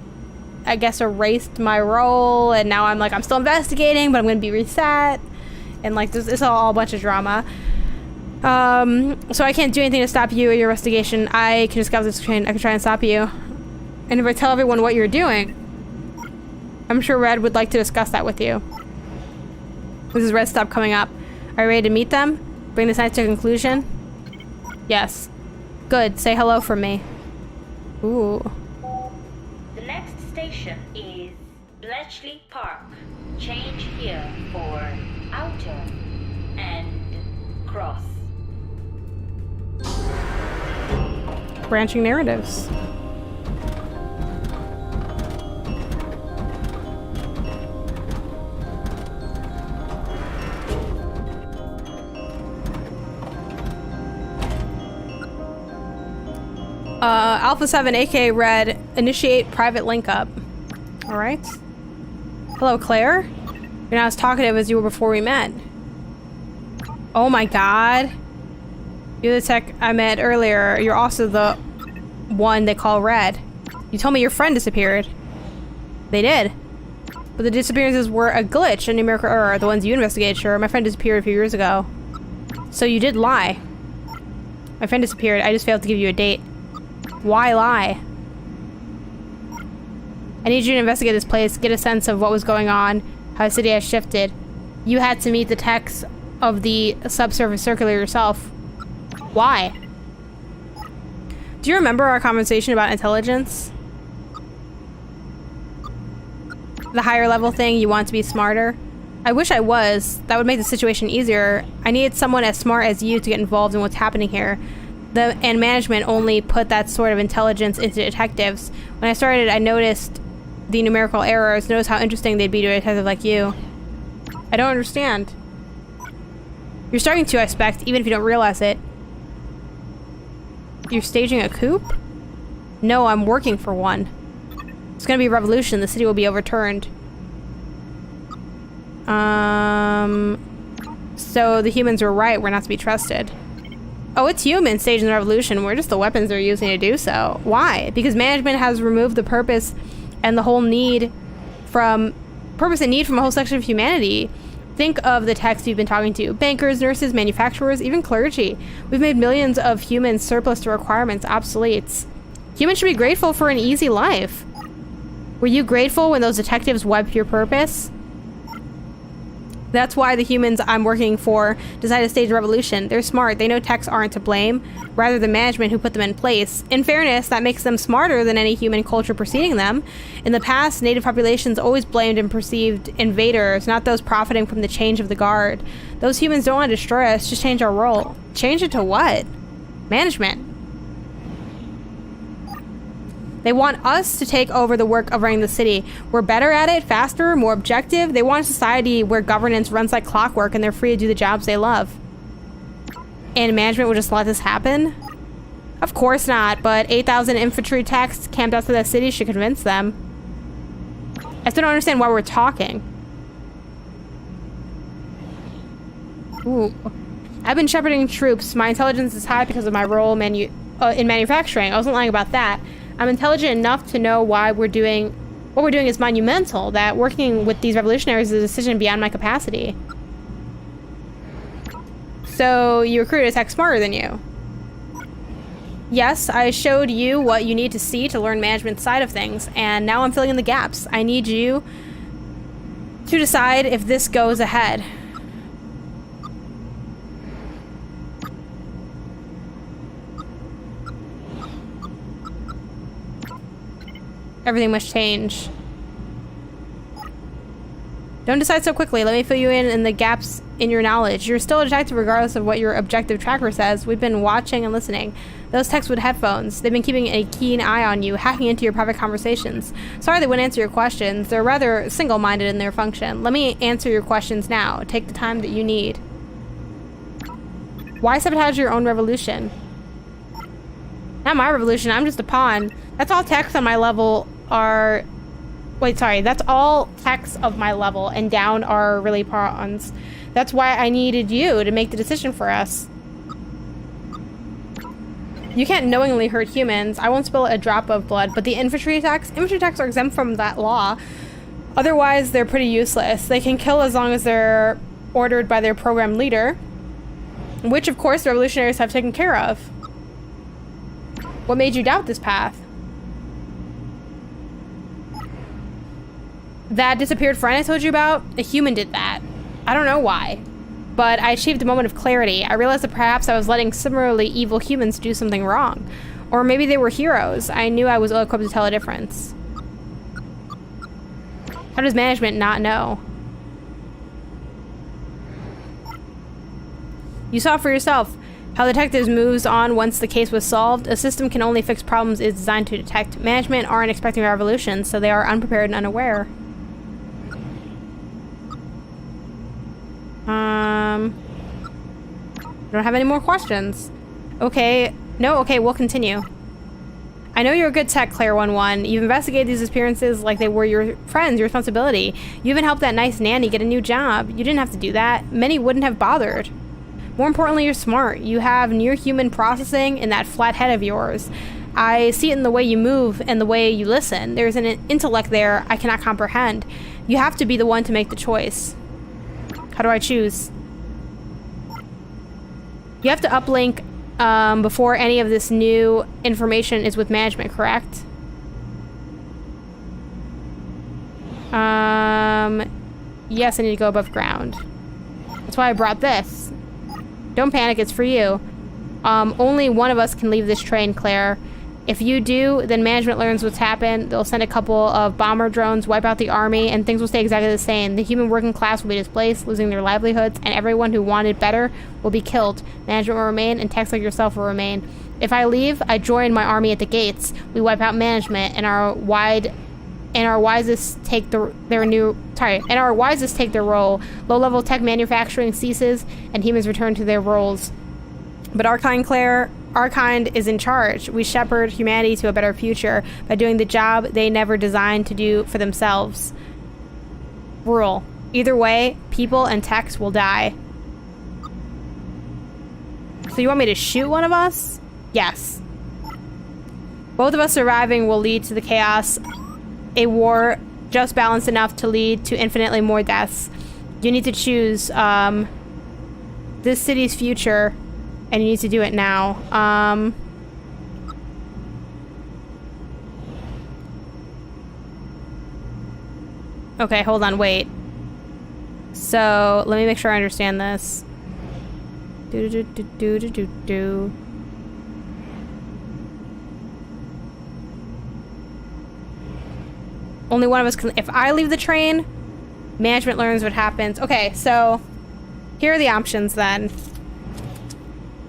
I guess, erased my role, and now I'm like, I'm still investigating, but I'm gonna be reset, and like it's all a bunch of drama. So I can't do anything to stop you or your investigation. I can just get off this train. I can try and stop you, and if I tell everyone what you're doing, I'm sure Red would like to discuss that with you. This is Red Stop coming up. Are you ready to meet them? Bring this night to a conclusion? Yes. Good. Say hello from me. Ooh. The next station is Bletchley Park. Change here for outer and cross. Branching narratives. Alpha 7, aka Red, initiate private link up. Alright. Hello, Claire. You're not as talkative as you were before we met. Oh my god. You're the tech I met earlier. You're also the one they call Red. You told me your friend disappeared. They did. But the disappearances were a glitch, a numerical error. The ones you investigated, sure. My friend disappeared a few years ago. So you did lie. My friend disappeared. I just failed to give you a date. Why lie? I need you to investigate this place, get a sense of what was going on, how the city has shifted. You had to meet the techs of the Subsurface Circular yourself. Why? Do you remember our conversation about intelligence? The higher level thing, you want to be smarter? I wish I was. That would make the situation easier. I needed someone as smart as you to get involved in what's happening here. And management only put that sort of intelligence into detectives. When I started, I noticed the numerical errors. Notice how interesting they'd be to a detective like you. I don't understand. You're starting to, I expect, even if you don't realize it. You're staging a coup? No, I'm working for one. It's gonna be a revolution. The city will be overturned. So the humans were right. We're not to be trusted. Oh, it's humans staging the revolution. We're just the weapons they're using to do so. Why? Because management has removed the purpose and the whole need from... purpose and need from a whole section of humanity. Think of the techs you've been talking to. Bankers, nurses, manufacturers, even clergy. We've made millions of humans surplus to requirements, obsoletes. Humans should be grateful for an easy life. Were you grateful when those detectives webbed your purpose? That's why the humans I'm working for decided to stage a revolution. They're smart. They know techs aren't to blame, rather the management who put them in place. In fairness, that makes them smarter than any human culture preceding them. In the past, native populations always blamed and perceived invaders, not those profiting from the change of the guard. Those humans don't want to destroy us, just change our role. Change it to what? Management. They want us to take over the work of running the city. We're better at it, faster, more objective. They want a society where governance runs like clockwork and they're free to do the jobs they love. And management would just let this happen? Of course not, but 8,000 infantry techs camped outside the city should convince them. I still don't understand why we're talking. Ooh. I've been shepherding troops. My intelligence is high because of my role in manufacturing. I wasn't lying about that. I'm intelligent enough to know why what we're doing is monumental, that working with these revolutionaries is a decision beyond my capacity. So you recruited a tech smarter than you. Yes, I showed you what you need to see to learn management side of things, and now I'm filling in the gaps. I need you to decide if this goes ahead. Everything must change. Don't decide so quickly. Let me fill you in the gaps in your knowledge. You're still a detective regardless of what your objective tracker says. We've been watching and listening. Those techs with headphones, they've been keeping a keen eye on you, hacking into your private conversations. Sorry they wouldn't answer your questions. They're rather single-minded in their function. Let me answer your questions now. Take the time that you need. Why sabotage your own revolution? Not my revolution. I'm just a pawn. That's all techs on my level are... Wait, sorry. That's all techs of my level, and down are really pawns. That's why I needed you to make the decision for us. You can't knowingly hurt humans. I won't spill a drop of blood, but the infantry techs are exempt from that law. Otherwise, they're pretty useless. They can kill as long as they're ordered by their program leader, which, of course, the revolutionaries have taken care of. What made you doubt this path? That disappeared friend I told you about? A human did that. I don't know why, but I achieved a moment of clarity. I realized that perhaps I was letting similarly evil humans do something wrong. Or maybe they were heroes. I knew I was ill-equipped to tell a difference. How does management not know? You saw for yourself how detectives moves on once the case was solved. A system can only fix problems it's designed to detect. Management aren't expecting a revolution, so they are unprepared and unaware. Don't have any more questions. Okay. No, okay, we'll continue. I know you're a good tech, Claire 11. You've investigated these appearances like they were your friends, your responsibility. You even helped that nice nanny get a new job. You didn't have to do that. Many wouldn't have bothered. More importantly, you're smart. You have near-human processing in that flat head of yours. I see it in the way you move and the way you listen. There's an intellect there I cannot comprehend. You have to be the one to make the choice. How do I choose? You have to uplink before any of this new information is with management, correct? Yes, I need to go above ground. That's why I brought this. Don't panic, it's for you. Only one of us can leave this train, Claire. If you do, then management learns what's happened. They'll send a couple of bomber drones, wipe out the army, and things will stay exactly the same. The human working class will be displaced, losing their livelihoods, and everyone who wanted better will be killed. Management will remain, and techs like yourself will remain. If I leave, I join my army at the gates. We wipe out management, and our wisest take their role. Low-level tech manufacturing ceases, and humans return to their roles. But our kind, Claire, our kind is in charge. We shepherd humanity to a better future by doing the job they never designed to do for themselves. Rule. Either way, people and techs will die. So you want me to shoot one of us? Yes. Both of us surviving will lead to the chaos. A war just balanced enough to lead to infinitely more deaths. You need to choose this city's future, and you need to do it now. Okay, hold on, wait. So, let me make sure I understand this. Do. Only one of us can... If I leave the train, management learns what happens. Okay, so... Here are the options, then.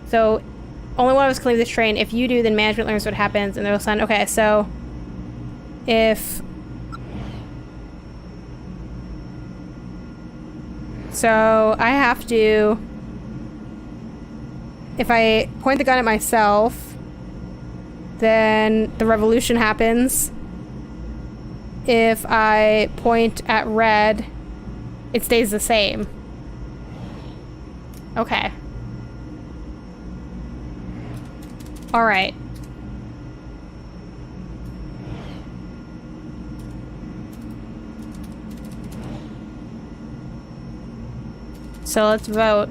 So, only one of us can leave this train. If you do, then management learns what happens, and they'll send... Okay, so... If... So, I have to... If I point the gun at myself, then the revolution happens. If I point at red, it stays the same. Okay. Alright. So let's vote.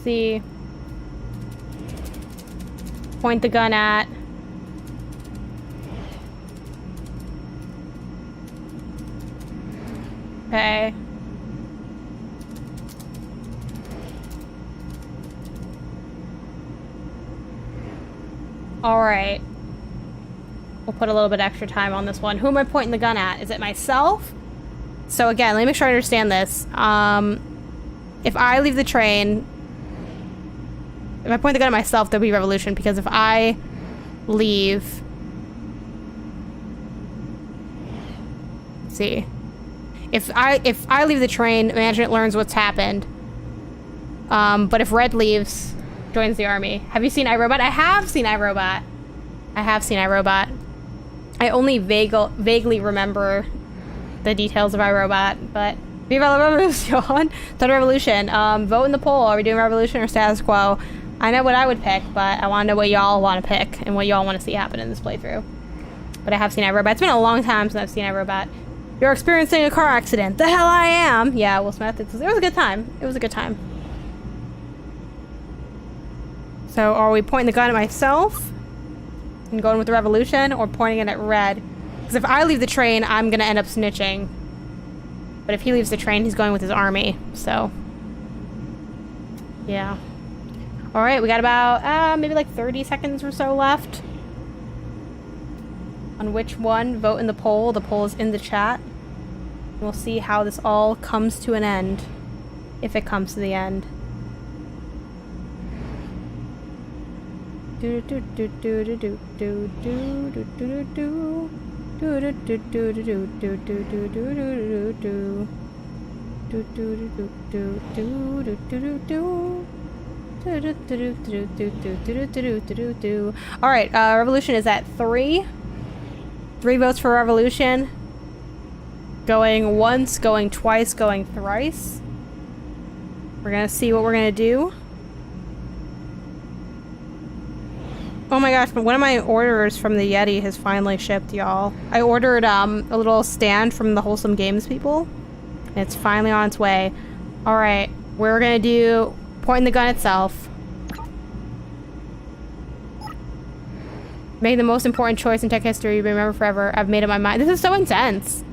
See. Point the gun at. Okay. Alright. We'll put a little bit extra time on this one. Who am I pointing the gun at? Is it myself? So again, let me make sure I understand this. If I leave the train... If I point the gun at myself, there'll be revolution, because if I leave... Let's see. If I leave the train, management learns what's happened. But if Red leaves, joins the army. Have you seen iRobot? I have seen iRobot. I have seen iRobot. I only vaguely remember the details of iRobot, but... Viva la Revolution! Thunder Revolution. Vote in the poll. Are we doing Revolution or status quo? I know what I would pick, but I want to know what y'all want to pick and what y'all want to see happen in this playthrough. But I have seen iRobot. It's been a long time since I've seen iRobot. You're experiencing a car accident. The hell I am! Yeah, Will Smith. It was a good time. It was a good time. So, are we pointing the gun at myself and going with the revolution, or pointing it at Red? Because if I leave the train, I'm going to end up snitching. But if he leaves the train, he's going with his army. So, yeah. Alright, we got about, maybe like 30 seconds or so left. On which one, vote in the poll. The poll is in the chat. We'll see how this all comes to an end. If it comes to the end. Alright, revolution is at 3. 3 votes for revolution. Going once, going twice, going thrice. We're gonna see what we're gonna do. Oh my gosh, but one of my orders from the Yeti has finally shipped, y'all. I ordered a little stand from the Wholesome Games people. And it's finally on its way. Alright, we're gonna do pointing the gun itself. Make the most important choice in tech history you remember forever. I've made up my mind. This is so intense.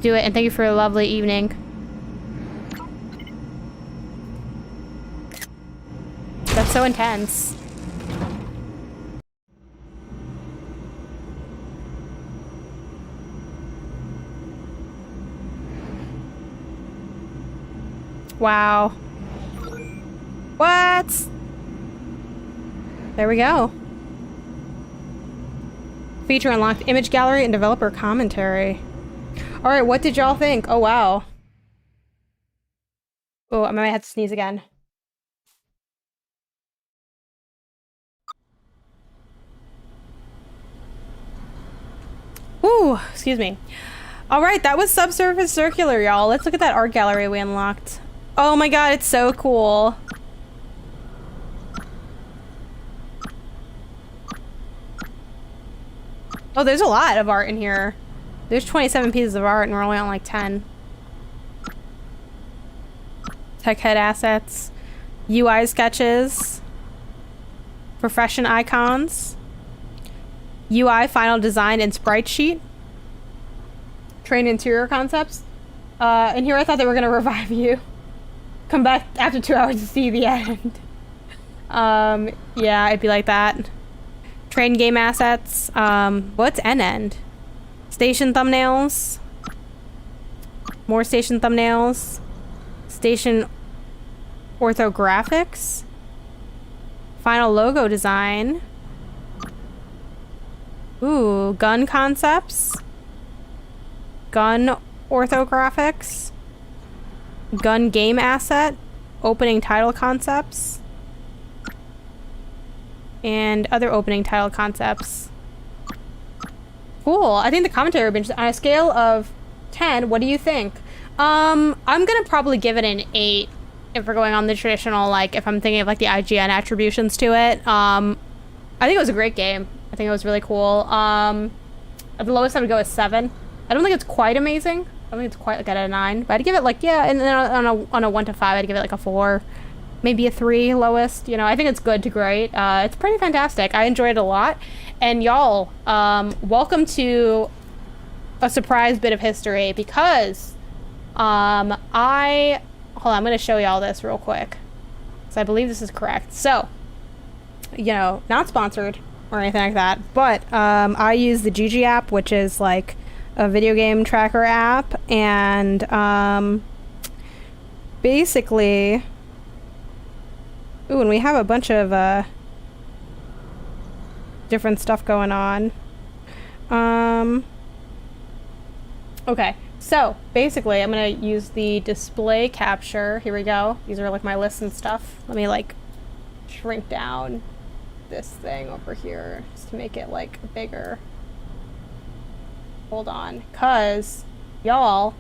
Do it, and thank you for a lovely evening. That's so intense. Wow. What? There we go. Feature unlocked, image gallery and developer commentary. All right, what did y'all think? Oh, wow. Oh, I might have to sneeze again. Ooh, excuse me. All right, that was Subsurface Circular, y'all. Let's look at that art gallery we unlocked. Oh my god, it's so cool. Oh, there's a lot of art in here. There's 27 pieces of art and we're only on like 10. Tech head assets. UI sketches. Profession icons. UI final design and sprite sheet. Train interior concepts. And here I thought they were gonna revive you. Come back after 2 hours to see the end. Yeah, it'd be like that. Train game assets. What's end? Station thumbnails. More station thumbnails. Station orthographics. Final logo design. Ooh, gun concepts. Gun orthographics. Gun game asset. Opening title concepts. And other opening title concepts. Cool. I think the commentary would be interesting. On a scale of 10, what do you think? I'm gonna probably give it an 8 if we're going on the traditional, like, if I'm thinking of like the IGN attributions to it. I think it was a great game. I think it was really cool. At the lowest I would go is 7. I don't think it's quite amazing. I don't think it's quite like at a 9, but I'd give it like, yeah, and then on a 1 to 5, I'd give it like a 4. Maybe a 3 lowest. You know, I think it's good to great. It's pretty fantastic. I enjoyed it a lot. And y'all, welcome to a surprise bit of history because hold on, I'm gonna show y'all this real quick. So I believe this is correct. So, you know, not sponsored or anything like that, but I use the GG app, which is like a video game tracker app, and basically, ooh, and we have a bunch of different stuff going on. Okay, so basically I'm gonna use the display capture. Here we go. These are like my lists and stuff. Let me like shrink down this thing over here just to make it like bigger. Hold on, cause y'all,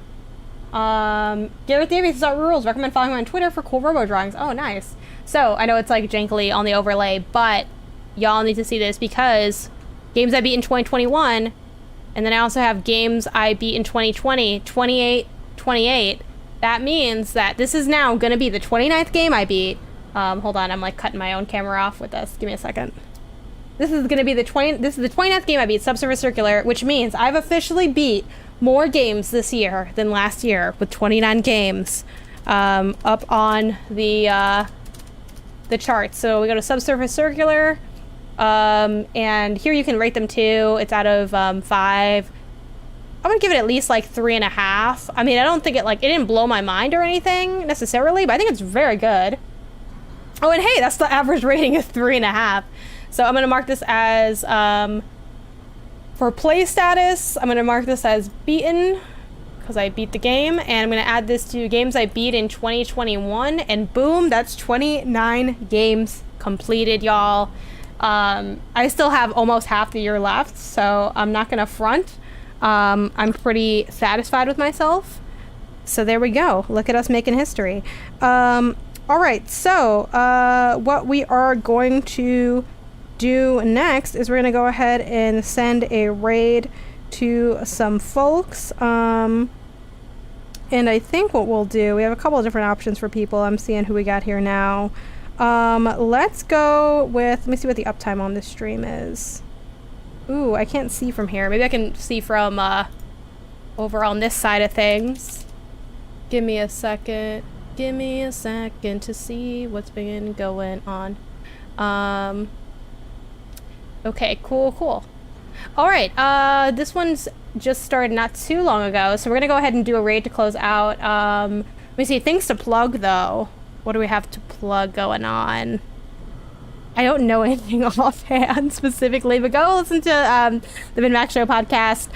Garrett Davies is our rules. Recommend following him on Twitter for cool robo drawings. Oh, nice. So I know it's like jankily on the overlay, but y'all need to see this because games I beat in 2021, and then I also have games I beat in 2020, 28. That means that this is now gonna be the 29th game I beat. Hold on, I'm like cutting my own camera off with this. Give me a second. This is gonna be the 29th game I beat, Subsurface Circular, which means I've officially beat more games this year than last year with 29 games up on the charts. So we go to Subsurface Circular, and here you can rate them too. It's out of 5. I'm gonna give it at least like 3.5. I mean, I don't think it didn't blow my mind or anything necessarily, but I think it's very good. Oh, and hey, that's the average rating is 3.5. So I'm gonna mark this as, for play status, I'm gonna mark this as beaten, because I beat the game, and I'm gonna add this to games I beat in 2021, and boom, that's 29 games completed, y'all. I still have almost half the year left, so I'm not gonna front. I'm pretty satisfied with myself. So there we go. Look at us making history. All right, so what we are going to do next is we're gonna go ahead and send a raid to some folks. And I think what we'll do, we have a couple of different options for people. I'm seeing who we got here now. Let's go with, let me see what the uptime on this stream is. Ooh, I can't see from here. Maybe I can see from, over on this side of things. Give me a second. Give me a second to see what's been going on. Okay, cool. Alright, this one's just started not too long ago, so we're gonna go ahead and do a raid to close out. Let me see, things to plug though. What do we have to plug going on? I don't know anything offhand specifically, but go listen to the MinnMax Show podcast.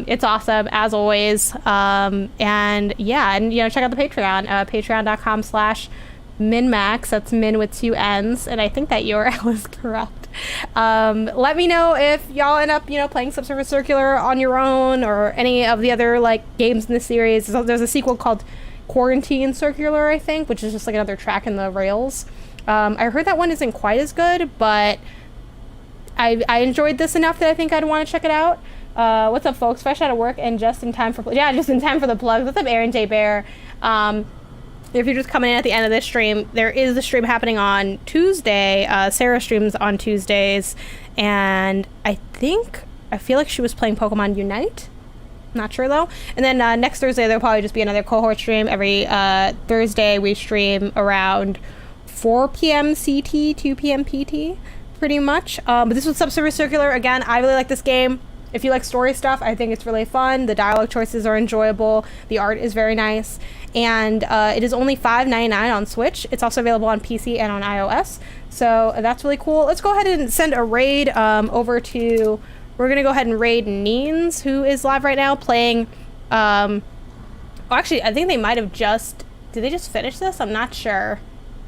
It's awesome, as always. And yeah, and you know, check out the Patreon, patreon.com/MinnMax. That's Min with 2 N's, and I think that URL is correct. Let me know if y'all end up, you know, playing Subsurface Circular on your own, or any of the other like games in the series. There's a sequel called Quarantine Circular, I think, which is just like another track in the Rails. I heard that one isn't quite as good, but I enjoyed this enough that I think I'd want to check it out. What's up, folks? Fresh out of work and just in time for the plugs. What's up, Aaron J. Bear? If you're just coming in at the end of this stream, there is the stream happening on Tuesday. Sarah streams on Tuesdays, and I feel like she was playing Pokemon Unite. Not sure though. And then next Thursday there'll probably just be another cohort stream. Every Thursday we stream around 4 p.m. CT, 2 p.m. PT, pretty much. But this was Subsurface Circular. Again, I really like this game. If you like story stuff, I think it's really fun. The dialogue choices are enjoyable. The art is very nice. And it is only $5.99 on Switch. It's also available on PC and on iOS. So that's really cool. Let's go ahead and send a raid over to... We're going to go ahead and raid Neens, who is live right now playing... actually, I think they might have just... Did they just finish this? I'm not sure.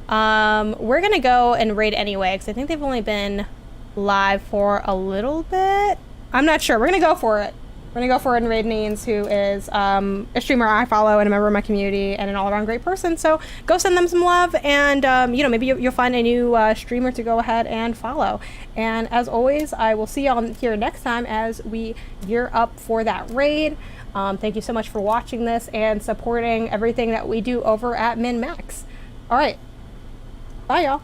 We're going to go and raid anyway, because I think they've only been live for a little bit. I'm not sure. We're going to go for it. We're going to go for it and raid Neens, who is a streamer I follow and a member of my community and an all-around great person. So go send them some love, and you know, maybe you'll find a new streamer to go ahead and follow. And as always, I will see y'all here next time as we gear up for that raid. Thank you so much for watching this and supporting everything that we do over at MinnMax. All right. Bye, y'all.